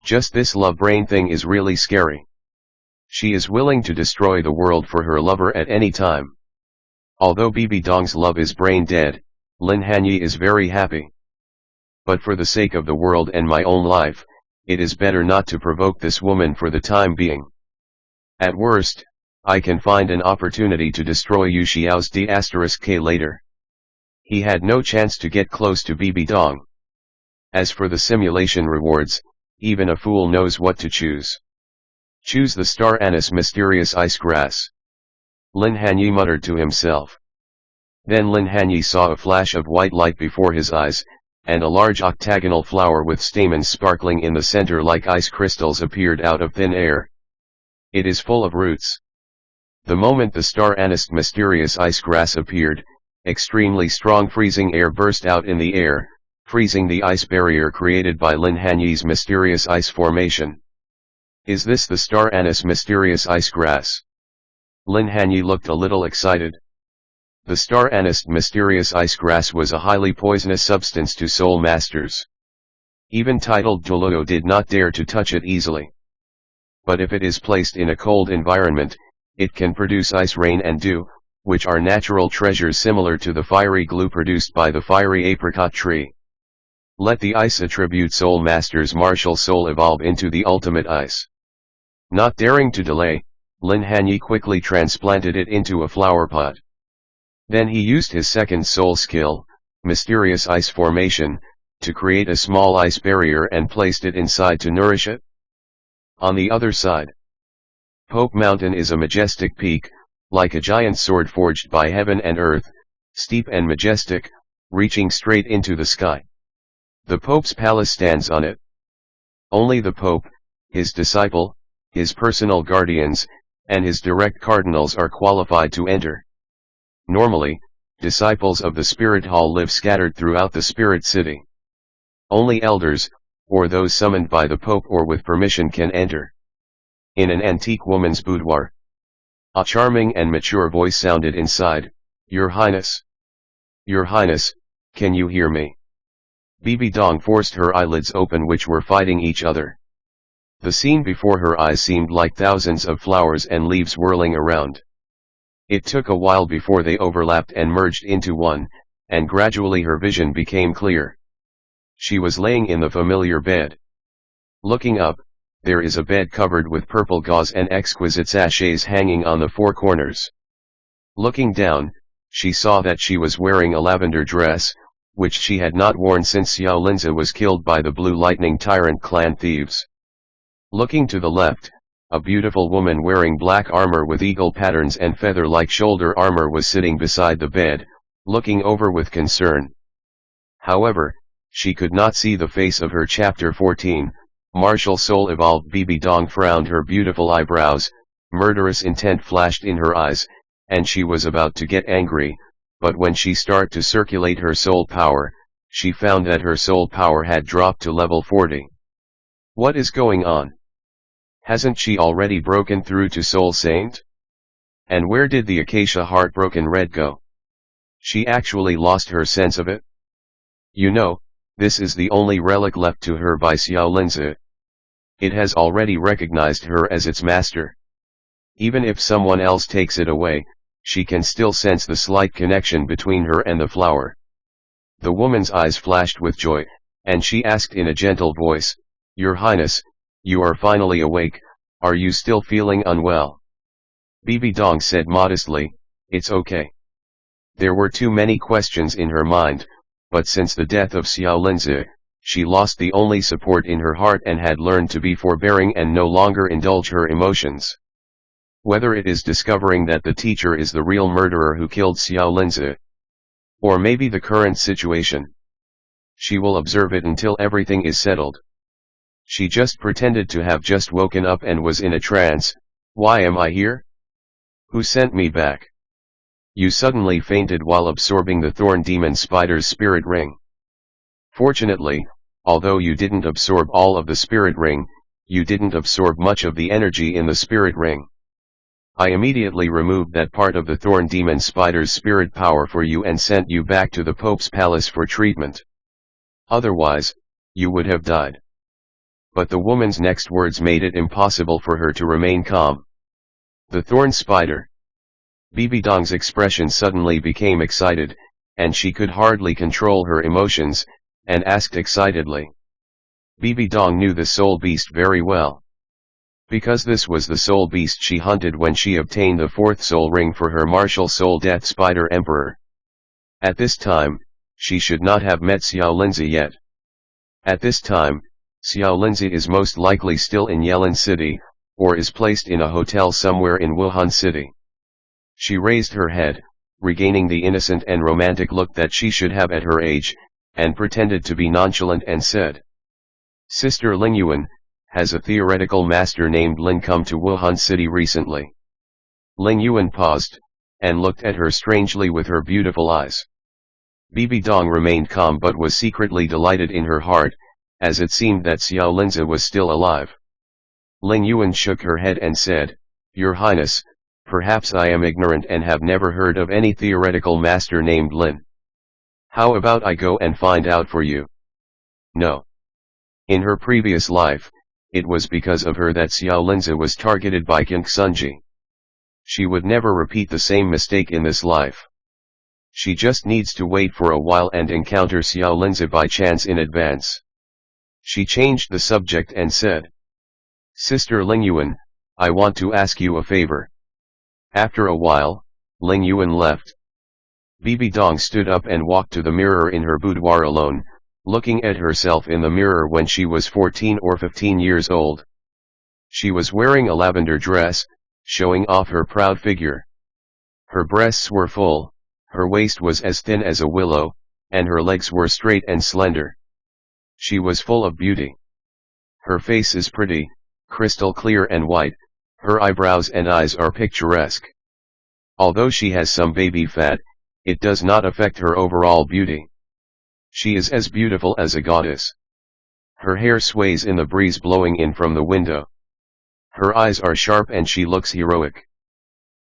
Just this love brain thing is really scary. She is willing to destroy the world for her lover at any time. Although Bibi Dong's love is brain dead, Lin Hanye is very happy. But for the sake of the world and my own life, it is better not to provoke this woman for the time being. At worst, I can find an opportunity to destroy Yu Xiao's D*K later. He had no chance to get close to Bibi Dong. As for the simulation rewards, even a fool knows what to choose. Choose the star anise mysterious ice grass. Lin Hanye muttered to himself. Then Lin Hanye saw a flash of white light before his eyes, and a large octagonal flower with stamens sparkling in the center like ice crystals appeared out of thin air. It is full of roots. The moment the star anise mysterious ice grass appeared, extremely strong freezing air burst out in the air, freezing the ice barrier created by Lin Hanye's mysterious ice formation. Is this the star anise mysterious ice grass? Lin Hanye looked a little excited. The star anise mysterious ice grass was a highly poisonous substance to soul masters. Even titled Douluo did not dare to touch it easily. But if it is placed in a cold environment, it can produce ice rain and dew, which are natural treasures similar to the fiery glue produced by the fiery apricot tree. Let the ice attribute soul master's martial soul evolve into the ultimate ice. Not daring to delay, Lin Hanye quickly transplanted it into a flower pot. Then he used his second soul skill, mysterious ice formation, to create a small ice barrier and placed it inside to nourish it. On the other side, Pope Mountain is a majestic peak, like a giant sword forged by heaven and earth, steep and majestic, reaching straight into the sky. The Pope's palace stands on it. Only the Pope, his disciple, his personal guardians, and his direct cardinals are qualified to enter. Normally, disciples of the Spirit Hall live scattered throughout the Spirit City. Only elders, or those summoned by the Pope or with permission can enter. In an antique woman's boudoir, a charming and mature voice sounded inside, "Your Highness. Your Highness, can you hear me?" Bibi Dong forced her eyelids open which were fighting each other. The scene before her eyes seemed like thousands of flowers and leaves whirling around. It took a while before they overlapped and merged into one, and gradually her vision became clear. She was laying in the familiar bed. Looking up, there is a bed covered with purple gauze and exquisite sachets hanging on the four corners. Looking down, she saw that she was wearing a lavender dress, which she had not worn since Xiao Linzi was killed by the Blue Lightning Tyrant clan thieves. Looking to the left, a beautiful woman wearing black armor with eagle patterns and feather-like shoulder armor was sitting beside the bed, looking over with concern. However, she could not see the face of her Chapter 14, martial soul evolved. Bibi Dong frowned, her beautiful eyebrows, murderous intent flashed in her eyes, and she was about to get angry, but when she started to circulate her soul power, she found that her soul power had dropped to level 40. What is going on? Hasn't she already broken through to Soul Saint? And where did the acacia heartbroken red go? She actually lost her sense of it? You know, this is the only relic left to her by Xiao Linzi. It has already recognized her as its master. Even if someone else takes it away, she can still sense the slight connection between her and the flower. The woman's eyes flashed with joy, and she asked in a gentle voice, "Your Highness, you are finally awake, are you still feeling unwell?" Bibi Dong said modestly, "It's okay." There were too many questions in her mind, but since the death of Xiao Linzi, she lost the only support in her heart and had learned to be forbearing and no longer indulge her emotions. Whether it is discovering that the teacher is the real murderer who killed Xiao Linzi, or maybe the current situation, she will observe it until everything is settled. She just pretended to have just woken up and was in a trance. Why am I here? Who sent me back? You suddenly fainted while absorbing the thorn demon spider's spirit ring. Fortunately, although you didn't absorb all of the spirit ring, you didn't absorb much of the energy in the spirit ring. I immediately removed that part of the thorn demon spider's spirit power for you and sent you back to the Pope's palace for treatment. Otherwise, you would have died. But the woman's next words made it impossible for her to remain calm. The thorn spider. Bibi Dong's expression suddenly became excited, and she could hardly control her emotions, and asked excitedly. Bibi Dong knew the soul beast very well. Because this was the soul beast she hunted when she obtained the fourth soul ring for her martial soul Death Spider Emperor. At this time, she should not have met Xiao Linzi yet. At this time, Xiao Linzi is most likely still in Yelin City, or is placed in a hotel somewhere in Wuhan City. She raised her head, regaining the innocent and romantic look that she should have at her age, and pretended to be nonchalant and said, Sister Ling Yuan, has a theoretical master named Lin come to Wuhan City recently? Ling Yuan paused, and looked at her strangely with her beautiful eyes. Bibi Dong remained calm but was secretly delighted in her heart, as it seemed that Xiao Linzi was still alive. Ling Yuan shook her head and said, Your Highness, perhaps I am ignorant and have never heard of any theoretical master named Lin. How about I go and find out for you? No. In her previous life, it was because of her that Xiao Linzi was targeted by King Sunji. She would never repeat the same mistake in this life. She just needs to wait for a while and encounter Xiao Linzi by chance in advance. She changed the subject and said, Sister Ling Yuan, I want to ask you a favor. After a while, Ling Yuan left. Bibi Dong stood up and walked to the mirror in her boudoir alone, looking at herself in the mirror when she was 14 or 15 years old. She was wearing a lavender dress, showing off her proud figure. Her breasts were full, her waist was as thin as a willow, and her legs were straight and slender. She was full of beauty. Her face is pretty, crystal clear and white, her eyebrows and eyes are picturesque. Although she has some baby fat, it does not affect her overall beauty. She is as beautiful as a goddess. Her hair sways in the breeze blowing in from the window. Her eyes are sharp and she looks heroic.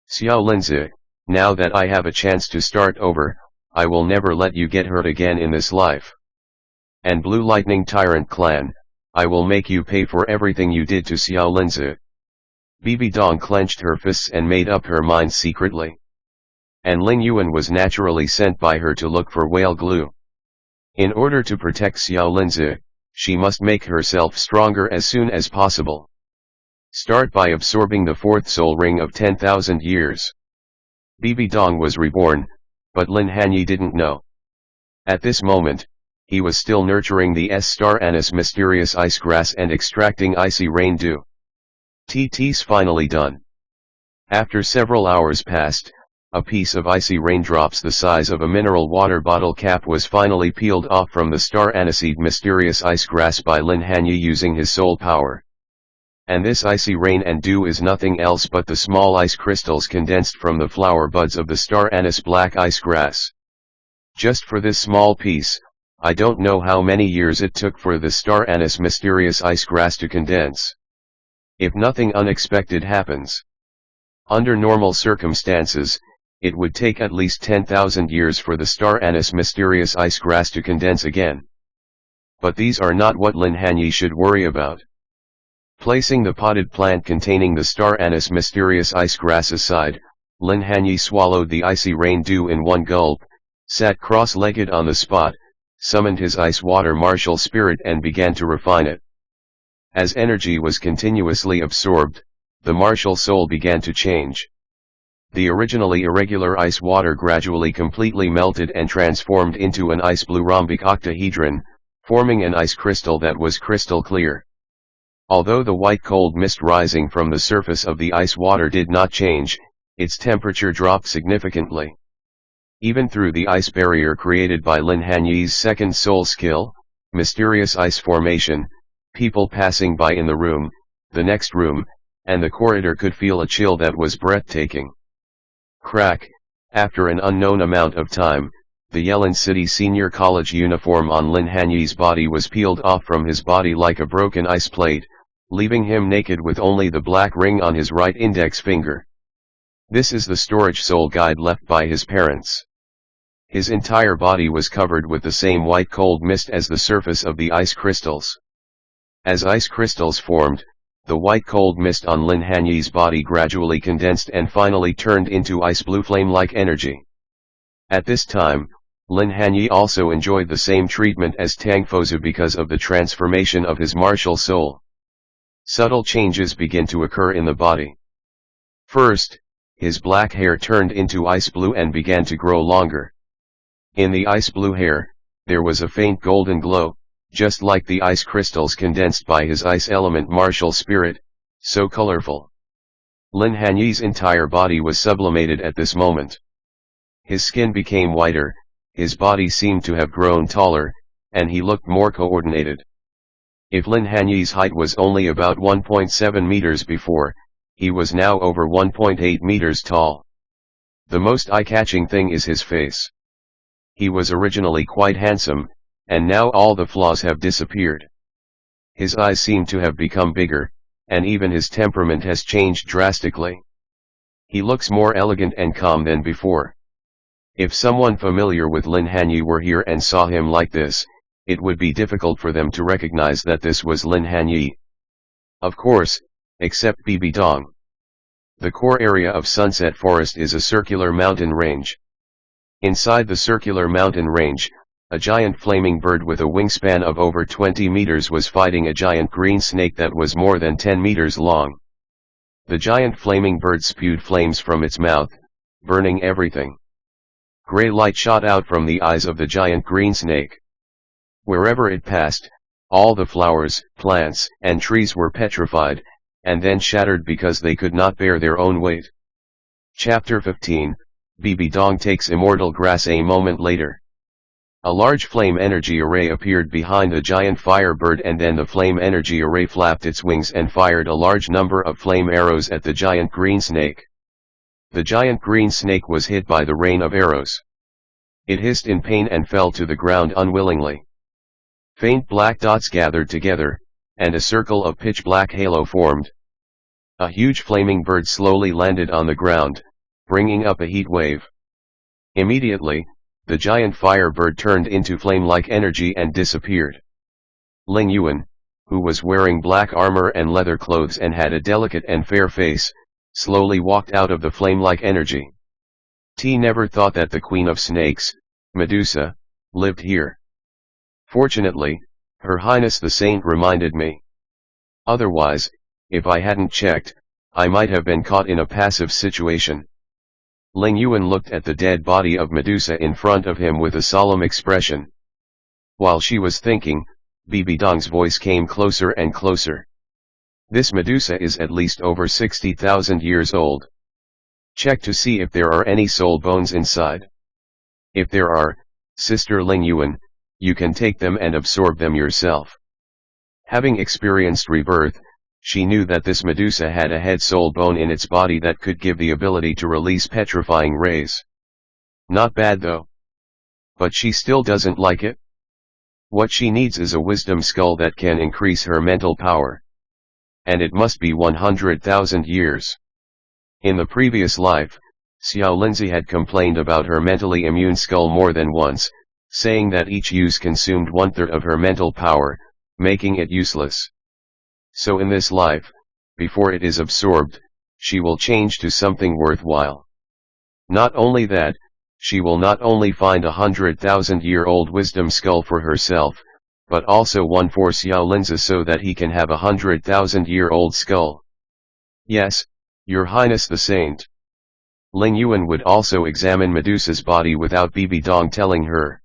Xiao Linzi, now that I have a chance to start over, I will never let you get hurt again in this life. And Blue Lightning Tyrant clan, I will make you pay for everything you did to Xiao Linzi. Bibi Dong clenched her fists and made up her mind secretly. And Ling Yuan was naturally sent by her to look for whale glue. In order to protect Xiao Linzi, she must make herself stronger as soon as possible. Start by absorbing the fourth soul ring of 10,000 years. Bibi Dong was reborn, but Lin Hanye didn't know. At this moment, he was still nurturing the S-star anise mysterious ice grass and extracting icy rain dew. TT's finally done. After several hours passed, a piece of icy raindrops the size of a mineral water bottle cap was finally peeled off from the star aniseed mysterious ice grass by Lin Hanye using his soul power. And this icy rain and dew is nothing else but the small ice crystals condensed from the flower buds of the star anise black ice grass. Just for this small piece, I don't know how many years it took for the star anise mysterious ice grass to condense. If nothing unexpected happens. Under normal circumstances, it would take at least 10,000 years for the star anise mysterious ice grass to condense again. But these are not what Lin Hanye should worry about. Placing the potted plant containing the star anise mysterious ice grass aside, Lin Hanye swallowed the icy rain dew in one gulp, sat cross-legged on the spot, summoned his ice water martial spirit and began to refine it. As energy was continuously absorbed, the martial soul began to change. The originally irregular ice water gradually completely melted and transformed into an ice blue rhombic octahedron, forming an ice crystal that was crystal clear. Although the white cold mist rising from the surface of the ice water did not change, its temperature dropped significantly. Even through the ice barrier created by Lin Hanye's second soul skill, mysterious ice formation, people passing by in the room, the next room, and the corridor could feel a chill that was breathtaking. Crack, after an unknown amount of time, the Yelin City Senior College uniform on Lin Hanye's body was peeled off from his body like a broken ice plate, leaving him naked with only the black ring on his right index finger. This is the storage soul guide left by his parents. His entire body was covered with the same white cold mist as the surface of the ice crystals. As ice crystals formed, the white cold mist on Lin Hanye's body gradually condensed and finally turned into ice blue flame-like energy. At this time, Lin Hanye also enjoyed the same treatment as Tang Fozu because of the transformation of his martial soul. Subtle changes begin to occur in the body. First, his black hair turned into ice blue and began to grow longer. In the ice blue hair, there was a faint golden glow, just like the ice crystals condensed by his ice element martial spirit, so colorful. Lin Hanye's entire body was sublimated at this moment. His skin became whiter, his body seemed to have grown taller, and he looked more coordinated. If Lin Hanye's height was only about 1.7 meters before, he was now over 1.8 meters tall. The most eye-catching thing is his face. He was originally quite handsome, and now all the flaws have disappeared. His eyes seem to have become bigger, and even his temperament has changed drastically. He looks more elegant and calm than before. If someone familiar with Lin Hanye were here and saw him like this, it would be difficult for them to recognize that this was Lin Hanye. Of course, except Bibi Dong. The core area of Sunset Forest is a circular mountain range. Inside the circular mountain range, a giant flaming bird with a wingspan of over 20 meters was fighting a giant green snake that was more than 10 meters long. The giant flaming bird spewed flames from its mouth, burning everything. Gray light shot out from the eyes of the giant green snake. Wherever it passed, all the flowers, plants, and trees were petrified, and then shattered because they could not bear their own weight. Chapter 15, Bibi Dong takes immortal grass. A moment later, a large flame energy array appeared behind the giant firebird, and then the flame energy array flapped its wings and fired a large number of flame arrows at the giant green snake. The giant green snake was hit by the rain of arrows. It hissed in pain and fell to the ground unwillingly. Faint black dots gathered together, and a circle of pitch-black halo formed. A huge flaming bird slowly landed on the ground, bringing up a heat wave. Immediately, the giant firebird turned into flame-like energy and disappeared. Ling Yuan, who was wearing black armor and leather clothes and had a delicate and fair face, slowly walked out of the flame-like energy. T never thought that the Queen of Snakes, Medusa, lived here. Fortunately, Her Highness the Saint reminded me. Otherwise, if I hadn't checked, I might have been caught in a passive situation. Ling Yuan looked at the dead body of Medusa in front of him with a solemn expression. While she was thinking, Bibi Dong's voice came closer and closer. This Medusa is at least over 60,000 years old. Check to see if there are any soul bones inside. If there are, Sister Ling Yuan, you can take them and absorb them yourself. Having experienced rebirth, she knew that this Medusa had a head soul bone in its body that could give the ability to release petrifying rays. Not bad though. But she still doesn't like it. What she needs is a wisdom skull that can increase her mental power. And it must be 100,000 years. In the previous life, Xiao Linzi had complained about her mentally immune skull more than once, saying that each use consumed 1/3 of her mental power, making it useless. So in this life, before it is absorbed, she will change to something worthwhile. Not only that, she will not only find 100,000-year-old wisdom skull for herself, but also one for Xiao Linzi so that he can have 100,000-year-old skull. Yes, Your Highness the Saint. Ling Yuan would also examine Medusa's body without Bibi Dong telling her.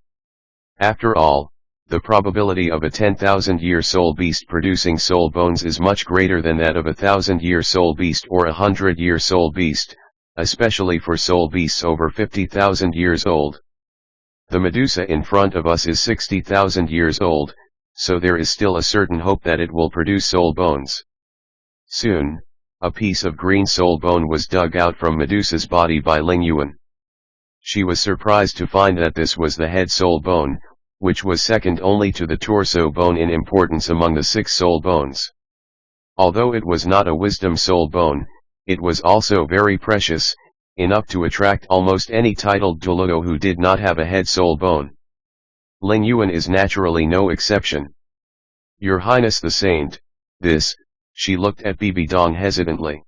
After all, the probability of a 10,000-year soul beast producing soul bones is much greater than that of a 1,000-year soul beast or a 100-year soul beast, especially for soul beasts over 50,000 years old. The Medusa in front of us is 60,000 years old, so there is still a certain hope that it will produce soul bones. Soon, a piece of green soul bone was dug out from Medusa's body by Lin Hanye. She was surprised to find that this was the head soul bone, which was second only to the torso bone in importance among the 6 soul bones. Although it was not a wisdom soul bone, it was also very precious, enough to attract almost any titled Douluo who did not have a head soul bone. Lin Hanye is naturally no exception. Your Highness the Saint, this, she looked at Bibi Dong hesitantly.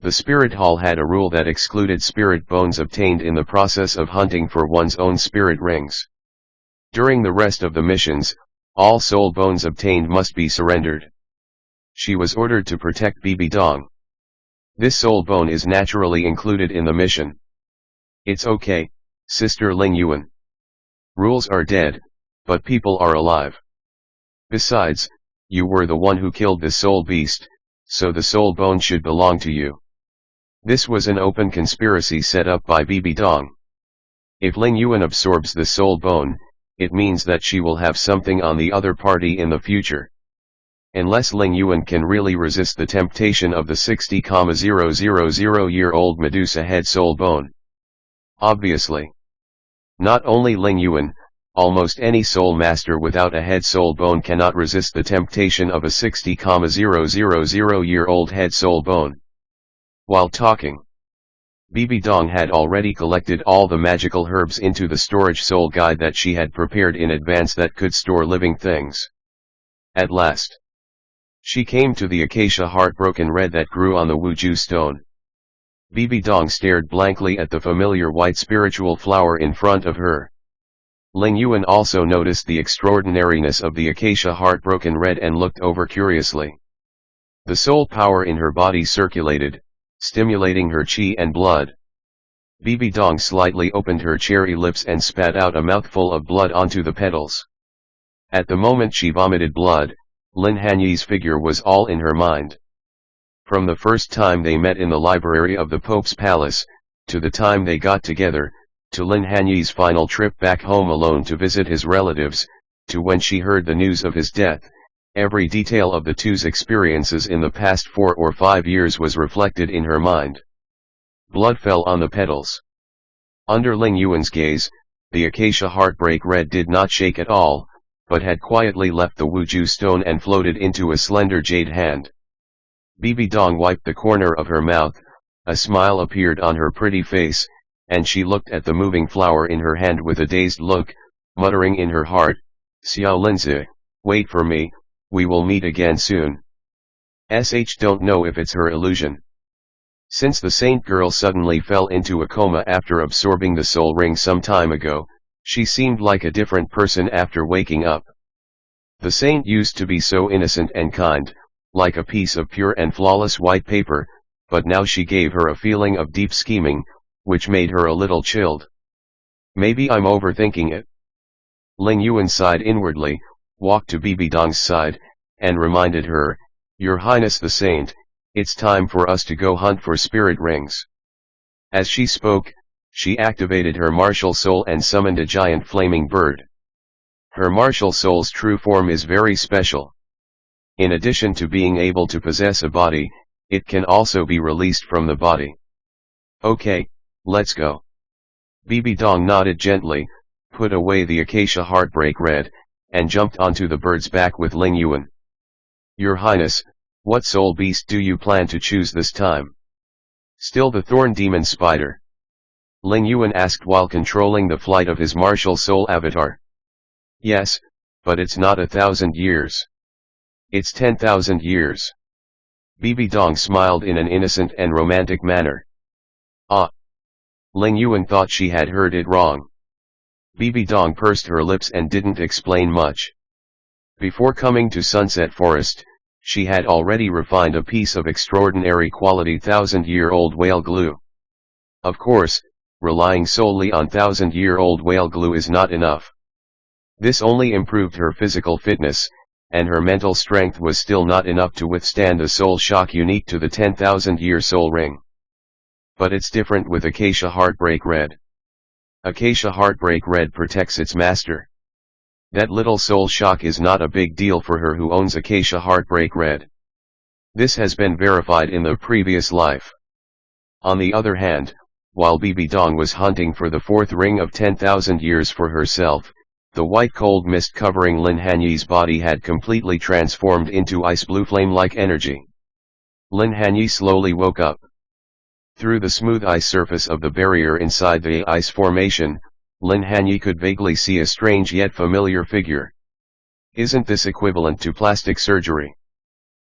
The spirit hall had a rule that excluded spirit bones obtained in the process of hunting for one's own spirit rings. During the rest of the missions, all soul bones obtained must be surrendered. She was ordered to protect Bibi Dong. This soul bone is naturally included in the mission. It's okay, Sister Lin Hanye. Rules are dead, but people are alive. Besides, you were the one who killed the soul beast, so the soul bone should belong to you. This was an open conspiracy set up by Bibi Dong. If Lin Hanye absorbs the soul bone, it means that she will have something on the other party in the future. Unless Lin Hanye can really resist the temptation of the 60,000-year-old Medusa head soul bone. Obviously. Not only Lin Hanye, almost any soul master without a head soul bone cannot resist the temptation of a 60,000-year-old head soul bone. While talking, Bibi Dong had already collected all the magical herbs into the storage soul guide that she had prepared in advance that could store living things. At last, she came to the acacia heartbroken red that grew on the Wuju stone. Bibi Dong stared blankly at the familiar white spiritual flower in front of her. Lin Hanye also noticed the extraordinariness of the acacia heartbroken red and looked over curiously. The soul power in her body circulated, stimulating her chi and blood. Bibi Dong slightly opened her cherry lips and spat out a mouthful of blood onto the petals. At the moment she vomited blood, Lin Hanye's figure was all in her mind. From the first time they met in the library of the Pope's palace, to the time they got together, to Lin Hanye's final trip back home alone to visit his relatives, to when she heard the news of his death, every detail of the two's experiences in the past 4 or 5 years was reflected in her mind. Blood fell on the petals. Under Lin Hanye's gaze, the acacia heartbreak red did not shake at all, but had quietly left the Wuju stone and floated into a slender jade hand. Bibi Dong wiped the corner of her mouth, a smile appeared on her pretty face, and she looked at the moving flower in her hand with a dazed look, muttering in her heart, Xiao Linzi, wait for me, we will meet again soon. Don't know if it's her illusion. Since the saint girl suddenly fell into a coma after absorbing the soul ring some time ago, she seemed like a different person after waking up. The saint used to be so innocent and kind, like a piece of pure and flawless white paper, but now she gave her a feeling of deep scheming, which made her a little chilled. Maybe I'm overthinking it. Lin Hanye sighed inwardly, walked to Bibi Dong's side, and reminded her, Your Highness the Saint, it's time for us to go hunt for spirit rings. As she spoke, she activated her martial soul and summoned a giant flaming bird. Her martial soul's true form is very special. In addition to being able to possess a body, it can also be released from the body. Okay, let's go. Bibi Dong nodded gently, put away the acacia heartbreak red, and jumped onto the bird's back with Lin Hanye. Your Highness, what soul beast do you plan to choose this time? Still the thorn demon spider? Lin Hanye asked while controlling the flight of his martial soul avatar. Yes, but it's not 1,000 years. It's 10,000 years. Bibi Dong smiled in an innocent and romantic manner. Ah! Lin Hanye thought she had heard it wrong. Bibi Dong pursed her lips and didn't explain much. Before coming to Sunset Forest, she had already refined a piece of extraordinary quality 1,000-year-old whale glue. Of course, relying solely on 1,000-year-old whale glue is not enough. This only improved her physical fitness, and her mental strength was still not enough to withstand the soul shock unique to the 10,000-year soul ring. But it's different with Acacia Heartbreak Red. Acacia Heartbreak Red protects its master. That little soul shock is not a big deal for her who owns Acacia Heartbreak Red. This has been verified in the previous life. On the other hand, while Bibi Dong was hunting for the fourth ring of 10,000 years for herself, the white cold mist covering Lin Hanye's body had completely transformed into ice blue flame-like energy. Lin Hanye slowly woke up. Through the smooth ice surface of the barrier inside the ice formation, Lin Hanye could vaguely see a strange yet familiar figure. Isn't this equivalent to plastic surgery?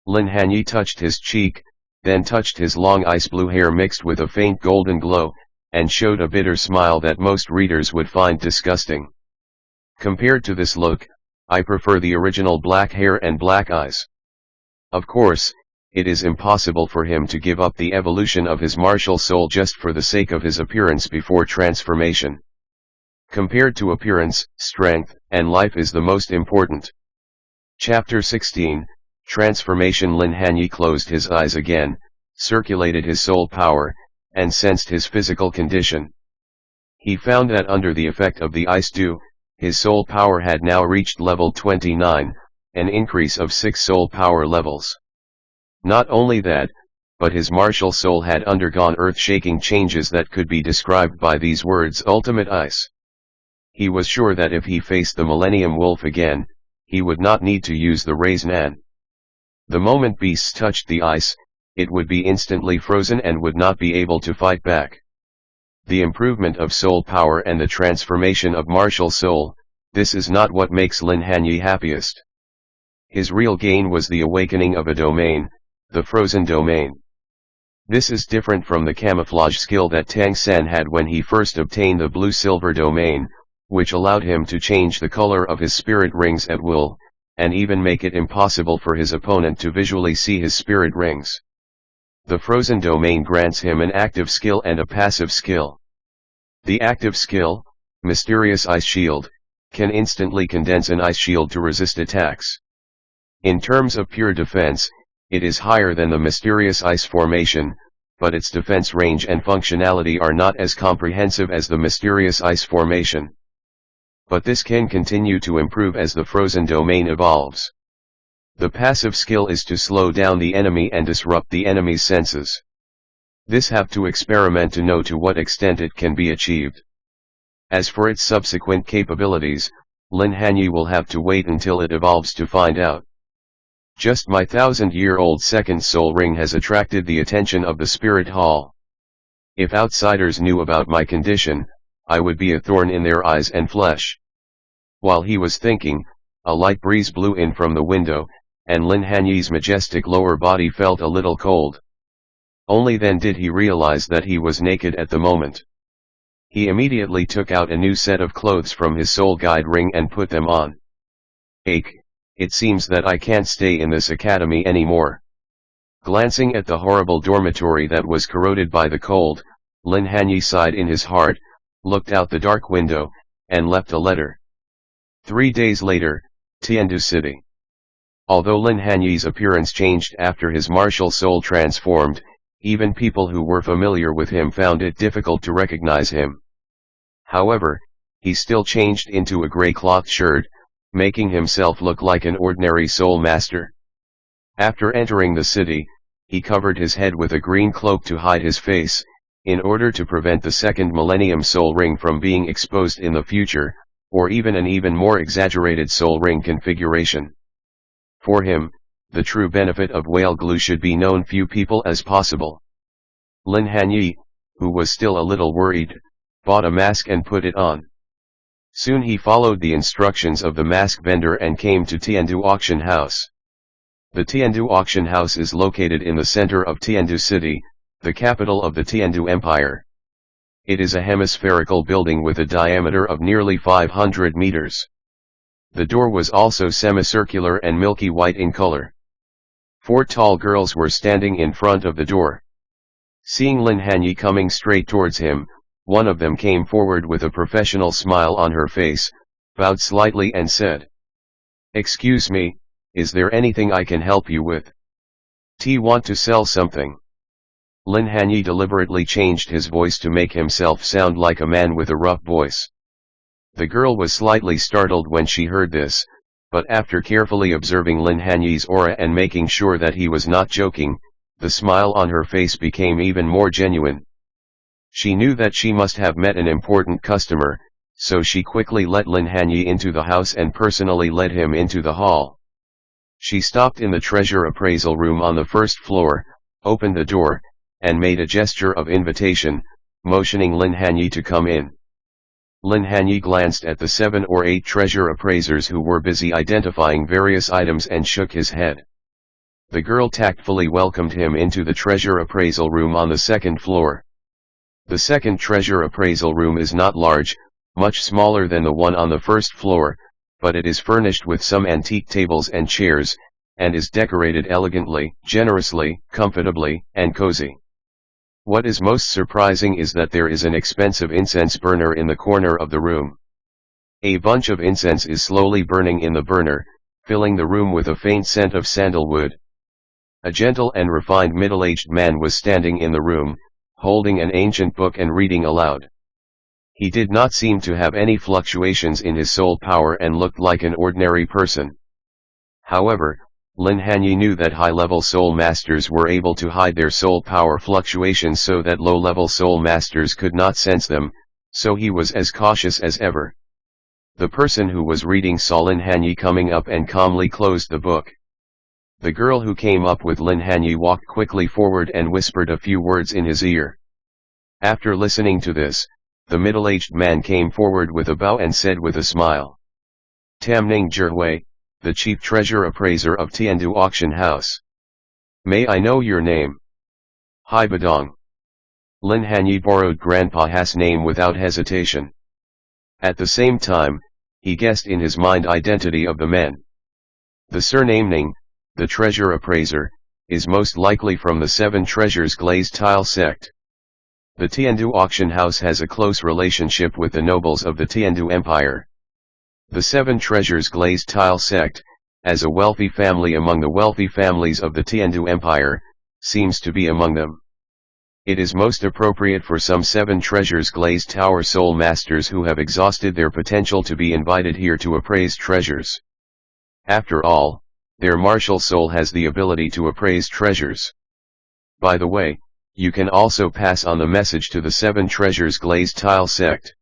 Lin Hanye touched his cheek, then touched his long ice blue hair mixed with a faint golden glow, and showed a bitter smile that most readers would find disgusting. Compared to this look, I prefer the original black hair and black eyes. Of course, it is impossible for him to give up the evolution of his martial soul just for the sake of his appearance before transformation. Compared to appearance, strength, and life is the most important. Chapter 16, Transformation. Lin Hanye closed his eyes again, circulated his soul power, and sensed his physical condition. He found that under the effect of the ice dew, his soul power had now reached level 29, an increase of 6 soul power levels. Not only that, but his martial soul had undergone earth-shaking changes that could be described by these words: ultimate ice. He was sure that if he faced the Millennium Wolf again, he would not need to use the Raise-Nan. The moment beasts touched the ice, it would be instantly frozen and would not be able to fight back. The improvement of soul power and the transformation of martial soul, this is not what makes Lin Hanye happiest. His real gain was the awakening of a domain, the frozen domain. This is different from the camouflage skill that Tang San had when he first obtained the blue-silver domain, which allowed him to change the color of his spirit rings at will, and even make it impossible for his opponent to visually see his spirit rings. The frozen domain grants him an active skill and a passive skill. The active skill, Mysterious Ice Shield, can instantly condense an ice shield to resist attacks. In terms of pure defense, it is higher than the Mysterious Ice Formation, but its defense range and functionality are not as comprehensive as the Mysterious Ice Formation. But this can continue to improve as the frozen domain evolves. The passive skill is to slow down the enemy and disrupt the enemy's senses. This have to experiment to know to what extent it can be achieved. As for its subsequent capabilities, Lin Hanye will have to wait until it evolves to find out. Just my 1,000-year-old second soul ring has attracted the attention of the Spirit Hall. If outsiders knew about my condition, I would be a thorn in their eyes and flesh. While he was thinking, a light breeze blew in from the window, and Lin Hanye's majestic lower body felt a little cold. Only then did he realize that he was naked at the moment. He immediately took out a new set of clothes from his soul guide ring and put them on. It seems that I can't stay in this academy anymore. Glancing at the horrible dormitory that was corroded by the cold, Lin Hanye sighed in his heart, looked out the dark window, and left a letter. 3 days later, Tiandu City. Although Lin Hanye's appearance changed after his martial soul transformed, even people who were familiar with him found it difficult to recognize him. However, he still changed into a gray cloth shirt, making himself look like an ordinary soul master. After entering the city, he covered his head with a green cloak to hide his face, in order to prevent the second Millennium Soul Ring from being exposed in the future, or even an even more exaggerated soul ring configuration. For him, the true benefit of whale glue should be known few people as possible. Lin Hanye, who was still a little worried, bought a mask and put it on. Soon he followed the instructions of the mask vendor and came to Tiandu Auction House. The Tiandu Auction House is located in the center of Tiandu City, the capital of the Tiandu Empire. It is a hemispherical building with a diameter of nearly 500 meters. The door was also semicircular and milky white in color. 4 tall girls were standing in front of the door. Seeing Lin Hanye coming straight towards him, one of them came forward with a professional smile on her face, bowed slightly and said, "Excuse me, is there anything I can help you with? Want to sell something?" Lin Hanye deliberately changed his voice to make himself sound like a man with a rough voice. The girl was slightly startled when she heard this, but after carefully observing Lin Hanye's aura and making sure that he was not joking, the smile on her face became even more genuine. She knew that she must have met an important customer, so she quickly let Lin Hanye into the house and personally led him into the hall. She stopped in the treasure appraisal room on the first floor, opened the door, and made a gesture of invitation, motioning Lin Hanye to come in. Lin Hanye glanced at the 7 or 8 treasure appraisers who were busy identifying various items and shook his head. The girl tactfully welcomed him into the treasure appraisal room on the second floor. The second treasure appraisal room is not large, much smaller than the one on the first floor, but it is furnished with some antique tables and chairs, and is decorated elegantly, generously, comfortably, and cozy. What is most surprising is that there is an expensive incense burner in the corner of the room. A bunch of incense is slowly burning in the burner, filling the room with a faint scent of sandalwood. A gentle and refined middle-aged man was standing in the room, holding an ancient book and reading aloud. He did not seem to have any fluctuations in his soul power and looked like an ordinary person. However, Lin Hanye knew that high-level soul masters were able to hide their soul power fluctuations so that low-level soul masters could not sense them, so he was as cautious as ever. The person who was reading saw Lin Hanye coming up and calmly closed the book. The girl who came up with Lin Hanye walked quickly forward and whispered a few words in his ear. After listening to this, the middle-aged man came forward with a bow and said with a smile, "Tam Ning Zhihui, the chief treasure appraiser of Tiandu Auction House. May I know your name?" "Hai Badong." Lin Hanye borrowed Grandpa Ha's name without hesitation. At the same time, he guessed in his mind identity of the men. The surname Ning, the treasure appraiser, is most likely from the 7 Treasures Glazed Tile sect. The Tiandu Auction House has a close relationship with the nobles of the Tiandu Empire. The 7 Treasures Glazed Tile sect, as a wealthy family among the wealthy families of the Tiandu Empire, seems to be among them. It is most appropriate for some 7 Treasures Glazed Tower soul masters who have exhausted their potential to be invited here to appraise treasures. After all, their martial soul has the ability to appraise treasures. By the way, you can also pass on the message to the 7 Treasures Glazed Tile sect.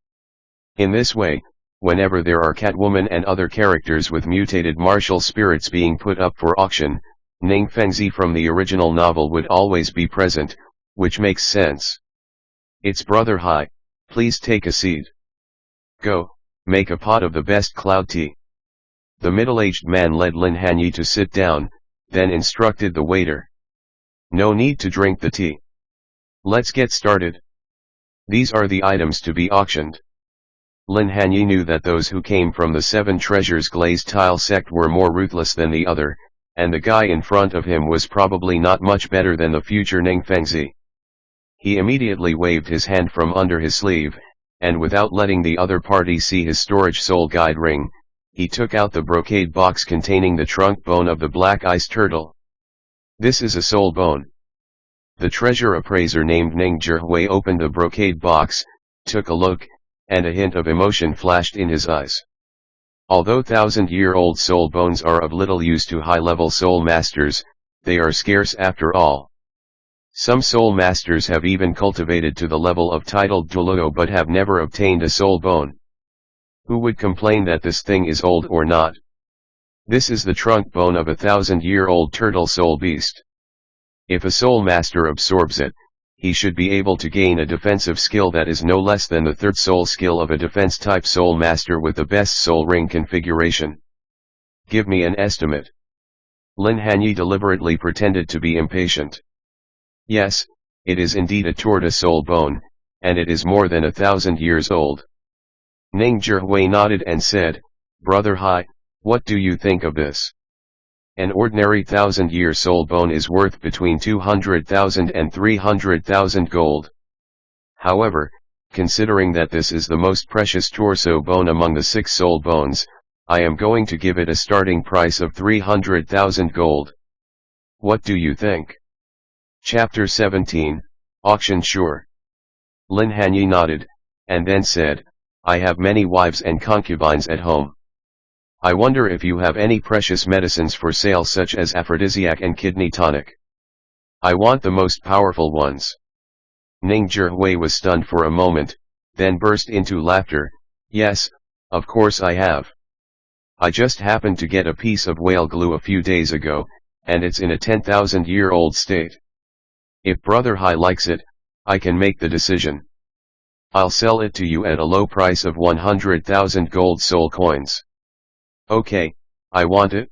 In this way, whenever there are Catwoman and other characters with mutated martial spirits being put up for auction, Ning Fengzi from the original novel would always be present, which makes sense. "It's Brother Hai, please take a seat. Go, make a pot of the best cloud tea." The middle-aged man led Lin Hanye to sit down, then instructed the waiter. "No need to drink the tea. Let's get started. These are the items to be auctioned." Lin Hanye knew that those who came from the 7 Treasures Glazed Tile sect were more ruthless than the other, and the guy in front of him was probably not much better than the future Ning Fengzi. He immediately waved his hand from under his sleeve, and without letting the other party see his storage soul guide ring, he took out the brocade box containing the trunk bone of the black ice turtle. "This is a soul bone." The treasure appraiser named Ning Zhihui opened the brocade box, took a look, and a hint of emotion flashed in his eyes. Although 1,000-year-old soul bones are of little use to high-level soul masters, they are scarce after all. Some soul masters have even cultivated to the level of titled Douluo but have never obtained a soul bone. Who would complain that this thing is old or not? This is the trunk bone of a 1,000-year-old turtle soul beast. If a soul master absorbs it, he should be able to gain a defensive skill that is no less than the 3rd soul skill of a defense-type soul master with the best soul ring configuration. "Give me an estimate." Lin Hanye deliberately pretended to be impatient. "Yes, it is indeed a tortoise soul bone, and it is more than 1,000 years old." Ning Zhihui nodded and said, "Brother Hai, what do you think of this?" An ordinary 1,000-year soul bone is worth between 200,000 and 300,000 gold. However, considering that this is the most precious torso bone among the 6 soul bones, I am going to give it a starting price of 300,000 gold. What do you think? Chapter 17, Auction Sure. Lin Hanye nodded, and then said, I have many wives and concubines at home. I wonder if you have any precious medicines for sale such as aphrodisiac and kidney tonic. I want the most powerful ones. Ning Zhihui was stunned for a moment, then burst into laughter. Yes, of course I have. I just happened to get a piece of whale glue a few days ago, and it's in a 10,000-year-old state. If Brother Hai likes it, I can make the decision. I'll sell it to you at a low price of 100,000 gold soul coins. Okay, I want it.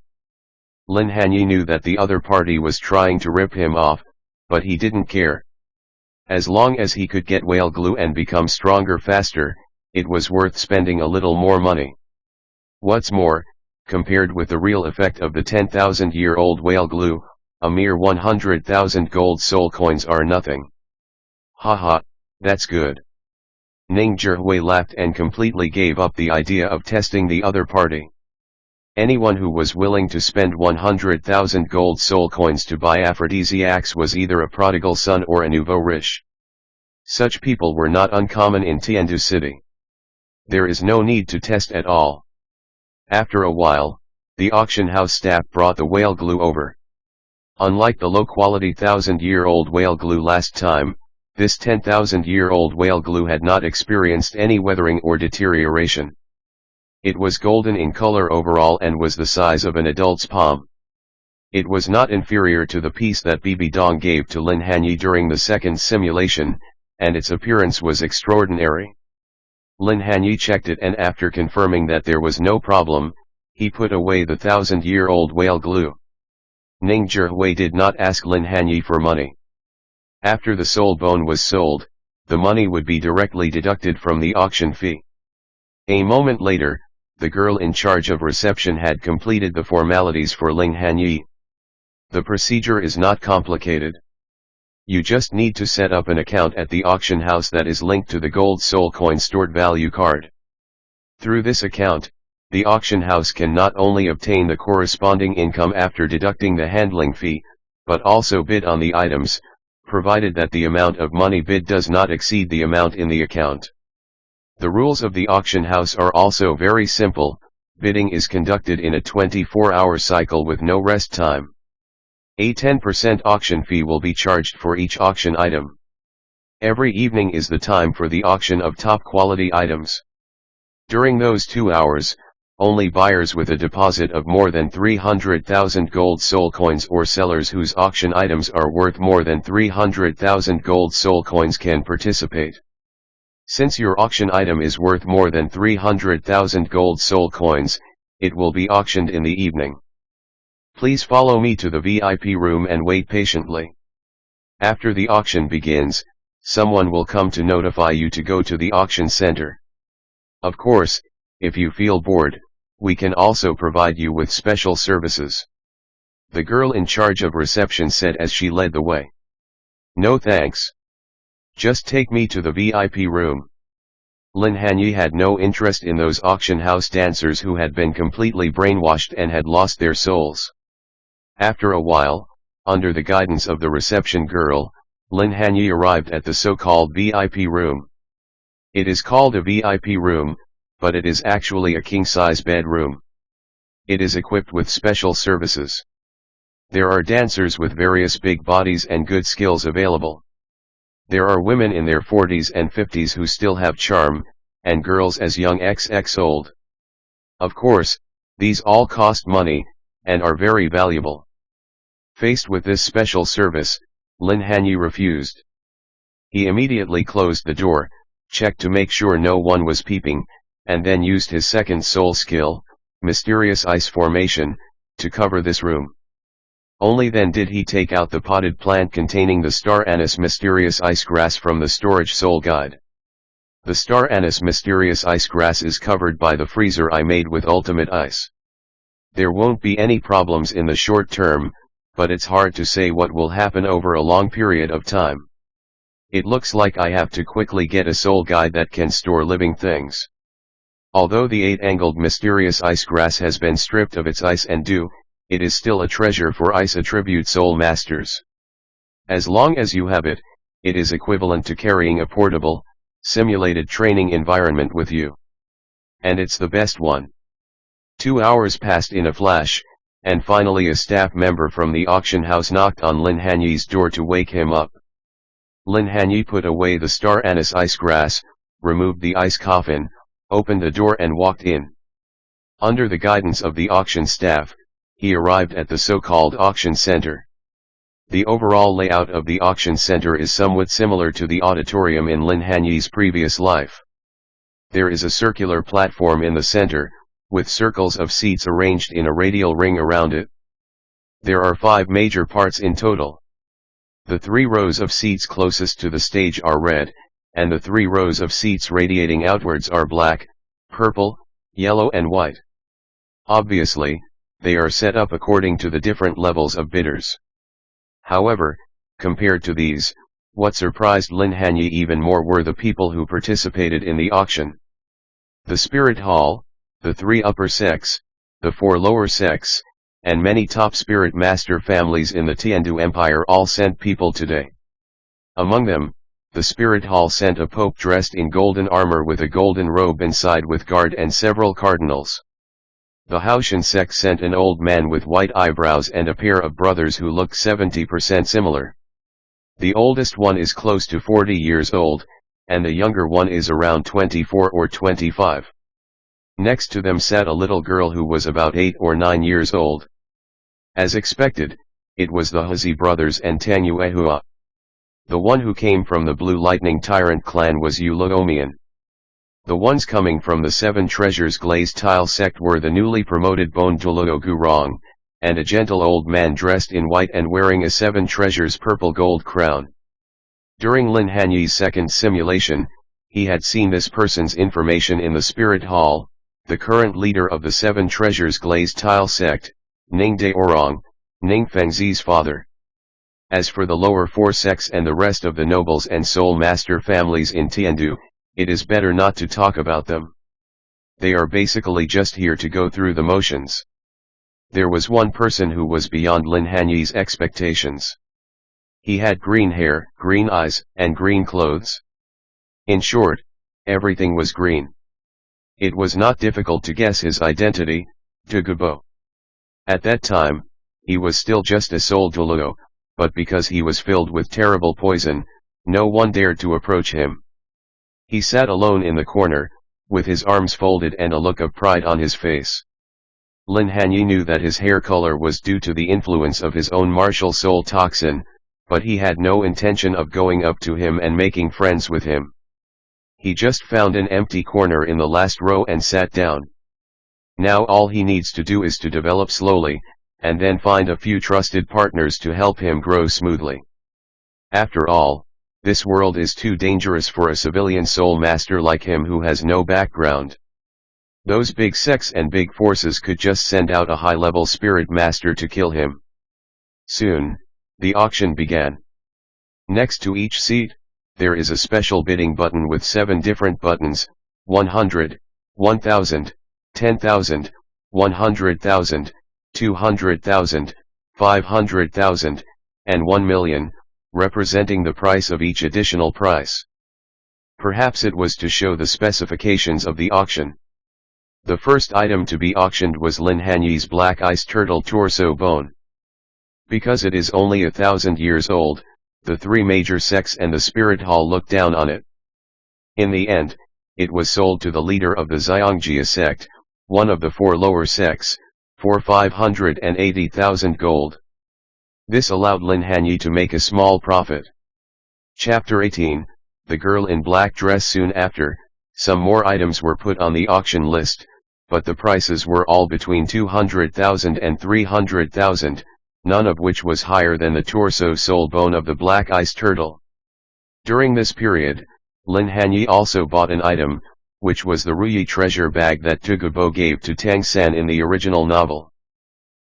Lin Hanye knew that the other party was trying to rip him off, but he didn't care. As long as he could get whale glue and become stronger faster, it was worth spending a little more money. What's more, compared with the real effect of the 10,000-year-old whale glue, a mere 100,000 gold soul coins are nothing. Haha, that's good. Ning Zhihui laughed and completely gave up the idea of testing the other party. Anyone who was willing to spend 100,000 gold soul coins to buy aphrodisiacs was either a prodigal son or a nouveau riche. Such people were not uncommon in Tiandu City. There is no need to test at all. After a while, the auction house staff brought the whale glue over. Unlike the low-quality 1,000-year-old whale glue last time, this 10,000-year-old whale glue had not experienced any weathering or deterioration. It was golden in color overall and was the size of an adult's palm. It was not inferior to the piece that Bibi Dong gave to Lin Hanye during the second simulation, and its appearance was extraordinary. Lin Hanye checked it, and after confirming that there was no problem, he put away the 1,000-year-old whale glue. Ning Zhihui did not ask Lin Hanye for money. After the soul bone was sold, the money would be directly deducted from the auction fee. A moment later, the girl in charge of reception had completed the formalities for Lin Hanye. The procedure is not complicated. You just need to set up an account at the auction house that is linked to the gold soul coin stored value card. Through this account, the auction house can not only obtain the corresponding income after deducting the handling fee, but also bid on the items, provided that the amount of money bid does not exceed the amount in the account. The rules of the auction house are also very simple. Bidding is conducted in a 24-hour cycle with no rest time. A 10% auction fee will be charged for each auction item. Every evening is the time for the auction of top-quality items. During those 2 hours, only buyers with a deposit of more than 300,000 gold soul coins or sellers whose auction items are worth more than 300,000 gold soul coins can participate. Since your auction item is worth more than 300,000 gold soul coins, it will be auctioned in the evening. Please follow me to the VIP room and wait patiently. After the auction begins, someone will come to notify you to go to the auction center. Of course, if you feel bored, we can also provide you with special services. The girl in charge of reception said as she led the way. No thanks. Just take me to the VIP room. Lin Hanye had no interest in those auction house dancers who had been completely brainwashed and had lost their souls. After a while, under the guidance of the reception girl, Lin Hanye arrived at the so-called VIP room. It is called a VIP room, but it is actually a king-size bedroom. It is equipped with special services. There are dancers with various big bodies and good skills available. There are women in their 40s and 50s who still have charm, and girls as young XX old. Of course, these all cost money, and are very valuable. Faced with this special service, Lin Hanye refused. He immediately closed the door, checked to make sure no one was peeping, and then used his second soul skill, Mysterious Ice Formation, to cover this room. Only then did he take out the potted plant containing the star anise mysterious ice grass from the storage soul guide. The star anise mysterious ice grass is covered by the freezer I made with ultimate ice. There won't be any problems in the short term, but it's hard to say what will happen over a long period of time. It looks like I have to quickly get a soul guide that can store living things. Although the 8-angled mysterious ice grass has been stripped of its ice and dew, it is still a treasure for ice attribute soul masters. As long as you have it, it is equivalent to carrying a portable, simulated training environment with you. And it's the best one. 2 hours passed in a flash, and finally a staff member from the auction house knocked on Lin Hanye's door to wake him up. Lin Hanye put away the star anise ice grass, removed the ice coffin, opened the door and walked in. Under the guidance of the auction staff, he arrived at the so-called auction center. The overall layout of the auction center is somewhat similar to the auditorium in Lin Hanye's previous life. There is a circular platform in the center, with circles of seats arranged in a radial ring around it. There are 5 major parts in total. The 3 rows of seats closest to the stage are red, and the 3 rows of seats radiating outwards are black, purple, yellow and white. Obviously, they are set up according to the different levels of bidders. However, compared to these, what surprised Lin Hanye even more were the people who participated in the auction. The Spirit Hall, the 3 upper sects, the 4 lower sects, and many top spirit master families in the Tiandu Empire all sent people today. Among them, the Spirit Hall sent a pope dressed in golden armor with a golden robe inside with guard and several cardinals. The Haoshan sect sent an old man with white eyebrows and a pair of brothers who looked 70% similar. The oldest one is close to 40 years old, and the younger one is around 24 or 25. Next to them sat a little girl who was about 8 or 9 years old. As expected, it was the Hazi brothers and Tangyuehua. The one who came from the Blue Lightning Tyrant clan was Luomian. The ones coming from the 7 Treasures Glazed Tile sect were the newly promoted Bon Douluo Gurong, and a gentle old man dressed in white and wearing a 7 Treasures purple gold crown. During Lin Hanye's second simulation, he had seen this person's information in the Spirit Hall, the current leader of the 7 Treasures Glazed Tile sect, Ning De Orong, Ning Fengzi's father. As for the lower 4 sects and the rest of the nobles and soul master families in Tiandu, it is better not to talk about them. They are basically just here to go through the motions. There was one person who was beyond Lin Hanye's expectations. He had green hair, green eyes, and green clothes. In short, everything was green. It was not difficult to guess his identity, Douluo. At that time, he was still just a soul Douluo, but because he was filled with terrible poison, no one dared to approach him. He sat alone in the corner, with his arms folded and a look of pride on his face. Lin Hanye knew that his hair color was due to the influence of his own martial soul toxin, but he had no intention of going up to him and making friends with him. He just found an empty corner in the last row and sat down. Now all he needs to do is to develop slowly, and then find a few trusted partners to help him grow smoothly. After all, this world is too dangerous for a civilian soul master like him who has no background. Those big sects and big forces could just send out a high-level spirit master to kill him. Soon, the auction began. Next to each seat, there is a special bidding button with 7 different buttons: 100, 1000, 10,000, 100,000, 200,000, 500,000, and 1 million, representing the price of each additional price. Perhaps it was to show the specifications of the auction. The first item to be auctioned was Lin Hanye's black ice turtle torso bone. Because it is only 1,000 years old, the 3 major sects and the Spirit Hall looked down on it. In the end, it was sold to the leader of the Xiangjia sect, one of the 4 lower sects, for 580,000 gold. This allowed Lin Hanye to make a small profit. Chapter 18, The Girl in Black Dress. Soon after, some more items were put on the auction list, but the prices were all between 200,000 and 300,000, none of which was higher than the torso soul bone of the black ice turtle. During this period, Lin Hanye also bought an item, which was the Ruyi treasure bag that Douluo gave to Tang San in the original novel.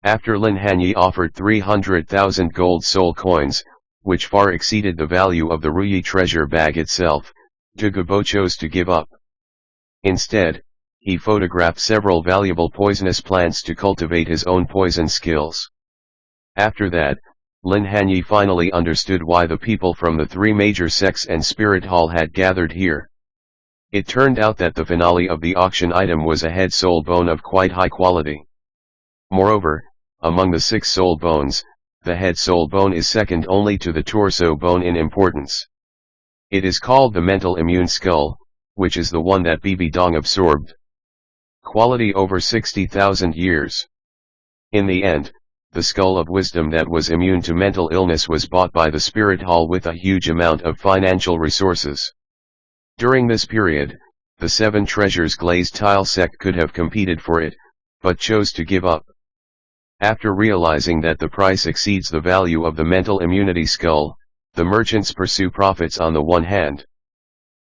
After Lin Hanye offered 300,000 gold soul coins, which far exceeded the value of the Ruyi treasure bag itself, Douluo chose to give up. Instead, he photographed several valuable poisonous plants to cultivate his own poison skills. After that, Lin Hanye finally understood why the people from the three major sects and spirit hall had gathered here. It turned out that the finale of the auction item was a head soul bone of quite high quality. Moreover, among the 6 soul bones, the head soul bone is second only to the torso bone in importance. It is called the mental immune skull, which is the one that Bibi Dong absorbed. Quality over 60,000 years. In the end, the skull of wisdom that was immune to mental illness was bought by the spirit hall with a huge amount of financial resources. During this period, the 7 treasures glazed tile sect could have competed for it, but chose to give up. After realizing that the price exceeds the value of the mental immunity skull, the merchants pursue profits on the one hand.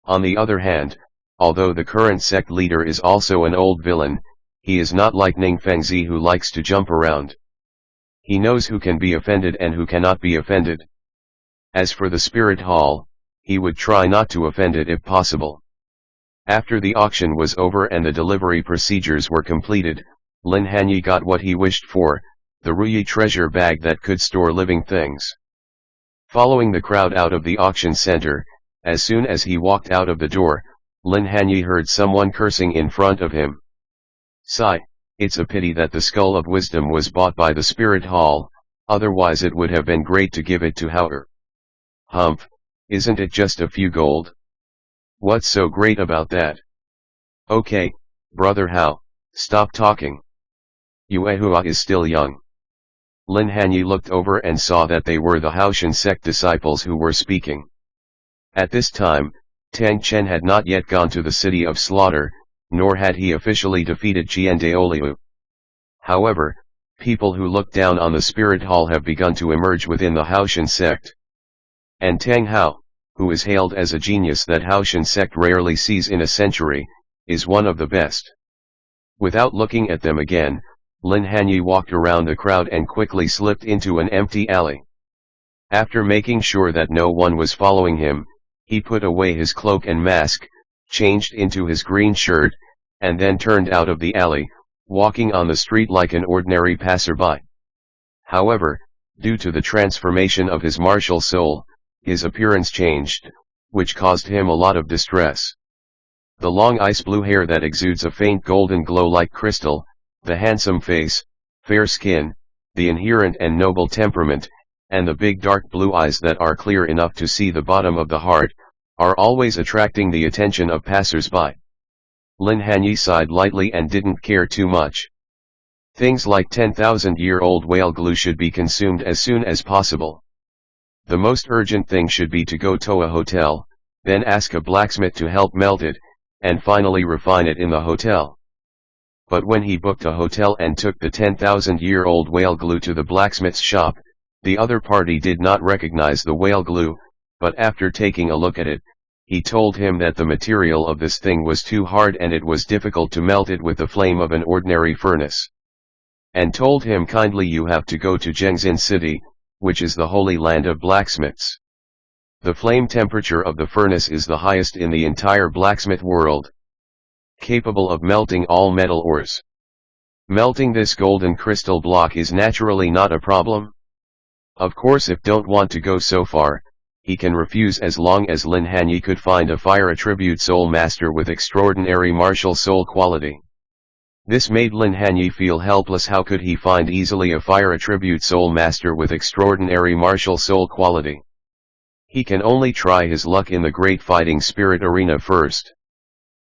On the other hand, although the current sect leader is also an old villain, he is not like Ning Fengzi who likes to jump around. He knows who can be offended and who cannot be offended. As for the spirit hall, he would try not to offend it if possible. After the auction was over and the delivery procedures were completed, Lin Hanye got what he wished for, the Ruyi treasure bag that could store living things. Following the crowd out of the auction center, as soon as he walked out of the door, Lin Hanye heard someone cursing in front of him. Sigh, it's a pity that the skull of wisdom was bought by the spirit hall, otherwise it would have been great to give it to Hauer. Humph, isn't it just a few gold? What's so great about that? Okay, brother Hao, stop talking. Yuehua is still young. Lin Hanye looked over and saw that they were the Haoshan sect disciples who were speaking. At this time, Tang Chen had not yet gone to the city of slaughter, nor had he officially defeated Jian Daoliu. However, people who look down on the spirit hall have begun to emerge within the Haoshan sect. And Tang Hao, who is hailed as a genius that Haoshan sect rarely sees in a century, is one of the best. Without looking at them again, Lin Hanye walked around the crowd and quickly slipped into an empty alley. After making sure that no one was following him, he put away his cloak and mask, changed into his green shirt, and then turned out of the alley, walking on the street like an ordinary passerby. However, due to the transformation of his martial soul, his appearance changed, which caused him a lot of distress. The long ice blue hair that exudes a faint golden glow like crystal, the handsome face, fair skin, the inherent and noble temperament, and the big dark blue eyes that are clear enough to see the bottom of the heart, are always attracting the attention of passers-by. Lin Hanye sighed lightly and didn't care too much. Things like 10,000-year-old whale glue should be consumed as soon as possible. The most urgent thing should be to go to a hotel, then ask a blacksmith to help melt it, and finally refine it in the hotel. But when he booked a hotel and took the 10,000-year-old whale glue to the blacksmith's shop, the other party did not recognize the whale glue, but after taking a look at it, he told him that the material of this thing was too hard and it was difficult to melt it with the flame of an ordinary furnace. And told him kindly you have to go to Zhengzin city, which is the holy land of blacksmiths. The flame temperature of the furnace is the highest in the entire blacksmith world, capable of melting all metal ores. Melting this golden crystal block is naturally not a problem. Of course, if don't want to go so far, he can refuse as long as Lin Hanye could find a fire attribute soul master with extraordinary martial soul quality. This made Lin Hanye feel helpless. How could he find easily a fire attribute soul master with extraordinary martial soul quality? He can only try his luck in the great fighting spirit arena first.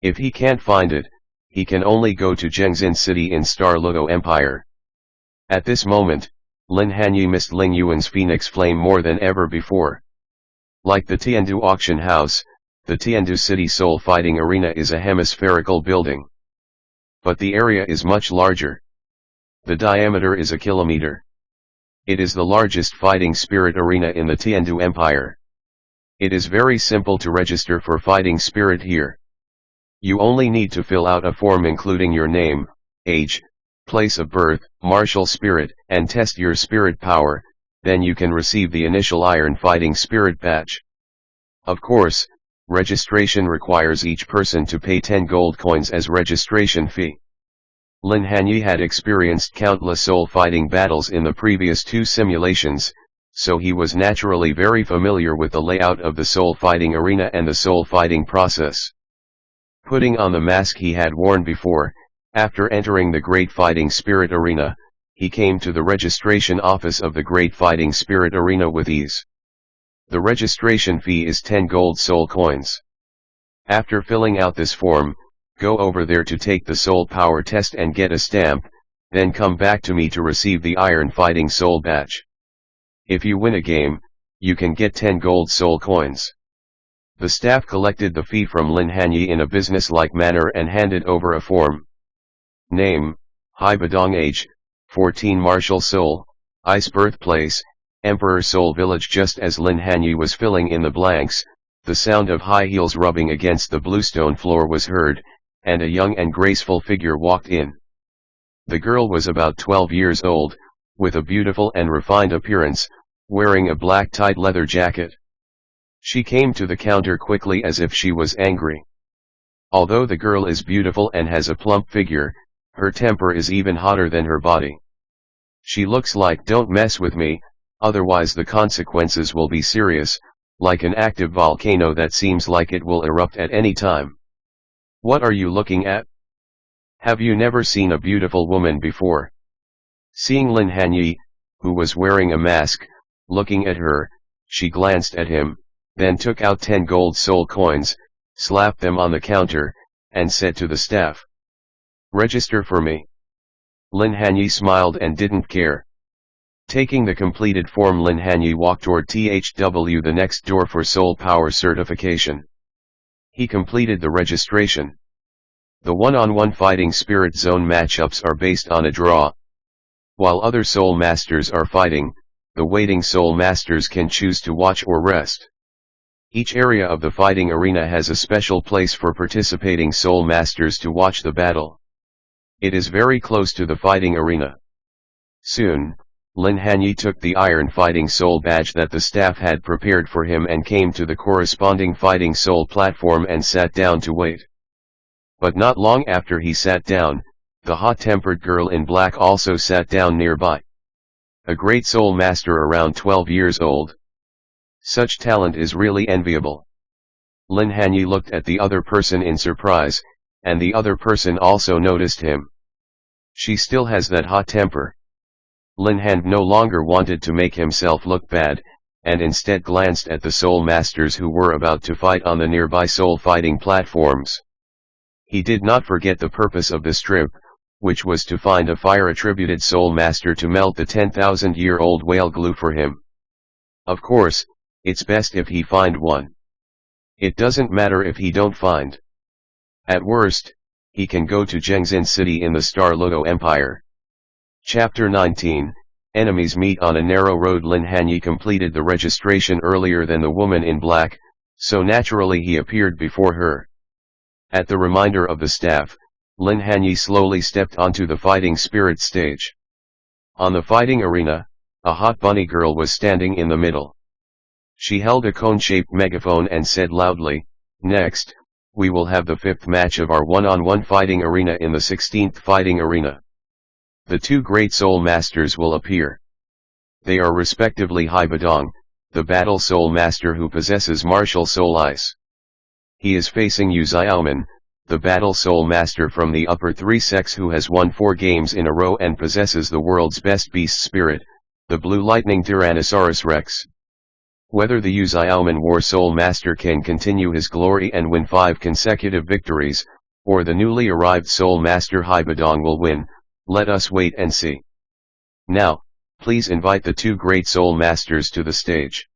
If he can't find it, he can only go to Zhengzin city in Star Luo Empire. At this moment, Lin Hanye missed Ling Yuan's phoenix flame more than ever before. Like the Tiandu auction house, the Tiandu city soul fighting arena is a hemispherical building. But the area is much larger. The diameter is a kilometer. It is the largest fighting spirit arena in the Tiandu Empire. It is very simple to register for fighting spirit here. You only need to fill out a form including your name, age, place of birth, martial spirit, and test your spirit power, then you can receive the initial Iron Fighting Spirit badge. Of course, registration requires each person to pay 10 gold coins as registration fee. Lin Hanye had experienced countless soul fighting battles in the previous 2 simulations, so he was naturally very familiar with the layout of the soul fighting arena and the soul fighting process. Putting on the mask he had worn before, after entering the Great Fighting Spirit Arena, he came to the registration office of the Great Fighting Spirit Arena with ease. The registration fee is 10 gold soul coins. After filling out this form, go over there to take the soul power test and get a stamp, then come back to me to receive the Iron Fighting Soul badge. If you win a game, you can get 10 gold soul coins. The staff collected the fee from Lin Hanye in a business-like manner and handed over a form. Name, Haibadong. Age, 14. Martial Soul, Ice. Birthplace, Emperor Soul Village. Just as Lin Hanye was filling in the blanks, the sound of high heels rubbing against the bluestone floor was heard, and a young and graceful figure walked in. The girl was about 12 years old, with a beautiful and refined appearance, wearing a black tight leather jacket. She came to the counter quickly as if she was angry. Although the girl is beautiful and has a plump figure, her temper is even hotter than her body. She looks like, "Don't mess with me, otherwise the consequences will be serious," like an active volcano that seems like it will erupt at any time. What are you looking at? Have you never seen a beautiful woman before? Seeing Lin Hanye, who was wearing a mask, looking at her, she glanced at him, then took out 10 gold soul coins, slapped them on the counter, and said to the staff, "Register for me." Lin Hanye smiled and didn't care. Taking the completed form, Lin Hanye walked toward THW, the next door for soul power certification. He completed the registration. The one-on-one fighting spirit zone matchups are based on a draw. While other soul masters are fighting, the waiting soul masters can choose to watch or rest. Each area of the fighting arena has a special place for participating soul masters to watch the battle. It is very close to the fighting arena. Soon, Lin Hanye took the Iron Fighting Soul badge that the staff had prepared for him and came to the corresponding fighting soul platform and sat down to wait. But not long after he sat down, the hot-tempered girl in black also sat down nearby. A great soul master around 12 years old. Such talent is really enviable. Lin Hanye looked at the other person in surprise, and the other person also noticed him. She still has that hot temper. Lin Hanye no longer wanted to make himself look bad, and instead glanced at the soul masters who were about to fight on the nearby soul fighting platforms. He did not forget the purpose of this trip, which was to find a fire-attributed soul master to melt the 10,000-year-old whale glue for him. Of course, it's best if he find one. It doesn't matter if he don't find. At worst, he can go to Zhengzhen City in the Star Loto Empire. Chapter 19, Enemies Meet on a Narrow Road. Lin Hanye completed the registration earlier than the woman in black, so naturally he appeared before her. At the reminder of the staff, Lin Hanye slowly stepped onto the fighting spirit stage. On the fighting arena, a hot bunny girl was standing in the middle. She held a cone-shaped megaphone and said loudly, "Next, we will have the 5th match of our one-on-one fighting arena in the 16th fighting arena. The 2 great soul masters will appear. They are respectively Haibadong, the battle soul master who possesses martial soul ice. He is facing Yu Xiaoman, the battle soul master from the upper 3 sects who has won 4 games in a row and possesses the world's best beast spirit, the Blue Lightning Tyrannosaurus Rex. Whether the Yu Xiaoman War Soul Master can continue his glory and win 5 consecutive victories, or the newly arrived Soul Master Haibadong will win, let us wait and see. Now, please invite the 2 great Soul Masters to the stage."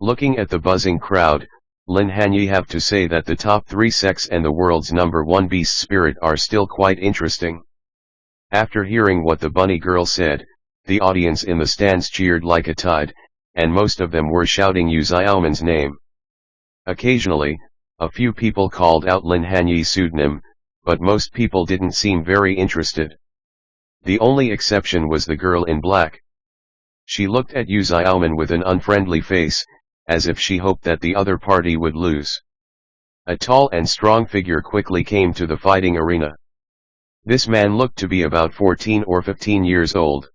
Looking at the buzzing crowd, Lin Hanye have to say that the top 3 sects and the world's #1 beast spirit are still quite interesting. After hearing what the bunny girl said, the audience in the stands cheered like a tide, and most of them were shouting Yu Xiaoman's name. Occasionally, a few people called out Lin Hanye's pseudonym, but most people didn't seem very interested. The only exception was the girl in black. She looked at Yu Xiaoman with an unfriendly face, as if she hoped that the other party would lose. A tall and strong figure quickly came to the fighting arena. This man looked to be about 14 or 15 years old.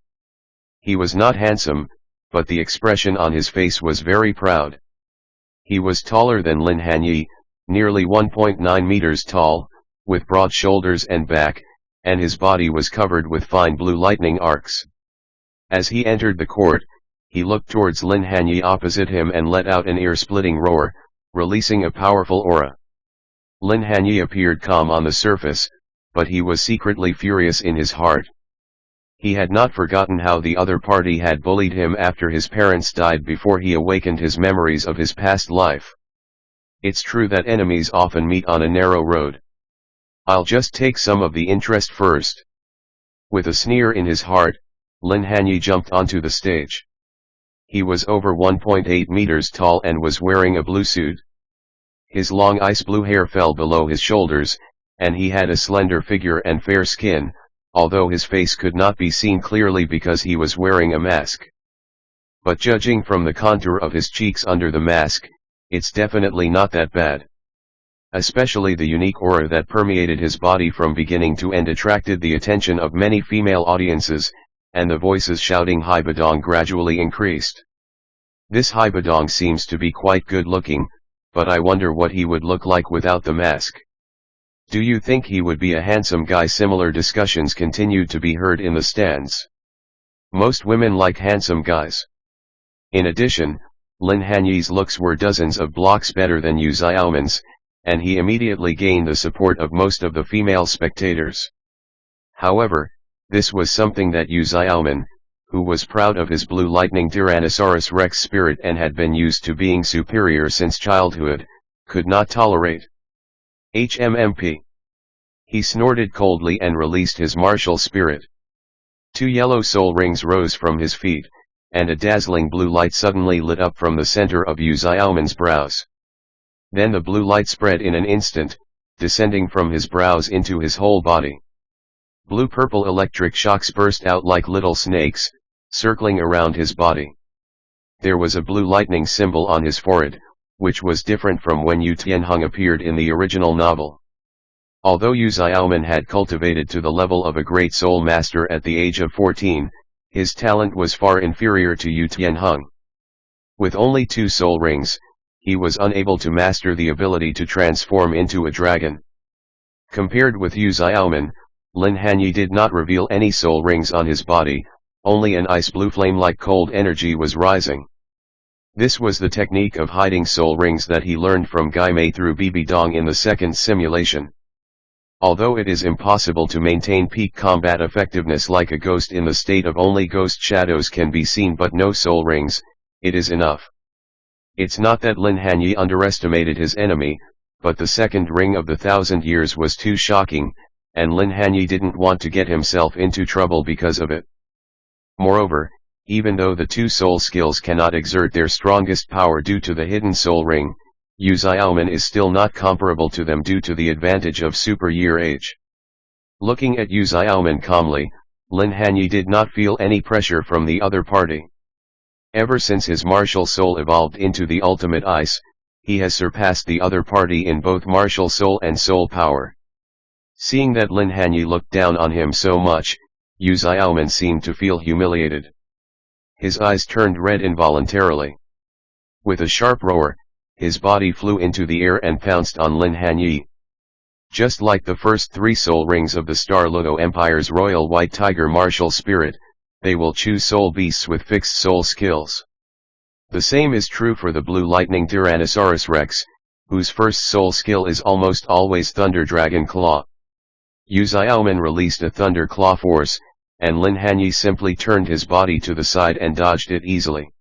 He was not handsome, but the expression on his face was very proud. He was taller than Lin Hanye, nearly 1.9 meters tall, with broad shoulders and back, and his body was covered with fine blue lightning arcs. As he entered the court, he looked towards Lin Hanye opposite him and let out an ear-splitting roar, releasing a powerful aura. Lin Hanye appeared calm on the surface, but he was secretly furious in his heart. He had not forgotten how the other party had bullied him after his parents died before he awakened his memories of his past life. It's true that enemies often meet on a narrow road. I'll just take some of the interest first. With a sneer in his heart, Lin Hanye jumped onto the stage. He was over 1.8 meters tall and was wearing a blue suit. His long ice blue hair fell below his shoulders, and he had a slender figure and fair skin, although his face could not be seen clearly because he was wearing a mask. But judging from the contour of his cheeks under the mask, it's definitely not that bad. Especially the unique aura that permeated his body from beginning to end attracted the attention of many female audiences, and the voices shouting Haibadong gradually increased. This Haibadong seems to be quite good looking, but I wonder what he would look like without the mask. Do you think he would be a handsome guy? Similar discussions continued to be heard in the stands. Most women like handsome guys. In addition, Lin Hanye's looks were dozens of blocks better than Yu Xiaoman's, and he immediately gained the support of most of the female spectators. However, this was something that Yu Xiaoman, who was proud of his Blue Lightning Tyrannosaurus Rex spirit and had been used to being superior since childhood, could not tolerate. HMMP. He snorted coldly and released his martial spirit. 2 yellow soul rings rose from his feet, and a dazzling blue light suddenly lit up from the center of Yu Xiaoman's brows. Then the blue light spread in an instant, descending from his brows into his whole body. Blue-purple electric shocks burst out like little snakes, circling around his body. There was a blue lightning symbol on his forehead, which was different from when Yu Tianheng appeared in the original novel. Although Yu Xiaoman had cultivated to the level of a great soul master at the age of 14, his talent was far inferior to Yu Tianheng. With only 2 soul rings, he was unable to master the ability to transform into a dragon. Compared with Yu Xiaoman, Lin Hanye did not reveal any soul rings on his body, only an ice blue flame like cold energy was rising. This was the technique of hiding soul rings that he learned from Gai Mei through Bibi Dong in the second simulation. Although it is impossible to maintain peak combat effectiveness like a ghost in the state of only ghost shadows can be seen but no soul rings, it is enough. It's not that Lin Hanye underestimated his enemy, but the second ring of the 1,000 years was too shocking, and Lin Hanye didn't want to get himself into trouble because of it. Moreover, even though the 2 soul skills cannot exert their strongest power due to the hidden soul ring, Yu Xiaoman is still not comparable to them due to the advantage of super year age. Looking at Yu Xiaoman calmly, Lin Hanye did not feel any pressure from the other party. Ever since his martial soul evolved into the ultimate ice, he has surpassed the other party in both martial soul and soul power. Seeing that Lin Hanye looked down on him so much, Yu Xiaoman seemed to feel humiliated. His eyes turned red involuntarily. With a sharp roar, his body flew into the air and pounced on Lin Hanye. Just like the first 3 soul rings of the Star Ludo Empire's Royal White Tiger martial spirit, they will choose soul beasts with fixed soul skills. The same is true for the Blue Lightning Tyrannosaurus Rex, whose first soul skill is almost always Thunder Dragon Claw. Yu Xiaoman released a Thunder Claw force, and Lin Hanye simply turned his body to the side and dodged it easily.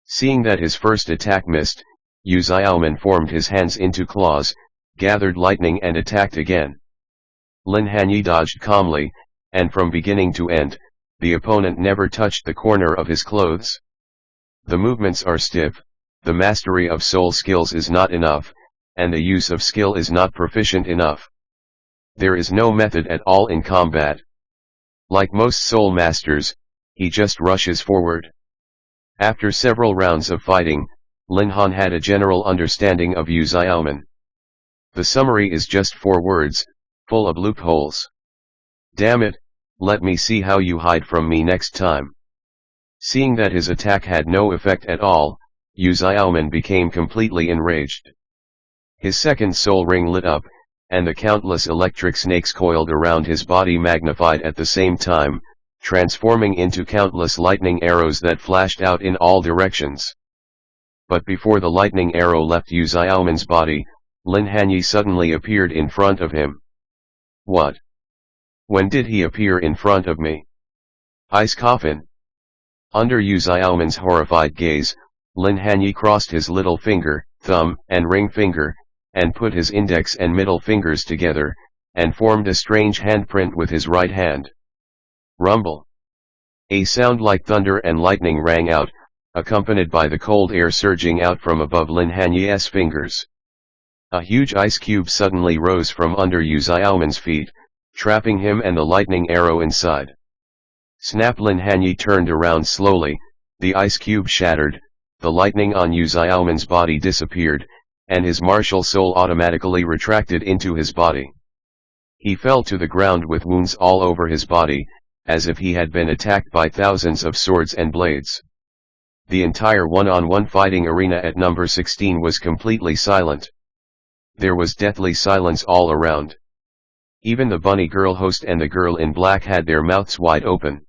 Seeing that his first attack missed, Yu Xiaoman formed his hands into claws, gathered lightning and attacked again. Lin Hanye dodged calmly, and from beginning to end, the opponent never touched the corner of his clothes. The movements are stiff, the mastery of soul skills is not enough, and the use of skill is not proficient enough. There is no method at all in combat. Like most soul masters, he just rushes forward. After several rounds of fighting, Lin Hanye had a general understanding of Yu Xiaoman. The summary is just 4 words, full of loopholes. Damn it, let me see how you hide from me next time. Seeing that his attack had no effect at all, Yu Xiaoman became completely enraged. His second soul ring lit up, and the countless electric snakes coiled around his body magnified at the same time, transforming into countless lightning arrows that flashed out in all directions. But before the lightning arrow left Yu Xiaoman's body, Lin Hanye suddenly appeared in front of him. What? When did he appear in front of me? Ice coffin. Under Yu Xiaoman's horrified gaze, Lin Hanye crossed his little finger, thumb, and ring finger, and put his index and middle fingers together, and formed a strange handprint with his right hand. Rumble. A sound like thunder and lightning rang out, accompanied by the cold air surging out from above Lin Hanye's fingers. A huge ice cube suddenly rose from under Yu Xiaoman's feet, trapping him and the lightning arrow inside. Snap! Lin Hanye turned around slowly, the ice cube shattered, the lightning on Yu Xiaoman's body disappeared, and his martial soul automatically retracted into his body. He fell to the ground with wounds all over his body, as if he had been attacked by thousands of swords and blades. The entire one-on-one fighting arena at number 16 was completely silent. There was deathly silence all around. Even the bunny girl host and the girl in black had their mouths wide open.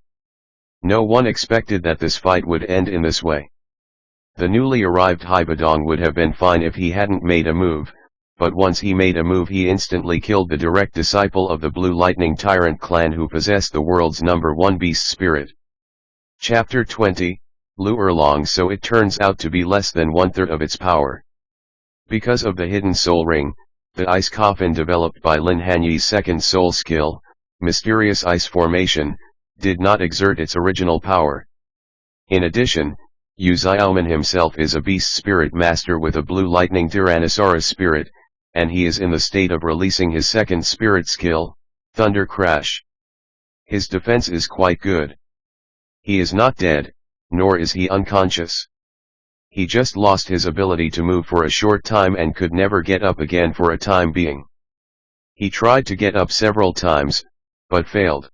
No one expected that this fight would end in this way. The newly arrived Haibadong would have been fine if he hadn't made a move, but once he made a move he instantly killed the direct disciple of the Blue Lightning Tyrant clan who possessed the world's #1 beast spirit. Chapter 20, Lu Erlong. So it turns out to be less than 1/3 of its power. Because of the hidden soul ring, the ice coffin developed by Lin Hanye's second soul skill, mysterious ice formation, did not exert its original power. In addition, Yu Xiaoman himself is a beast spirit master with a Blue Lightning Tyrannosaurus spirit, and he is in the state of releasing his second spirit skill, Thunder Crash. His defense is quite good. He is not dead, nor is he unconscious. He just lost his ability to move for a short time and could never get up again for a time being. He tried to get up several times, but failed.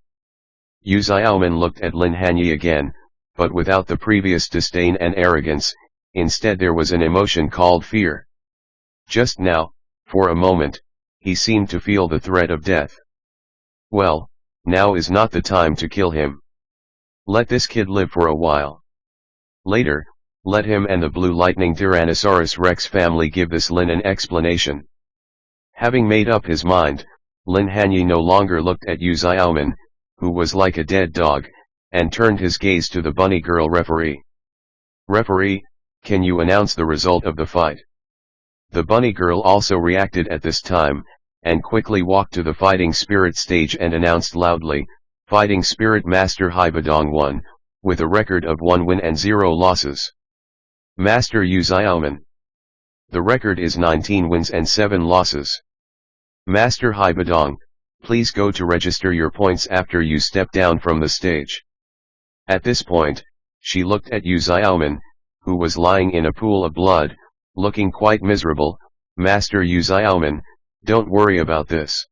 Yu Xiaoman looked at Lin Hanye again, but without the previous disdain and arrogance. Instead there was an emotion called fear. Just now, for a moment, he seemed to feel the threat of death. Well, now is not the time to kill him. Let this kid live for a while. Later, let him and the Blue Lightning Tyrannosaurus Rex family give this Lin an explanation. Having made up his mind, Lin Hanye no longer looked at Yu Xiaoman, who was like a dead dog, and turned his gaze to the bunny girl referee. Referee, can you announce the result of the fight? The bunny girl also reacted at this time, and quickly walked to the fighting spirit stage and announced loudly, Fighting Spirit Master Haibadong won, with a record of 1 win and 0 losses. Master Yu Xiaoman. The record is 19 wins and 7 losses. Master Haibadong, please go to register your points after you step down from the stage. At this point, she looked at Yu Xiaoman, who was lying in a pool of blood, looking quite miserable. Master Yu Xiaoman, don't worry about this.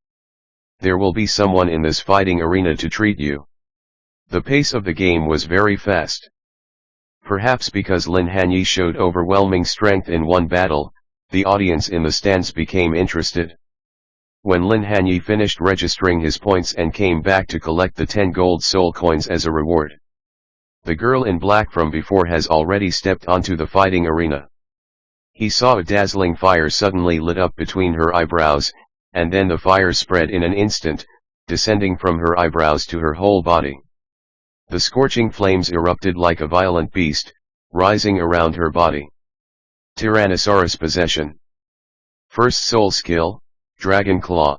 There will be someone in this fighting arena to treat you. The pace of the game was very fast. Perhaps because Lin Hanye showed overwhelming strength in one battle, the audience in the stands became interested. When Lin Hanye finished registering his points and came back to collect the 10 gold soul coins as a reward, the girl in black from before has already stepped onto the fighting arena. He saw a dazzling fire suddenly lit up between her eyebrows, and then the fire spread in an instant, descending from her eyebrows to her whole body. The scorching flames erupted like a violent beast, rising around her body. Tyrannosaurus possession. First soul skill, Dragon Claw.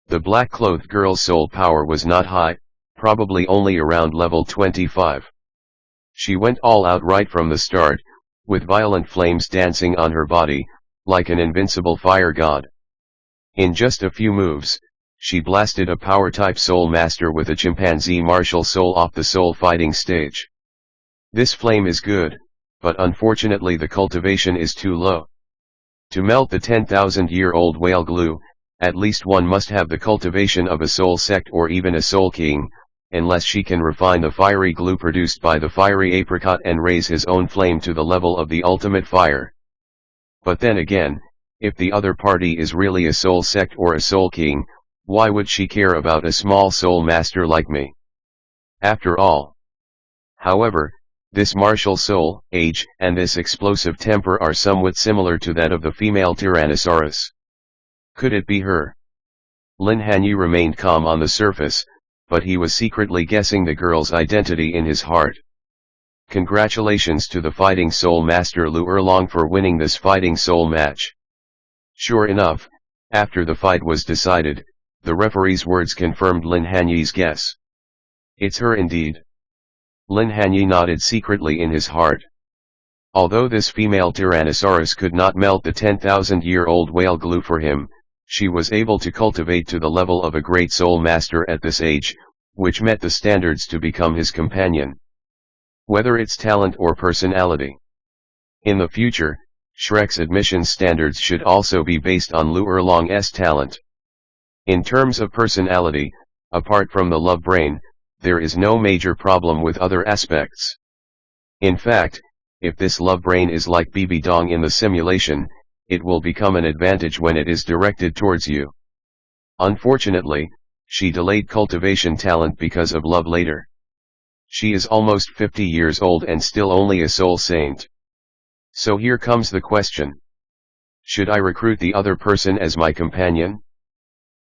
The black-clothed girl's soul power was not high, probably only around level 25. She went all out right from the start, with violent flames dancing on her body, like an invincible fire god. In just a few moves, she blasted a power-type soul master with a chimpanzee martial soul off the soul fighting stage. This flame is good, but unfortunately the cultivation is too low. To melt the 10,000-year-old whale glue, at least one must have the cultivation of a soul sect or even a soul king, unless she can refine the fiery glue produced by the fiery apricot and raise his own flame to the level of the ultimate fire. But then again, if the other party is really a soul sect or a soul king, why would she care about a small soul master like me? After all. However, this martial soul, age, and this explosive temper are somewhat similar to that of the female Tyrannosaurus. Could it be her? Lin Hanye remained calm on the surface, but he was secretly guessing the girl's identity in his heart. Congratulations to the fighting soul master Lu Erlong for winning this fighting soul match. Sure enough, after the fight was decided, the referee's words confirmed Lin Hanye's guess. It's her indeed. Lin Hanye nodded secretly in his heart. Although this female Tyrannosaurus could not melt the 10,000-year-old whale glue for him, she was able to cultivate to the level of a great soul master at this age, which met the standards to become his companion. Whether it's talent or personality. In the future, Shrek's admission standards should also be based on Lu Erlong's talent. In terms of personality, apart from the love brain, there is no major problem with other aspects. In fact, if this love brain is like BB Dong in the simulation, it will become an advantage when it is directed towards you. Unfortunately, she delayed cultivation talent because of love later. She is almost 50 years old and still only a soul saint. So here comes the question. Should I recruit the other person as my companion?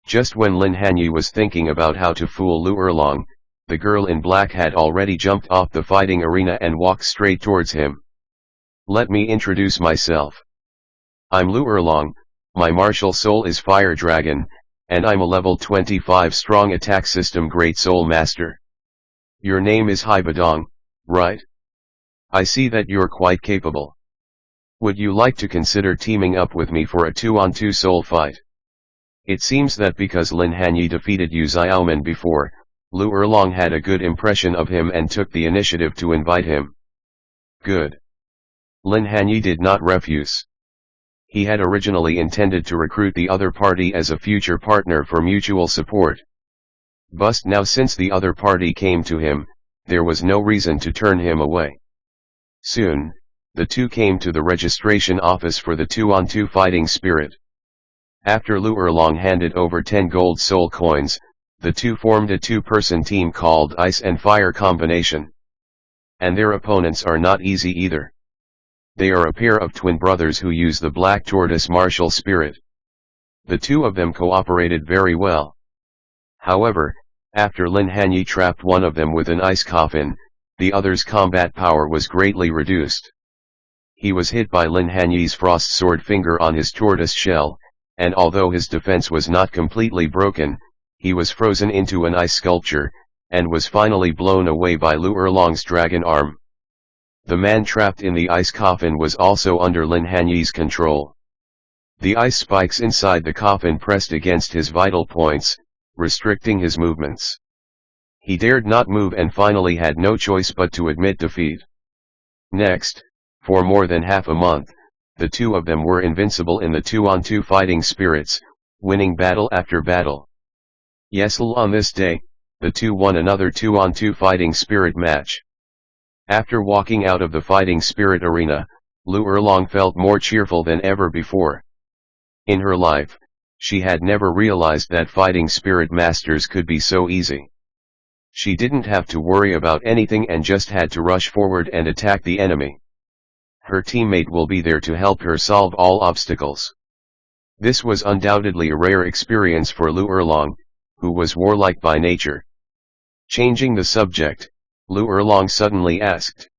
Just when Lin Hanye was thinking about how to fool Lu Erlong, the girl in black had already jumped off the fighting arena and walked straight towards him. Let me introduce myself. I'm Lu Erlong, my martial soul is Fire Dragon, and I'm a level 25 strong attack system Great Soul Master. Your name is Hai Badong, right? I see that you're quite capable. Would you like to consider teaming up with me for a 2-on-2 soul fight? It seems that because Lin Hanye defeated Yu Xiaoman before, Lu Erlong had a good impression of him and took the initiative to invite him. Good. Lin Hanye did not refuse. He had originally intended to recruit the other party as a future partner for mutual support. But now since the other party came to him, there was no reason to turn him away. Soon, the two came to the registration office for the 2-on-2 fighting spirit. After Lu Erlong handed over 10 gold soul coins, the two formed a 2-person team called Ice and Fire Combination. And their opponents are not easy either. They are a pair of twin brothers who use the Black Tortoise martial spirit. The two of them cooperated very well. However, after Lin Hanye trapped one of them with an ice coffin, the other's combat power was greatly reduced. He was hit by Lin Hanye's frost sword finger on his tortoise shell, and although his defense was not completely broken, he was frozen into an ice sculpture, and was finally blown away by Lu Erlong's dragon arm. The man trapped in the ice coffin was also under Lin Hanye's control. The ice spikes inside the coffin pressed against his vital points, restricting his movements. He dared not move and finally had no choice but to admit defeat. Next, for more than half a month, the two of them were invincible in the 2-on-2 fighting spirits, winning battle after battle. Yes, on this day, the two won another 2-on-2 fighting spirit match. After walking out of the fighting spirit arena, Lu Erlong felt more cheerful than ever before. In her life, she had never realized that fighting spirit masters could be so easy. She didn't have to worry about anything and just had to rush forward and attack the enemy. Her teammate will be there to help her solve all obstacles. This was undoubtedly a rare experience for Lu Erlong, who was warlike by nature. Changing the subject, Lu Erlong suddenly asked.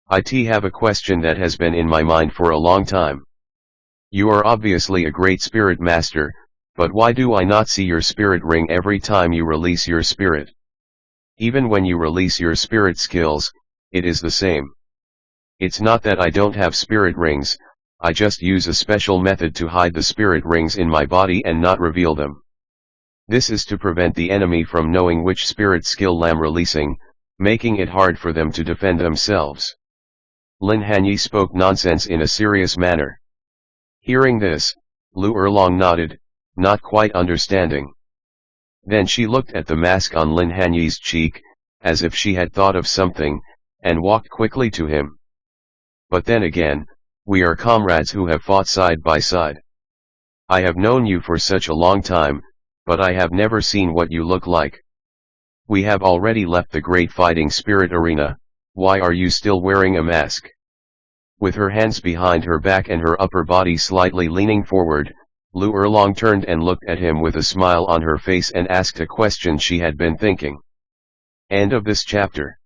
I have a question that has been in my mind for a long time. You are obviously a great spirit master, but why do I not see your spirit ring every time you release your spirit? Even when you release your spirit skills, it is the same. It's not that I don't have spirit rings, I just use a special method to hide the spirit rings in my body and not reveal them. This is to prevent the enemy from knowing which spirit skill I'm releasing, making it hard for them to defend themselves. Lin Hanye spoke nonsense in a serious manner. Hearing this, Lu Erlong nodded, not quite understanding. Then she looked at the mask on Lin Hanye's cheek, as if she had thought of something, and walked quickly to him. But then again, we are comrades who have fought side by side. I have known you for such a long time, but I have never seen what you look like. We have already left the great fighting spirit arena, why are you still wearing a mask? With her hands behind her back and her upper body slightly leaning forward, Lu Erlong turned and looked at him with a smile on her face and asked a question she had been thinking. End of this chapter.